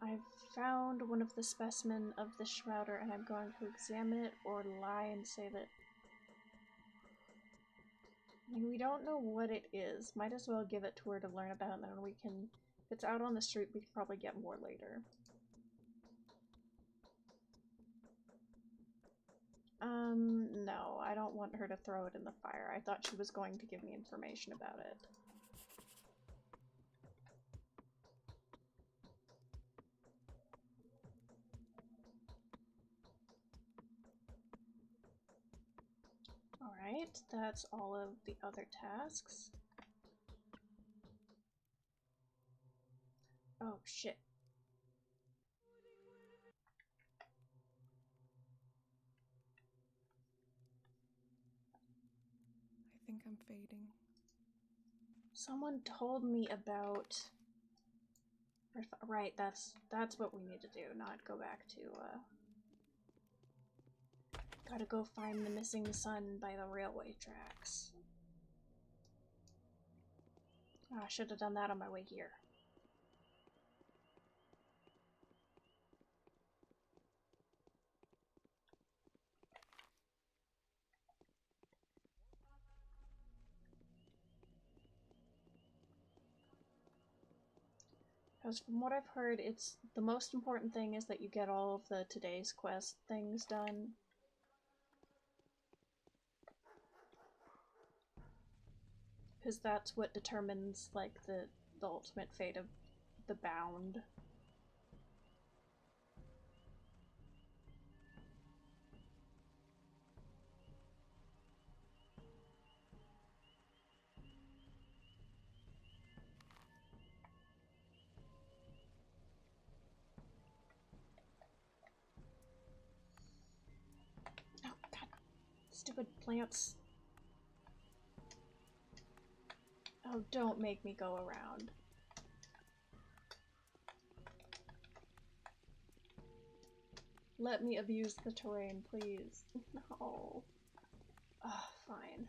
I've found one of the specimen of the Shrouder, and I'm going to examine it or lie and say that... I mean, we don't know what it is. Might as well give it to her to learn about, and then we can... If it's out on the street, we can probably get more later. No, I don't want her to throw it in the fire. I thought she was going to give me information about it. Alright, that's all of the other tasks. Oh, shit. I think I'm fading. Someone told me about... Right, that's what we need to do, not go back to, Gotta go find the missing son by the railway tracks. Oh, I should have done that on my way here. Because from what I've heard, it's the most important thing is that you get all of the today's quest things done. Because that's what determines, like, the ultimate fate of the bound. Oh, God. Stupid plants. Oh, don't make me go around. Let me abuse the terrain, please. No. Ah, fine.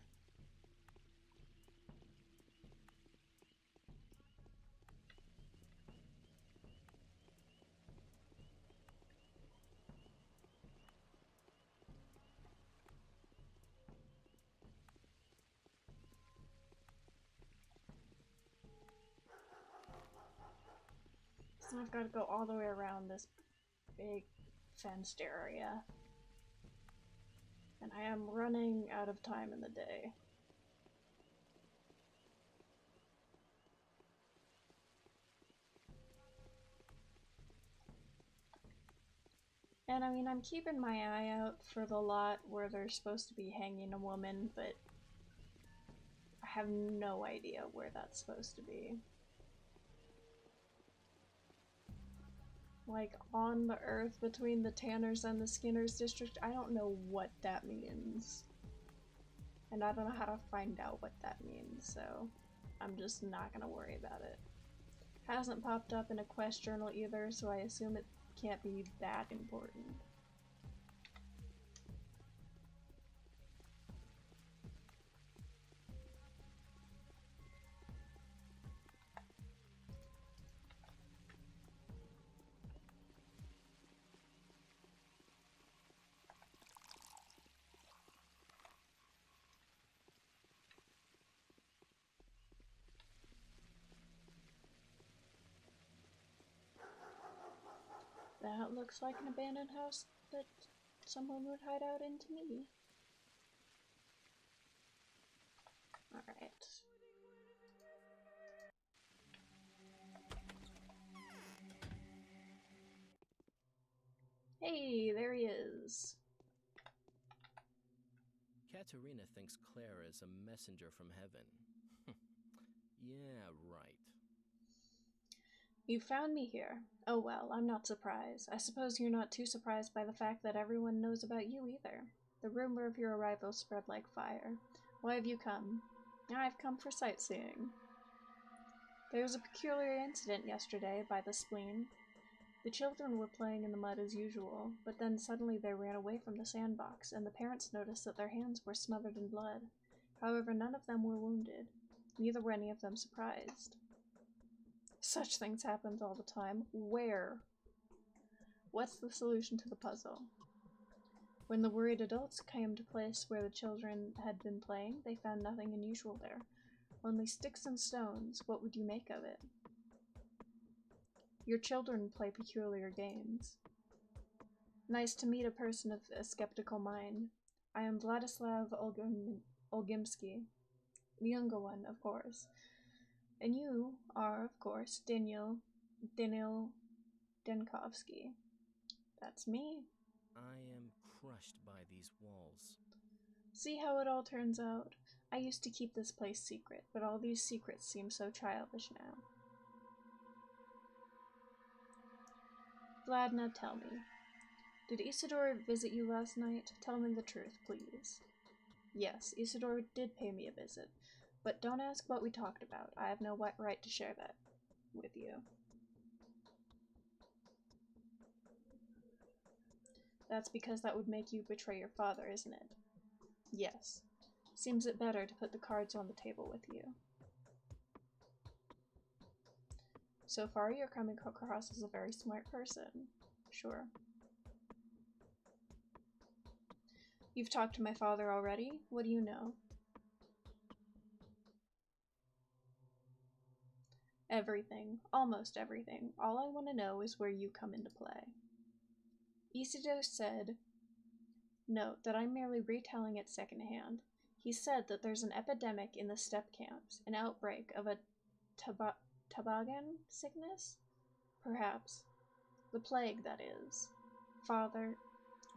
So I've got to go all the way around this big fenced area. And I am running out of time in the day. And I mean, I'm keeping my eye out for the lot where they're supposed to be hanging a woman, but I have no idea where that's supposed to be. Like, on the earth between the Tanners and the Skinners district, I don't know what that means. And I don't know how to find out what that means, so I'm just not gonna worry about it. Hasn't popped up in a quest journal either, so I assume it can't be that important. That looks like an abandoned house that someone would hide out in to me. Alright. Hey, there he is. Katerina thinks Claire is a messenger from heaven. Yeah, right. You found me here. Oh well, I'm not surprised. I suppose you're not too surprised by the fact that everyone knows about you either. The rumor of your arrival spread like fire. Why have you come? I've come for sightseeing. There was a peculiar incident yesterday by the spleen. The children were playing in the mud as usual, but then suddenly they ran away from the sandbox, and the parents noticed that their hands were smothered in blood. However, none of them were wounded. Neither were any of them surprised. Such things happened all the time. Where? What's the solution to the puzzle? When the worried adults came to place where the children had been playing, they found nothing unusual there. Only sticks and stones. What would you make of it? Your children play peculiar games. Nice to meet a person of a skeptical mind. I am Vladislav Olgimsky, the younger one, of course. And you are, of course, Daniel Denkovsky. That's me. I am crushed by these walls. See how it all turns out? I used to keep this place secret, but all these secrets seem so childish now. Vladna, tell me. Did Isidore visit you last night? Tell me the truth, please. Yes, Isidore did pay me a visit, but don't ask what we talked about. I have no right to share that with you. That's because that would make you betray your father, isn't it? Yes. Seems it better to put the cards on the table with you. So far, you're coming across as a very smart person. Sure. You've talked to my father already? What do you know? Everything. Almost everything. All I want to know is where you come into play. Isidore said, note that I'm merely retelling it secondhand. He said that there's an epidemic in the steppe camps, an outbreak of a toboggan sickness? Perhaps. The plague, that is. Father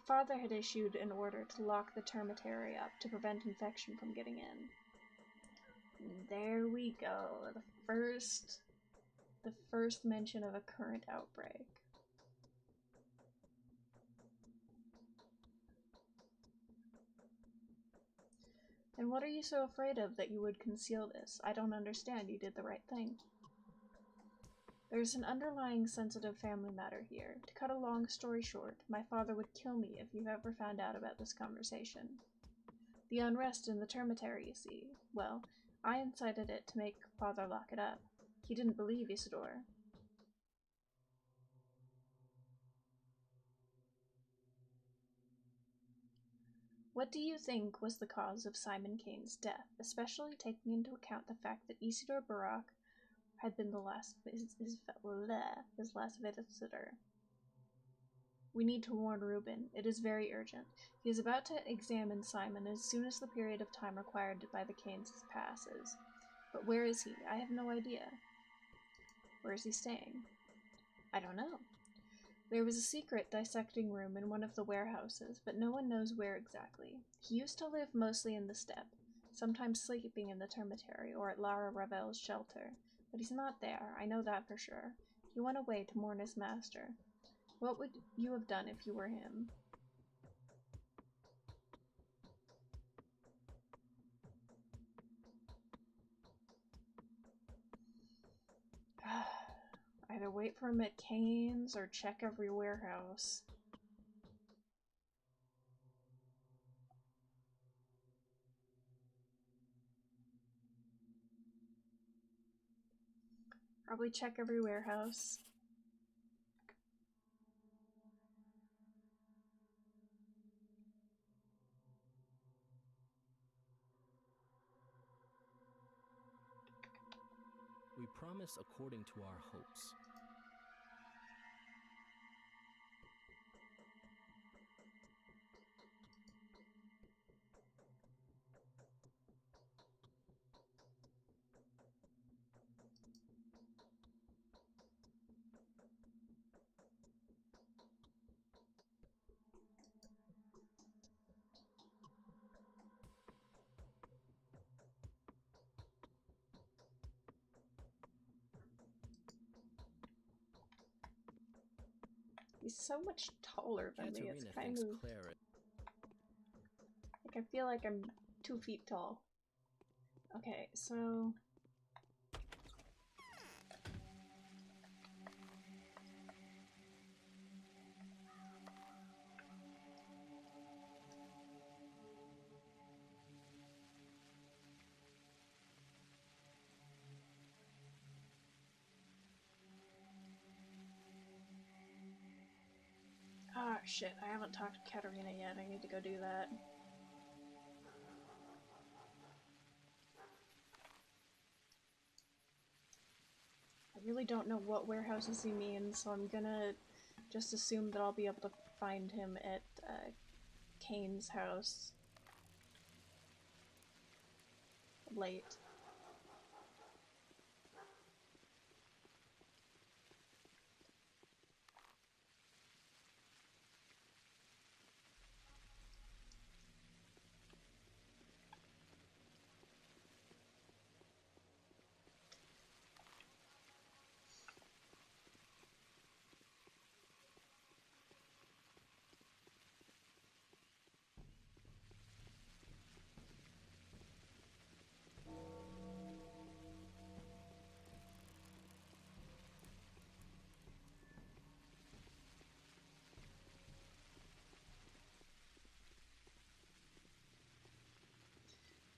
had issued an order to lock the termitary up to prevent infection from getting in. There we go. The first mention of a current outbreak. And what are you so afraid of that you would conceal this? I don't understand. You did the right thing. There's an underlying sensitive family matter here. To cut a long story short, my father would kill me if you ever found out about this conversation. The unrest in the termitary, you see. Well, I incited it to make father lock it up. He didn't believe Isidore. What do you think was the cause of Simon Kane's death, especially taking into account the fact that Isidore Barak had been the last his last visitor? We need to warn Reuben. It is very urgent. He is about to examine Simon as soon as the period of time required by the Kanes passes. But where is he? I have no idea. Where is he staying? I don't know. There was a secret dissecting room in one of the warehouses, but no one knows where exactly. He used to live mostly in the steppe, sometimes sleeping in the termitary or at Lara Ravel's shelter. But he's not there, I know that for sure. He went away to mourn his master. What would you have done if you were him? Either wait for him at Kane's or check every warehouse. Probably check every warehouse. We promise according to our hopes. He's so much taller than me. It's Katerina kind thinks of Claire. like I feel like I'm 2 feet tall. Okay, so shit, I haven't talked to Katerina yet. I need to go do that. I really don't know what warehouses he means, so I'm gonna just assume that I'll be able to find him at Kane's house late.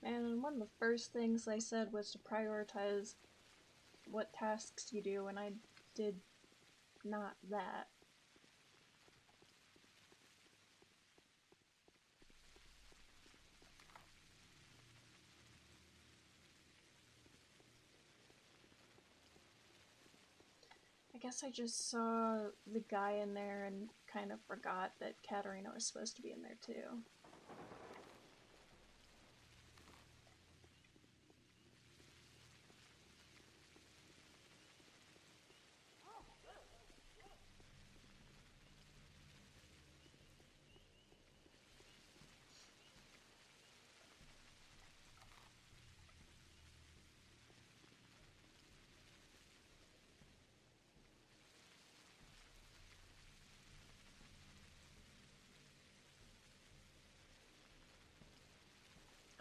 Man, and one of the first things I said was to prioritize what tasks you do, and I did not that. I guess I just saw the guy in there and kind of forgot that Katerina was supposed to be in there too.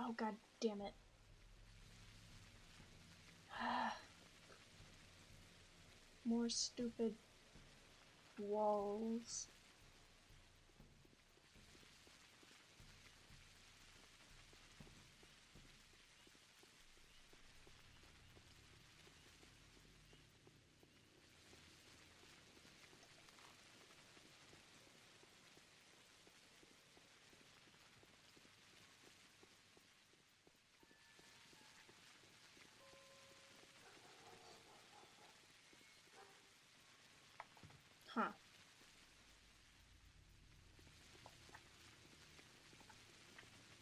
Oh, god damn it. More stupid walls. Huh.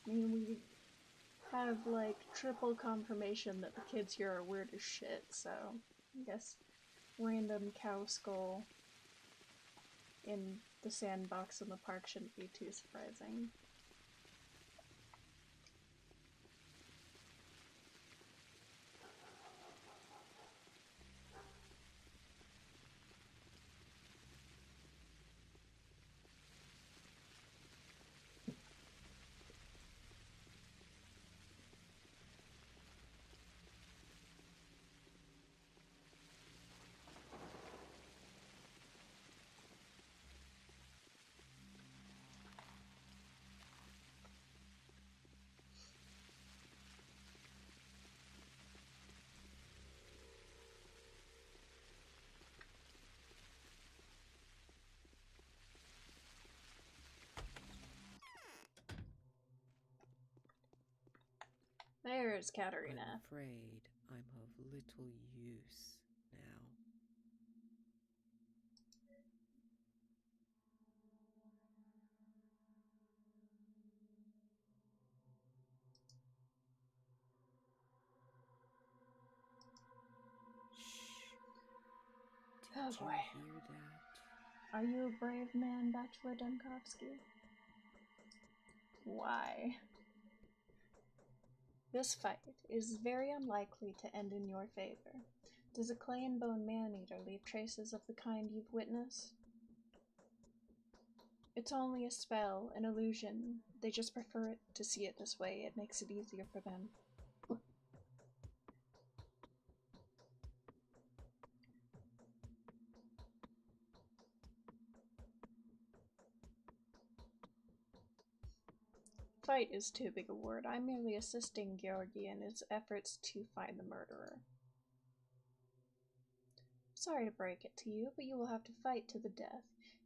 I mean, we have, like, triple confirmation that the kids here are weird as shit, so I guess random cow skull in the sandbox in the park shouldn't be too surprising. There's Katerina. I'm afraid I'm of little use now. Shh. Oh Did boy. you hear that? Are you a brave man, Bachelor Dunkovsky? Why? This fight is very unlikely to end in your favor. Does a clay and bone man-eater leave traces of the kind you've witnessed? It's only a spell, an illusion. They just prefer to see it this way. It makes it easier for them. Fight is too big a word. I'm merely assisting Georgi in his efforts to find the murderer. Sorry to break it to you, but you will have to fight to the death.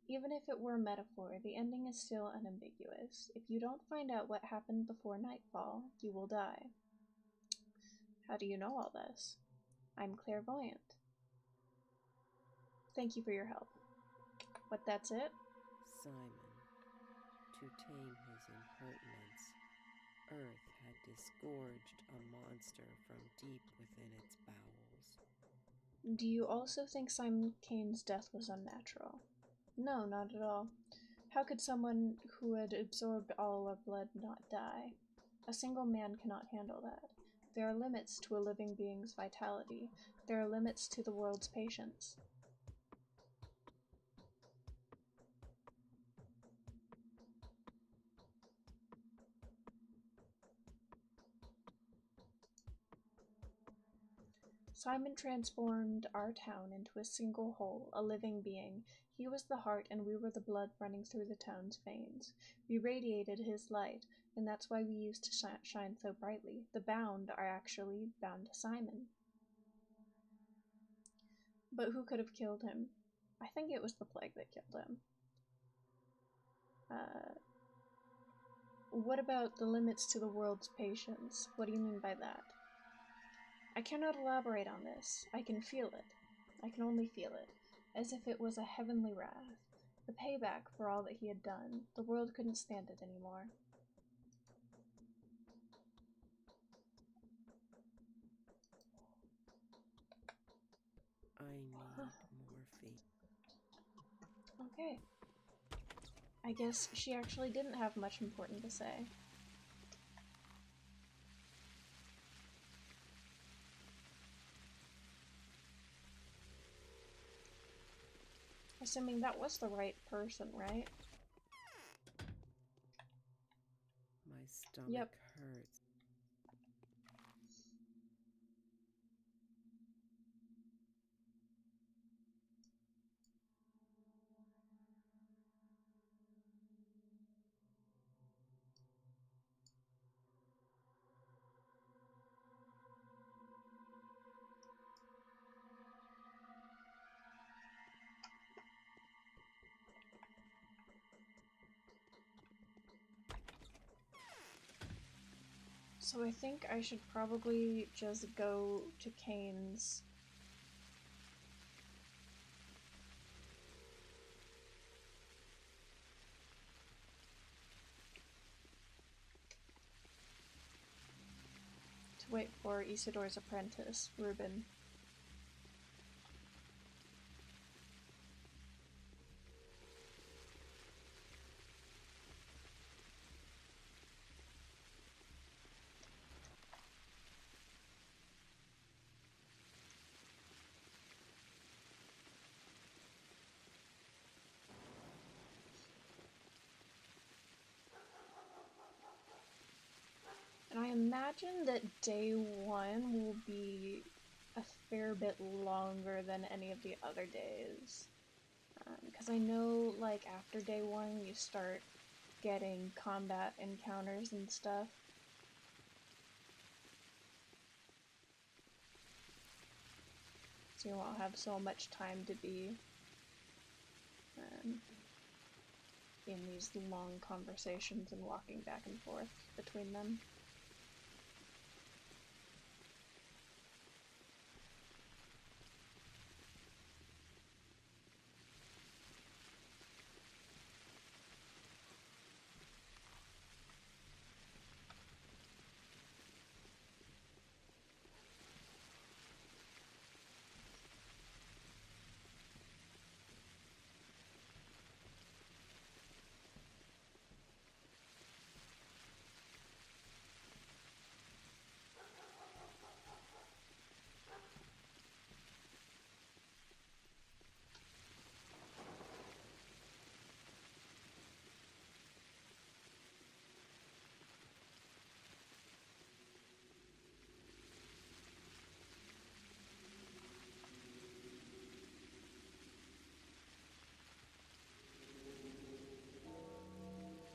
Even if it were a metaphor, the ending is still unambiguous. If you don't find out what happened before nightfall, you will die. How do you know all this? I'm clairvoyant. Thank you for your help. But that's it? Simon, to tame his impertinence, Earth had disgorged a monster from deep within its bowels. Do you also think Simon Kane's death was unnatural? No, not at all. How could someone who had absorbed all our blood not die? A single man cannot handle that. There are limits to a living being's vitality. There are limits to the world's patience. Simon transformed our town into a single whole, a living being. He was the heart, and we were the blood running through the town's veins. We radiated his light, and that's why we used to shine so brightly. The bound are actually bound to Simon. But who could have killed him? I think it was the plague that killed him. What about the limits to the world's patience? What do you mean by that? I cannot elaborate on this. I can feel it. I can only feel it, as if it was a heavenly wrath. The payback for all that he had done. The world couldn't stand it anymore. I need morphine. Okay. I guess she actually didn't have much important to say. Assuming that was the right person, right? My stomach hurts. So I think I should probably just go to Kane's. To wait for Isidore's apprentice, Reuben. And I imagine that day one will be a fair bit longer than any of the other days. Because I know, like, after day one, you start getting combat encounters and stuff. So you won't have so much time to be in these long conversations and walking back and forth between them.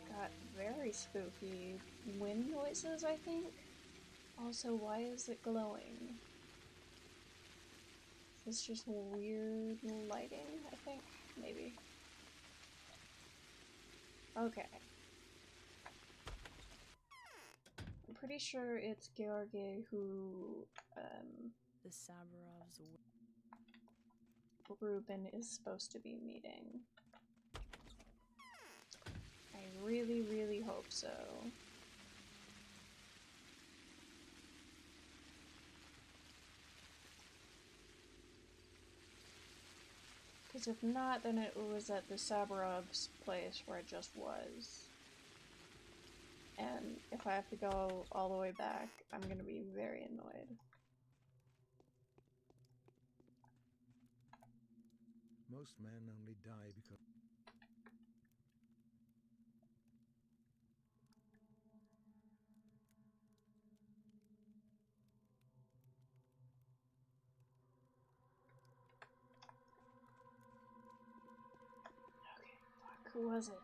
Got very spooky wind noises, I think. Also, why is it glowing? Is this just weird lighting, I think? Maybe. Okay. I'm pretty sure it's Georgi who, The Saburovs. Ruben is supposed to be meeting. I really, really hope so. Because if not, then it was at the Saburovs' place where it just was. And if I have to go all the way back, I'm gonna be very annoyed. Most men only die because... Okay, fuck, who was it?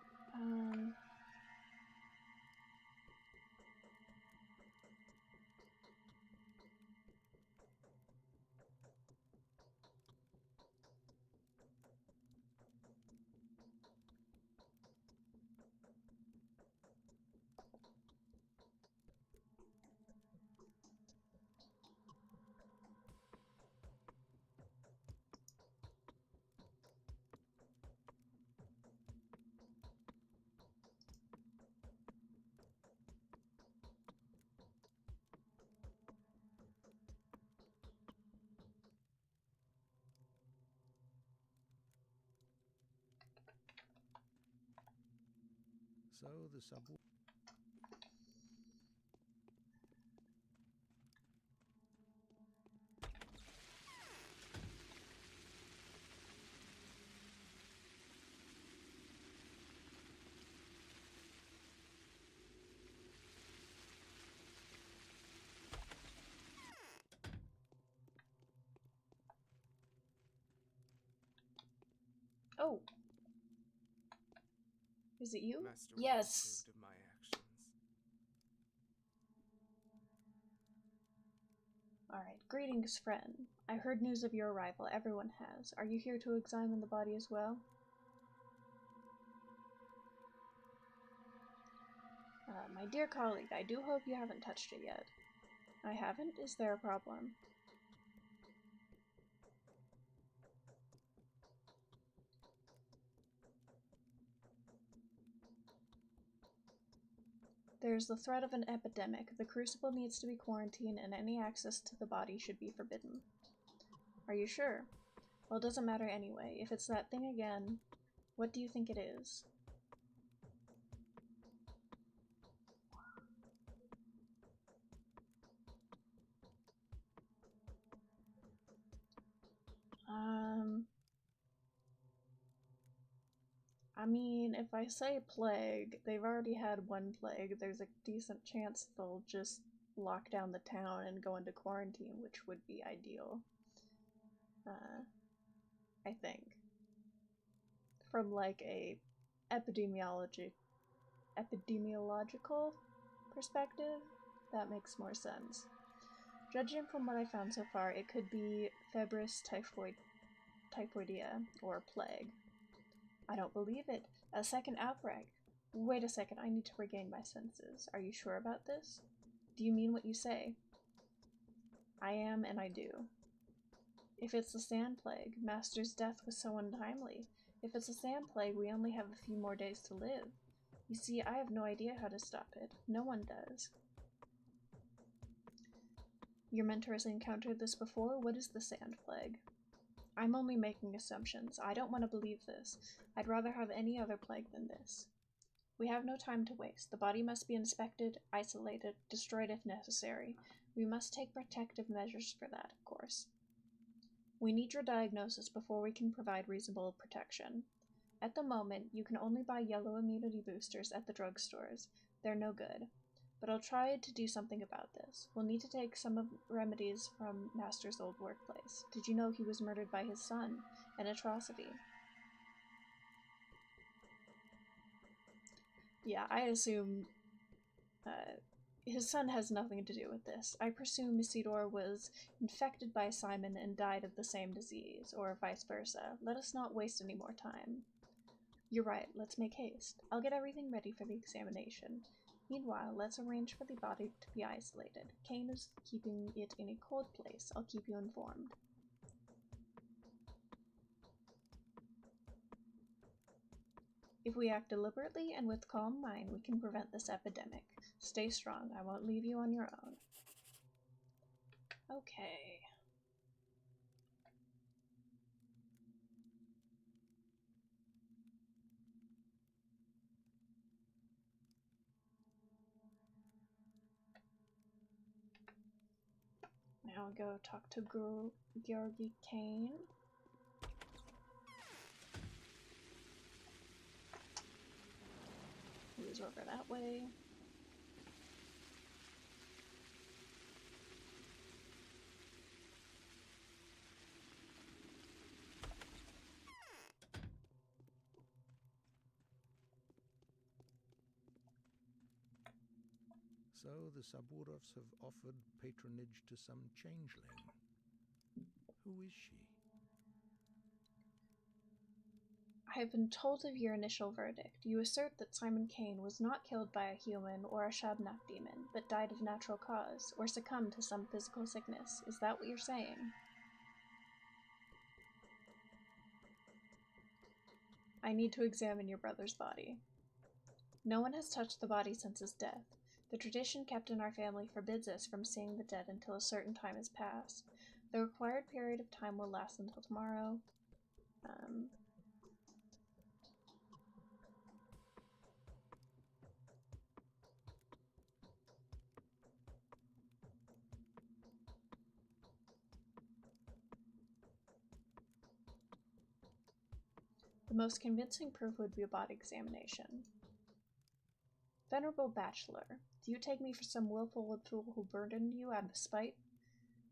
So the subway... Oh. Is it you? Master Yes! approved of my actions. Alright, greetings, friend. I heard news of your arrival. Everyone has. Are you here to examine the body as well? My dear colleague, I do hope you haven't touched it yet. I haven't? Is there a problem? There's the threat of an epidemic. The crucible needs to be quarantined and any access to the body should be forbidden. Are you sure? Well, it doesn't matter anyway. If it's that thing again, what do you think it is? I mean, if I say plague, they've already had one plague. There's a decent chance they'll just lock down the town and go into quarantine, which would be ideal. I think. From like a epidemiological perspective, that makes more sense. Judging from what I found so far, it could be febris typhoidea, or plague. I don't believe it. A second outbreak. Wait a second, I need to regain my senses. Are you sure about this? Do you mean what you say? I am, and I do. If it's the sand plague, Master's death was so untimely. If it's a sand plague, we only have a few more days to live. You see, I have no idea how to stop it. No one does. Your mentor has encountered this before? What is the sand plague? I'm only making assumptions. I don't want to believe this. I'd rather have any other plague than this. We have no time to waste. The body must be inspected, isolated, destroyed if necessary. We must take protective measures for that, of course. We need your diagnosis before we can provide reasonable protection. At the moment, you can only buy yellow immunity boosters at the drugstores. They're no good. But I'll try to do something about this. We'll need to take some of remedies from Master's old workplace. Did you know he was murdered by his son? An atrocity. Yeah, I assume his son has nothing to do with this. I presume Isidore was infected by Simon and died of the same disease, or vice versa. Let us not waste any more time. You're right, let's make haste. I'll get everything ready for the examination. Meanwhile, let's arrange for the body to be isolated. Kane is keeping it in a cold place. I'll keep you informed. If we act deliberately and with calm mind, we can prevent this epidemic. Stay strong. I won't leave you on your own. Okay. Now go talk to Georgi Kane. Who's over that way. So the Saburovs have offered patronage to some changeling. Who is she? I have been told of your initial verdict. You assert that Simon Kane was not killed by a human or a Shabnak demon, but died of natural cause, or succumbed to some physical sickness. Is that what you're saying? I need to examine your brother's body. No one has touched the body since his death. The tradition kept in our family forbids us from seeing the dead until a certain time has passed. The required period of time will last until tomorrow. The most convincing proof would be a body examination. Venerable Bachelor, do you take me for some willful fool who burdened you out of spite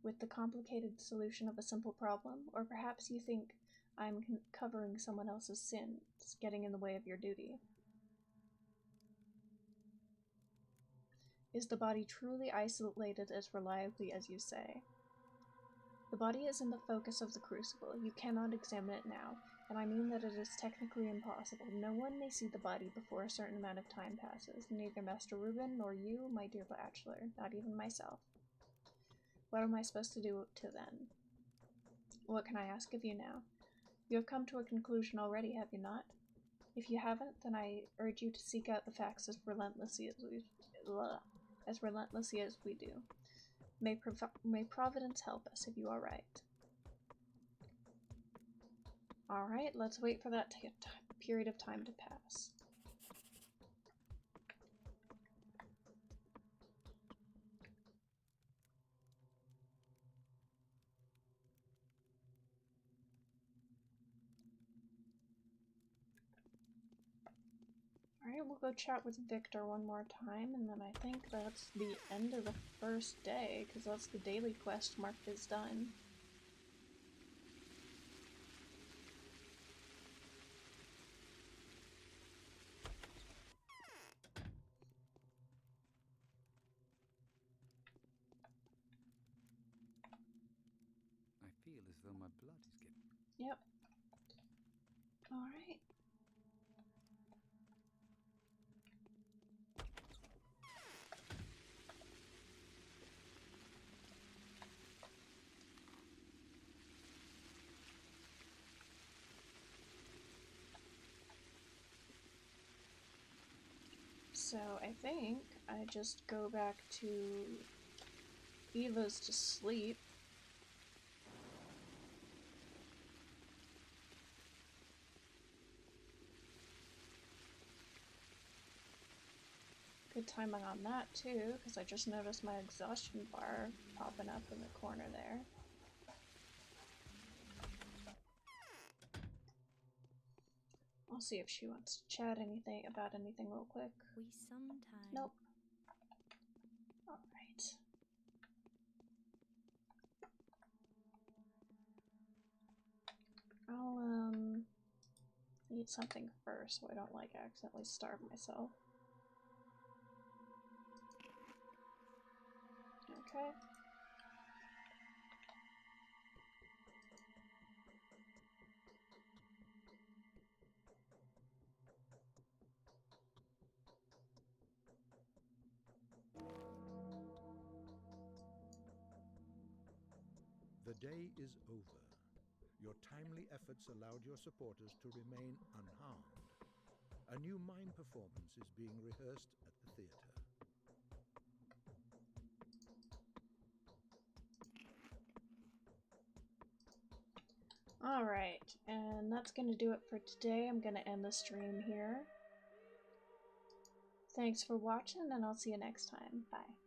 with the complicated solution of a simple problem? Or perhaps you think I'm covering someone else's sins, getting in the way of your duty? Is the body truly isolated as reliably as you say? The body is in the focus of the crucible. You cannot examine it now, and I mean that it is technically impossible. No one may see the body before a certain amount of time passes. Neither Master Reuben nor you, my dear Bachelor, not even myself. What am I supposed to do to then? What can I ask of you now? You have come to a conclusion already, have you not? If you haven't, then I urge you to seek out the facts as relentlessly as we do. May Providence help us if you are right. Alright, let's wait for that period of time to pass. Alright, we'll go chat with Victor one more time, and then I think that's the end of the first day, because that's the daily quest marked as done. I feel as though my blood is getting... Yep. Alright. So I think I just go back to Eva's to sleep. Good timing on that too, because I just noticed my exhaustion bar popping up in the corner there. I'll see if she wants to chat about anything real quick. We sometimes... Nope. Alright. I'll, eat something first so I don't, accidentally starve myself. Okay. The day is over. Your timely efforts allowed your supporters to remain unharmed. A new mime performance is being rehearsed at the theater. Alright, and that's gonna do it for today. I'm gonna end the stream here. Thanks for watching, and I'll see you next time. Bye.